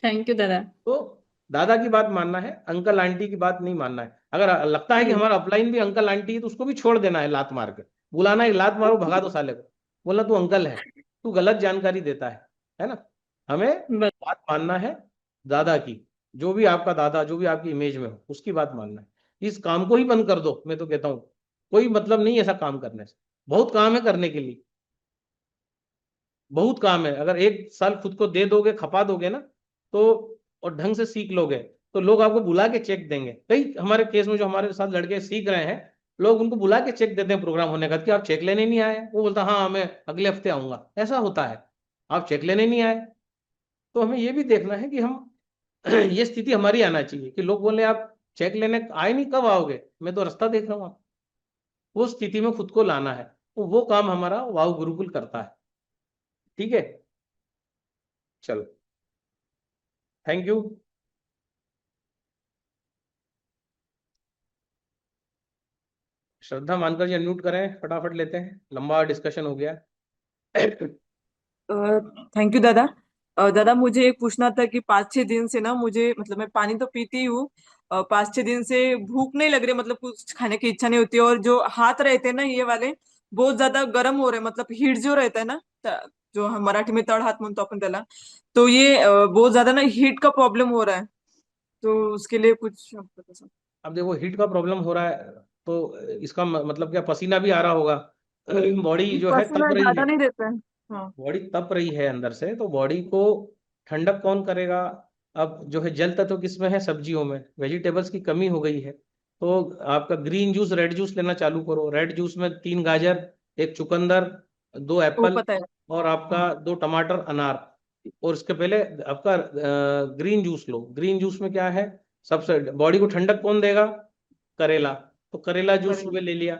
थैंक यू दादा। तो दादा की बात मानना है, अंकल आंटी की बात नहीं मानना है। अगर लगता है कि हम्म। हमारा अपलाइन भी अंकल आंटी है तो उसको भी छोड़ देना है, लात मार के बुलाना है, लात मारो भगा दो साले को, बोलना तू अंकल है, तू गलत जानकारी देता है ना। हमें बस। बात मानना है दादा की, जो भी आपका दादा जो भी आपकी इमेज में हो उसकी बात मानना है। इस काम को ही बंद कर दो, मैं तो कहता हूँ कोई मतलब नहीं है ऐसा काम करने से। बहुत काम है करने के लिए, बहुत काम है। अगर 1 साल खुद को दे दोगे, खपा दोगे ना, तो और ढंग से सीख लोगे, तो लोग आपको बुला के चेक देंगे। कई हमारे केस में जो हमारे साथ लड़के सीख रहे हैं, लोग उनको बुला के चेक देते हैं प्रोग्राम होने का, कि आप चेक लेने नहीं आए। वो बोलता हाँ मैं अगले हफ्ते आऊंगा, ऐसा होता है, आप चेक लेने नहीं आए। तो हमें ये भी देखना है कि हम ये स्थिति हमारी आना चाहिए कि लोग बोले आप चेक लेने आए नहीं, कब आओगे, मैं तो रास्ता देख रहा हूँ आप। वो स्थिति में खुद को लाना है, तो वो काम हमारा वाव गुरुकुल करता है। ठीक है, चलो, थैंक यू। श्रद्धा मानकर जी अनम्यूट करें, फटाफट लेते हैं, लंबा डिस्कशन हो गया। थैंक यू दादा। दादा मुझे एक पूछना था कि 5-6 दिन से ना मुझे मतलब मैं पानी तो पीती ही हूँ, 5-6 दिन से भूख नहीं लग रही, मतलब कुछ खाने की इच्छा नहीं होती, और जो हाथ रहते हैं ना ये वाले बहुत ज्यादा गर्म हो रहे हैं, मतलब हीट जो रहता है ना, जो हम मराठी में तळ हात म्हणतो आपण त्याला, तो ये बहुत ज्यादा ना हीट का प्रॉब्लम हो रहा है, तो उसके लिए कुछ आप बता सकते अब देखो हीट का प्रॉब्लम हो रहा है, तो इसका मतलब क्या, पसीना भी आ रहा होगा, बॉडी हैं? जो है पसीना तप रही ज्यादा है, नहीं देता है। हाँ। बॉडी तप रही है अंदर से, तो बॉडी को ठंडक कौन करेगा। अब जो है जल तत्व किसमें है, सब्जियों में, वेजिटेबल्स की कमी हो गई है। तो आपका ग्रीन जूस, रेड जूस लेना चालू करो। रेड जूस में 3 गाजर, एक चुकंदर, 2 एप्पल, वो पता है। और आपका 2 टमाटर, अनार। और इसके पहले आपका ग्रीन जूस लो। ग्रीन जूस में क्या है, सबसे बॉडी को ठंडक कौन देगा, करेला। तो करेला जूस हाँ। सुबह ले लिया,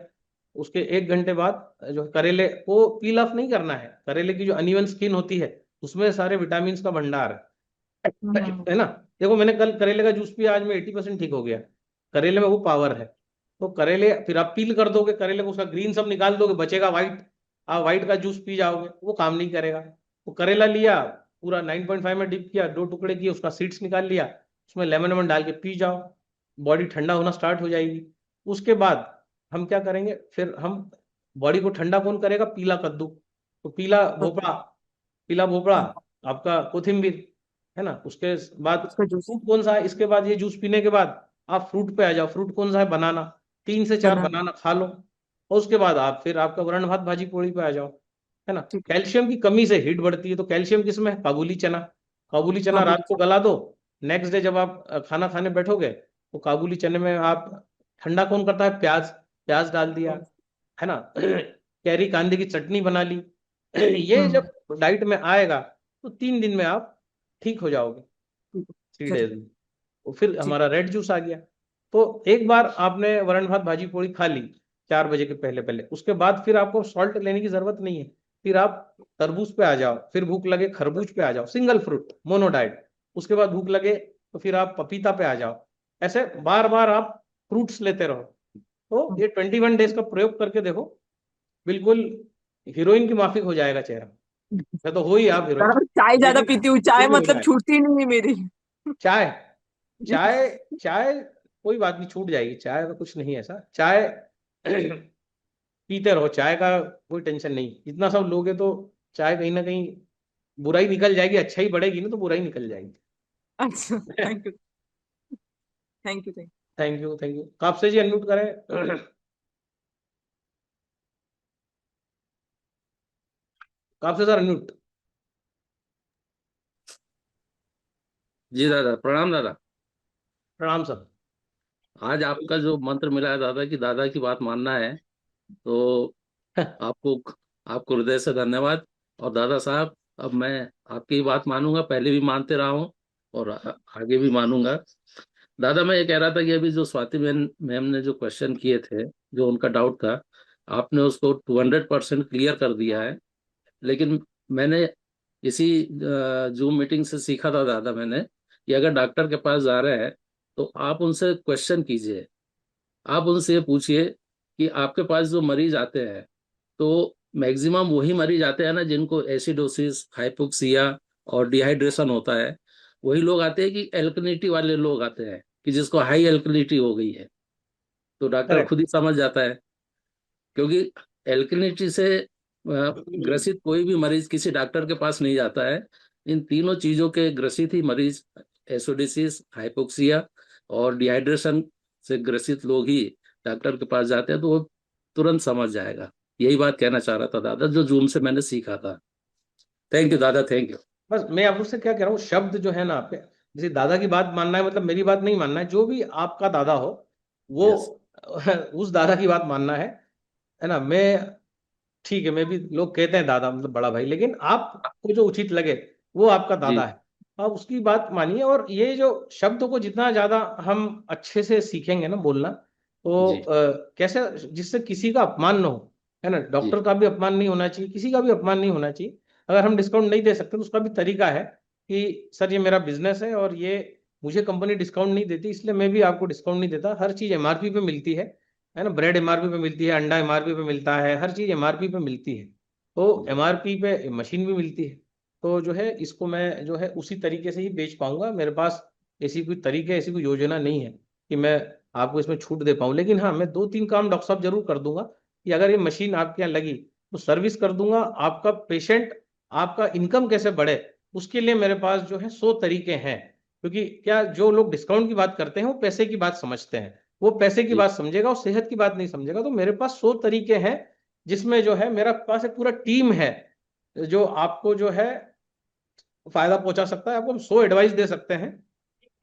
उसके 1 घंटे बाद जो करेले को पील ऑफ नहीं करना है, करेले की जो अनइवन स्किन होती है उसमें सारे विटामिन का भंडार हम्म। है ना। देखो मैंने कल करेले का जूस पिया, आज मैं 80% ठीक हो गया। करेले में वो पावर है। तो करेले फिर आप पील कर दोगे करेले को, उसका ग्रीन सब निकाल दोगे, बचेगा व्हाइट, आप व्हाइट का जूस पी जाओगे, वो काम नहीं करेगा। तो करेला लिया, पूरा 9.5 में डिप किया, 2 टुकड़े किए, उसका सीड्स निकाल लिया, उसमें लेमन वेमन डाल के पी जाओ, बॉडी ठंडा होना स्टार्ट हो जाएगी। उसके बाद हम क्या करेंगे, फिर हम बॉडी को ठंडा कौन करेगा, पीला कद्दू। तो पीला ओके। भोपड़ा, पीला भोपड़ा, आपका कोथिम्बीर, है ना। उसके बाद उसका जूस। फ्रूट कौन सा है, इसके बाद ये जूस पीने के बाद आप फ्रूट पे आ जाओ। फ्रूट कौन सा है, बनाना, 3 से 4 बनाना। बनाना खा लो। और उसके बाद आप फिर आपका वरण भात भाजी पूड़ी पे आ जाओ, है ना। ठीक है। कैल्शियम की कमी से हीट बढ़ती है, तो कैल्शियम किसमें है, काबुली चना। काबुली चना काबुली रात को गला दो, नेक्स्ट डे जब आप खाना खाने बैठोगे तो काबुली चने में आप, ठंडा कौन करता है, प्याज, प्याज डाल दिया, चना। है ना कैरी कांदे की चटनी बना ली, ये जब डाइट में आएगा तो 3 दिन में आप ठीक हो जाओगे, 3 डेज में। तो फिर हमारा रेड जूस आ गया। तो एक बार आपने वरण भात भाजी पूरी खा ली 4 बजे के पहले पहले, उसके बाद फिर आपको सॉल्ट लेने की जरूरत नहीं है। फिर आप तरबूज पे आ जाओ, फिर भूख लगे खरबूज पे आ जाओ, सिंगल फ्रूट मोनो डाइट। उसके बाद भूख लगे तो फिर आप पपीता पे आ जाओ। ऐसे बार बार आप फ्रूट्स लेते रहो। तो ये 21 डेज का प्रयोग करके देखो, बिल्कुल हीरोइन की माफिक हो जाएगा चेहरा। मैं तो हो ही आप हीरोइन, दादा चाय ज्यादा लेकिन पीती हूँ, चाय ये भी हो मतलब जाए। छूटती नहीं है मेरी। चाय, चाय, चाय कोई बात नहीं, छूट जाएगी चाय का, कुछ नहीं ऐसा। चाय पीते रहो, चाय का कोई टेंशन नहीं। इतना सब लोगे तो चाय कहीं ना कहीं बुराई निकल जाएगी, अच्छा ही बढ़ेगी ना तो बुराई निकल जाएगी। अच्छा, thank you, thank you, thank thank you, thank you. Kapse ji unmute करें। Kapse sir unmute. जी दादा, प्रणाम दादा। प्रणाम सर। आज आपका जो मंत्र मिला है दादा की, दादा की बात मानना है, तो आपको आपको हृदय से धन्यवाद। और दादा साहब, अब मैं आपकी बात मानूंगा, पहले भी मानते रहा हूँ और आगे भी मानूंगा। दादा मैं ये कह रहा था कि अभी जो स्वाति मैम मैम ने जो क्वेश्चन किए थे, जो उनका डाउट था, आपने उसको 200% क्लियर कर दिया है। लेकिन मैंने इसी जूम मीटिंग से सीखा था दादा मैंने, कि अगर डॉक्टर के पास जा रहे हैं तो आप उनसे क्वेश्चन कीजिए। आप उनसे ये पूछिए कि आपके पास जो मरीज आते हैं, तो मैक्सिमम वही मरीज आते हैं ना जिनको एसिडोसिस, हाइपोक्सिया और डिहाइड्रेशन होता है। वही लोग आते हैं कि एल्कलिनिटी वाले लोग आते हैं, कि जिसको हाई एल्कलिनिटी हो गई है। तो डॉक्टर करेक्ट। खुद ही समझ जाता है, क्योंकि एल्कलिनिटी से ग्रसित कोई भी मरीज किसी डॉक्टर के पास नहीं जाता है। इन तीनों चीजों के ग्रसित ही मरीज, एसिडोसिस, हाइपोक्सिया और डिहाइड्रेशन से ग्रसित लोग ही डॉक्टर के पास जाते हैं। तो वो तुरंत समझ जाएगा। यही बात कहना चाह रहा था दादा, जो जूम से मैंने सीखा था। थैंक यू दादा, थैंक यू। बस मैं आपसे क्या कह रहा हूँ, शब्द जो है ना आपके, जैसे दादा की बात मानना है मतलब मेरी बात नहीं मानना है, जो भी आपका दादा हो वो यस। उस दादा की बात मानना है ना। मैं ठीक है, मैं भी, लोग कहते हैं दादा मतलब बड़ा भाई, लेकिन आपको जो उचित लगे वो आपका जी दादा है, आप उसकी बात मानिए। और ये जो शब्द को जितना ज्यादा हम अच्छे से सीखेंगे ना बोलना, तो जी कैसे, जिससे किसी का अपमान ना हो, है ना। जी डॉक्टर का भी अपमान नहीं होना चाहिए, किसी का भी अपमान नहीं होना चाहिए। अगर हम डिस्काउंट नहीं दे सकते तो उसका भी तरीका है कि सर ये मेरा बिजनेस है और ये मुझे कंपनी डिस्काउंट नहीं देती, इसलिए मैं भी आपको डिस्काउंट नहीं देता। हर चीज एमआरपी पे मिलती है ना। ब्रेड एमआरपी पे मिलती है, अंडा एमआरपी पे मिलता है, हर चीज एमआरपी पे मिलती है। तो जी एमआरपी पे मशीन भी मिलती है। तो जो है इसको मैं जो है उसी तरीके से ही बेच पाऊंगा। मेरे पास ऐसी कोई तरीके, ऐसी कोई योजना नहीं है कि मैं आपको इसमें छूट दे पाऊं। लेकिन हाँ, मैं 2-3 काम डॉक्टर साहब जरूर कर दूंगा कि अगर ये मशीन आपके यहाँ लगी तो सर्विस कर दूंगा। आपका पेशेंट, आपका इनकम कैसे बढ़े, उसके लिए मेरे पास जो है 100 तरीके हैं। क्योंकि क्या, जो लोग डिस्काउंट की बात करते हैं वो पैसे की बात समझते हैं, वो पैसे की जी बात समझेगा और सेहत की बात नहीं समझेगा। तो मेरे पास 100 तरीके हैं, जिसमें जो है मेरा पास एक पूरा टीम है जो आपको जो है फायदा पहुंचा सकता है। आपको हम 100 एडवाइस दे सकते हैं,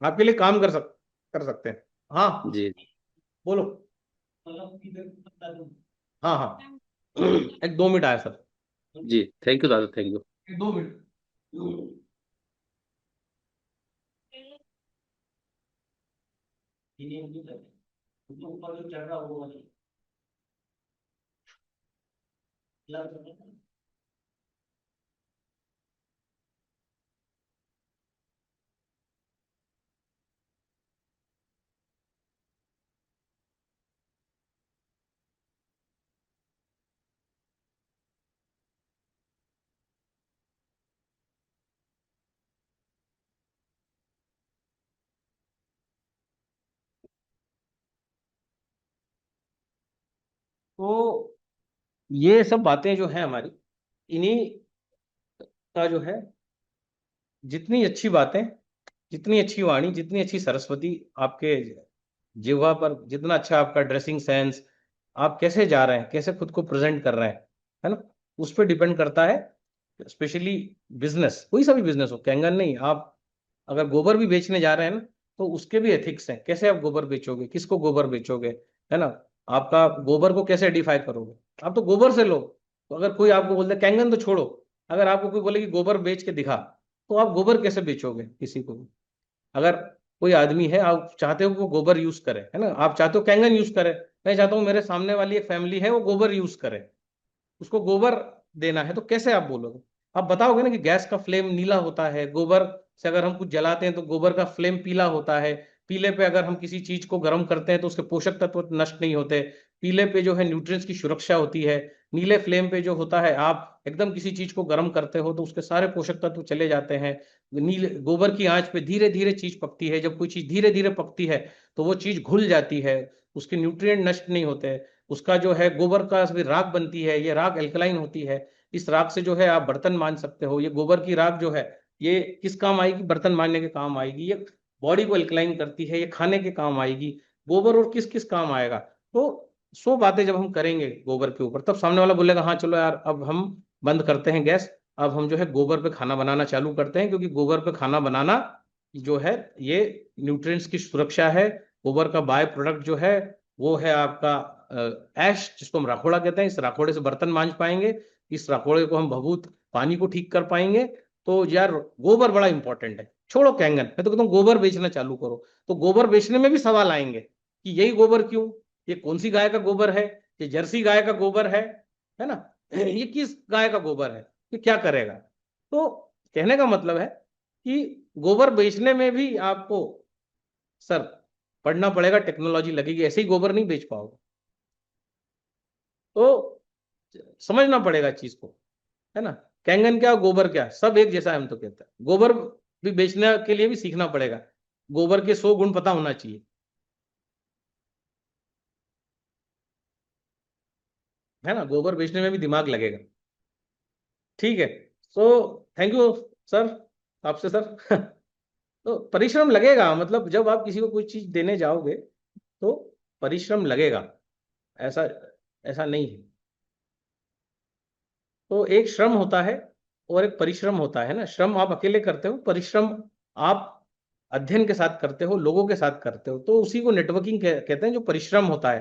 आपके लिए काम कर सकते हैं। हाँ, जी बोलो। हाँ हाँ। एक 2 मिनट आया सर। जी, थैंक यू दादा, थैंक यू। 2 मिनट। ऊपर जो चढ़ रहा है वो वाली। तो ये सब बातें जो है हमारी, इन्हीं का जो है, जितनी अच्छी बातें, जितनी अच्छी वाणी, जितनी अच्छी सरस्वती आपके जिह्वा पर, जितना अच्छा आपका ड्रेसिंग सेंस, आप कैसे जा रहे हैं, कैसे खुद को प्रेजेंट कर रहे हैं, है ना, उस पर डिपेंड करता है। स्पेशली बिजनेस, कोई सा भी बिजनेस हो, कैंगन नहीं, आप अगर गोबर भी बेचने जा रहे हैं ना, तो उसके भी एथिक्स हैं। कैसे आप गोबर बेचोगे, किसको गोबर बेचोगे, है ना। आपका गोबर को कैसे डिफाई करोगे, आप तो गोबर से लो, तो अगर कोई आपको बोलता है कैंगन तो छोड़ो, अगर आपको कोई बोले कि गोबर बेच के दिखा, तो आप गोबर कैसे बेचोगे किसी को भी? अगर कोई आदमी है, आप चाहते हो कि वो गोबर यूज करे, है ना, आप चाहते हो कैंगन यूज करे, मैं चाहता हूँ मेरे सामने वाली एक फैमिली है वो गोबर यूज करे, उसको गोबर देना है, तो कैसे आप बोलोगे? आप बताओगे ना कि गैस का फ्लेम नीला होता है, गोबर से अगर हम कुछ जलाते हैं तो गोबर का फ्लेम पीला होता है, पीले पे अगर हम किसी चीज को गर्म करते हैं तो उसके पोषक तत्व नष्ट नहीं होते, पीले पे जो है न्यूट्रिएंट्स की सुरक्षा होती है, नीले फ्लेम पे जो होता है आप एकदम किसी चीज को गर्म करते हो तो उसके सारे पोषक तत्व चले जाते हैं। नीले गोबर की आंच पे धीरे धीरे चीज पकती है, जब कोई चीज धीरे धीरे पकती है तो वो चीज घुल जाती है, उसके न्यूट्रिएंट नष्ट नहीं होते, उसका जो है गोबर का भी राख बनती है, ये राख एल्कलाइन होती है, इस राख से जो है आप बर्तन मान सकते हो। ये गोबर की राख जो है ये किस काम आएगी? बर्तन मांजने के काम आएगी, ये बॉडी को एल्कलाइन करती है, ये खाने के काम आएगी गोबर, और किस किस काम आएगा? तो 100 बातें जब हम करेंगे गोबर के ऊपर, तब सामने वाला बोलेगा हाँ चलो यार अब हम बंद करते हैं गैस, अब हम जो है गोबर पे खाना बनाना चालू करते हैं, क्योंकि गोबर पे खाना बनाना जो है ये न्यूट्रिएंट्स की सुरक्षा है। गोबर का बाय प्रोडक्ट जो है वो है आपका ऐश, जिसको हम राखोड़ा कहते हैं, इस राखोड़े से बर्तन मांज पाएंगे, इस राखोड़े को हम भभूत पानी को ठीक कर पाएंगे। तो यार गोबर बड़ा इंपॉर्टेंट है, छोड़ो कैंगन, मैं तो कहता हूँ गोबर बेचना चालू करो। तो गोबर बेचने में भी सवाल आएंगे कि यही गोबर क्यों, ये कौन सी गाय का गोबर है, ये जर्सी गाय का गोबर है ना, ये किस गाय का गोबर है, ये क्या करेगा? तो कहने का मतलब है कि गोबर बेचने में भी आपको सर पढ़ना पड़ेगा, टेक्नोलॉजी लगेगी, ऐसे ही गोबर नहीं बेच पाओगे, तो समझना पड़ेगा चीज को, है ना। कैंगन क्या गोबर क्या सब एक जैसा है, हम तो कहते हैं गोबर भी बेचने के लिए भी सीखना पड़ेगा, गोबर के 100 गुण पता होना चाहिए, है ना, गोबर बेचने में भी दिमाग लगेगा। ठीक है, सो थैंक यू सर, आपसे सर तो परिश्रम लगेगा, मतलब जब आप किसी को कोई चीज देने जाओगे तो परिश्रम लगेगा, ऐसा ऐसा नहीं है। तो एक श्रम होता है और एक परिश्रम होता है ना, श्रम आप अकेले करते हो, परिश्रम आप अध्ययन के साथ करते हो, लोगों के साथ करते हो, तो उसी को नेटवर्किंग कहते हैं, जो परिश्रम होता है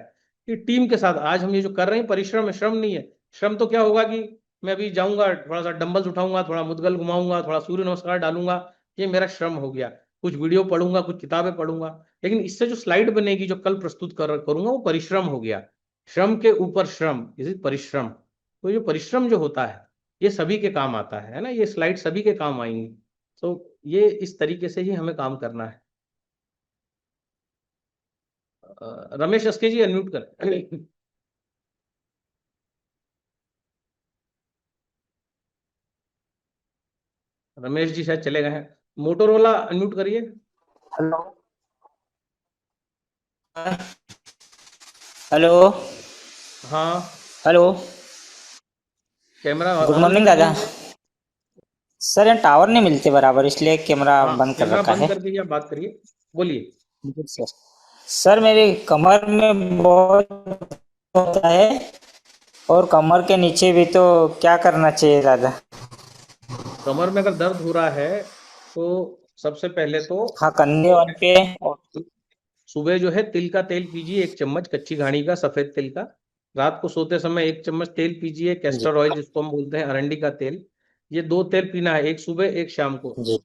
कि टीम के साथ आज हम ये जो कर रहे हैं परिश्रम है, श्रम नहीं है। श्रम तो क्या होगा कि मैं अभी जाऊंगा थोड़ा सा डंबल्स उठाऊंगा, थोड़ा मुद्गल घुमाऊंगा, थोड़ा सूर्य नमस्कार डालूंगा, ये मेरा श्रम हो गया, कुछ वीडियो पढ़ूंगा, कुछ किताबें पढ़ूंगा, लेकिन इससे जो स्लाइड बनेगी, जो कल प्रस्तुत करूंगा, वो परिश्रम हो गया। श्रम के ऊपर श्रम, इसी परिश्रम। तो ये परिश्रम जो होता है ये सभी के काम आता है ना, ये स्लाइड सभी के काम आएंगी। तो ये इस तरीके से ही हमें काम करना है। रमेश एसके जी अनम्यूट कर। रमेश जी शायद चले गए हैं, मोटोरोला अनम्यूट करिए। हेलो। हेलो। हाँ, hello. Camera good on morning कर दादा। दीजिए। सर यहाँ टावर नहीं मिलते बराबर, इसलिए कैमरा हाँ, बंद कर कैमरा रखा बंद है। कर दीजिए, आप बात करिए, बोलिए। जी सर। सर मेरी कमर में बहुत होता है और कमर के नीचे भी, तो क्या करना चाहिए दादा? कमर में अगर दर्द हो रहा है तो सबसे पहले तो हाँ, कंधे वन पे। और सुबह जो है तिल का तेल पीजिए, 1 चम्मच कच्ची घानी का, सफेद तिल का। रात को सोते समय 1 चम्मच तेल पीजिए, जी कैस्टर ऑयल जिसको हम बोलते हैं, अरंडी का तेल। ये 2 तेल पीना है, एक सुबह एक शाम को। जी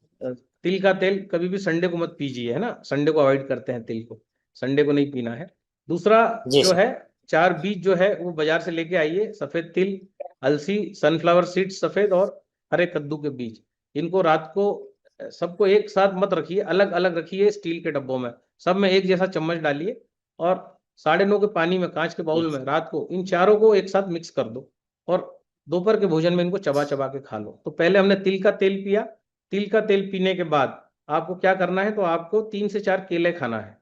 तिल का तेल कभी भी संडे को मत पीजिए, है ना, संडे को अवॉइड करते हैं तिल को, संडे को नहीं पीना है। दूसरा जी जो सर। है 4 बीज जो है वो बाजार से लेके आइए, सफेद तिल, अलसी, सनफ्लावर सीड्स सफेद, और हरे कद्दू के बीज। इनको रात को सबको एक साथ मत रखिए, अलग अलग रखिए स्टील के डब्बों में, सब में एक जैसा चम्मच डालिए, और 9:30 के पानी में, कांच के बाउल में रात को इन चारों को एक साथ मिक्स कर दो, और दोपहर के भोजन में इनको चबा चबा के खा लो। तो पहले हमने तिल का तेल पिया, तिल का तेल पीने के बाद आपको क्या करना है, तो आपको 3 से 4 केले खाना है।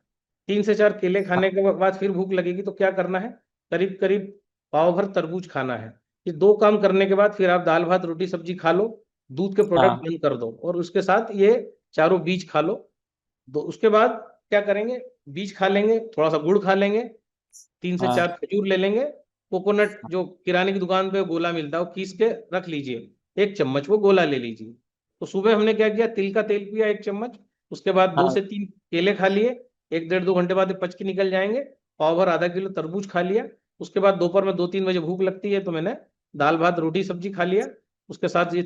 3 से 4 केले खाने के बाद फिर भूख लगेगी तो क्या करना है, करीब करीब पाव भर तरबूज खाना है। ये 2 काम करने के बाद फिर आप दाल भात रोटी सब्जी खा लो, दूध के प्रोडक्ट हाँ बंद कर दो, और उसके साथ ये चारों बीज खा लो। तो उसके बाद क्या करेंगे, बीज खा लेंगे, थोड़ा सा गुड़ खा लेंगे, 3 से 4 हाँ खजूर ले लेंगे, कोकोनट जो किराने की दुकान पे गोला मिलता है वो पीस के रख लीजिए, 1 चम्मच वो गोला ले लीजिए। तो सुबह हमने क्या किया, तिल का तेल पिया 1 चम्मच, उसके बाद दो हाँ से तीन केले खा लिए, 1 डेढ़ 2 घंटे बाद ये पच के निकल जाएंगे। पाव भर आधा किलो तरबूज खा लिया। उसके बाद दोपहर में 2-3 बजे भूख लगती है तो मैंने दाल भात रोटी सब्जी खा लिया, उसके साथ ये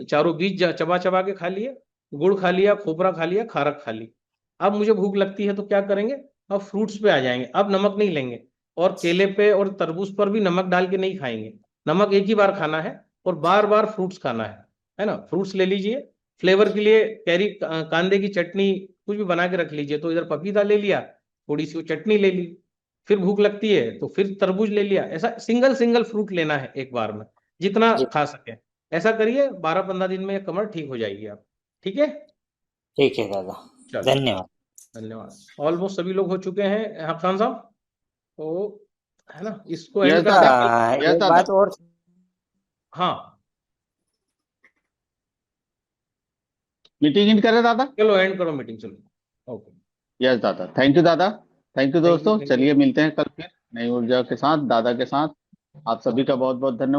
चारों बीज चबा चबा के खा लिए, गुड़ खा लिया, खोपरा खा लिया, खारक खा ली। अब मुझे भूख लगती है तो क्या करेंगे, अब फ्रूट्स पे आ जाएंगे, अब नमक नहीं लेंगे, और केले पे और तरबूज पर भी नमक डाल के नहीं खाएंगे। नमक एक ही बार खाना है और बार बार फ्रूट्स खाना है ना। फ्रूट्स ले लीजिए, फ्लेवर के लिए कैरी कांदे की चटनी कुछ भी बना के रख लीजिए। तो इधर पपीता ले लिया, थोड़ी सी वो चटनी ले ली, फिर भूख लगती है तो फिर तरबूज ले लिया। ऐसा सिंगल सिंगल फ्रूट लेना है एक बार में, जितना जी खा सके। ऐसा करिए, 12-15 दिन में कमर ठीक हो जाएगी आप। ठीक है, ठीक है दादा, चलो धन्यवाद। धन्यवाद। ऑलमोस्ट सभी लोग हो चुके हैं, खान साहब, तो है ना, इसको एंड यस करते दादा, हैं। यस एक दादा। बात और, हाँ मीटिंग इन करे दादा। चलो एंड करो मीटिंग, चलो ओके। यस दादा, थैंक यू दादा, थैंक यू थैंक यू, दोस्तों। Thank you. चलिए मिलते हैं कल फिर नई ऊर्जा के साथ, दादा के साथ। आप सभी का बहुत बहुत धन्यवाद।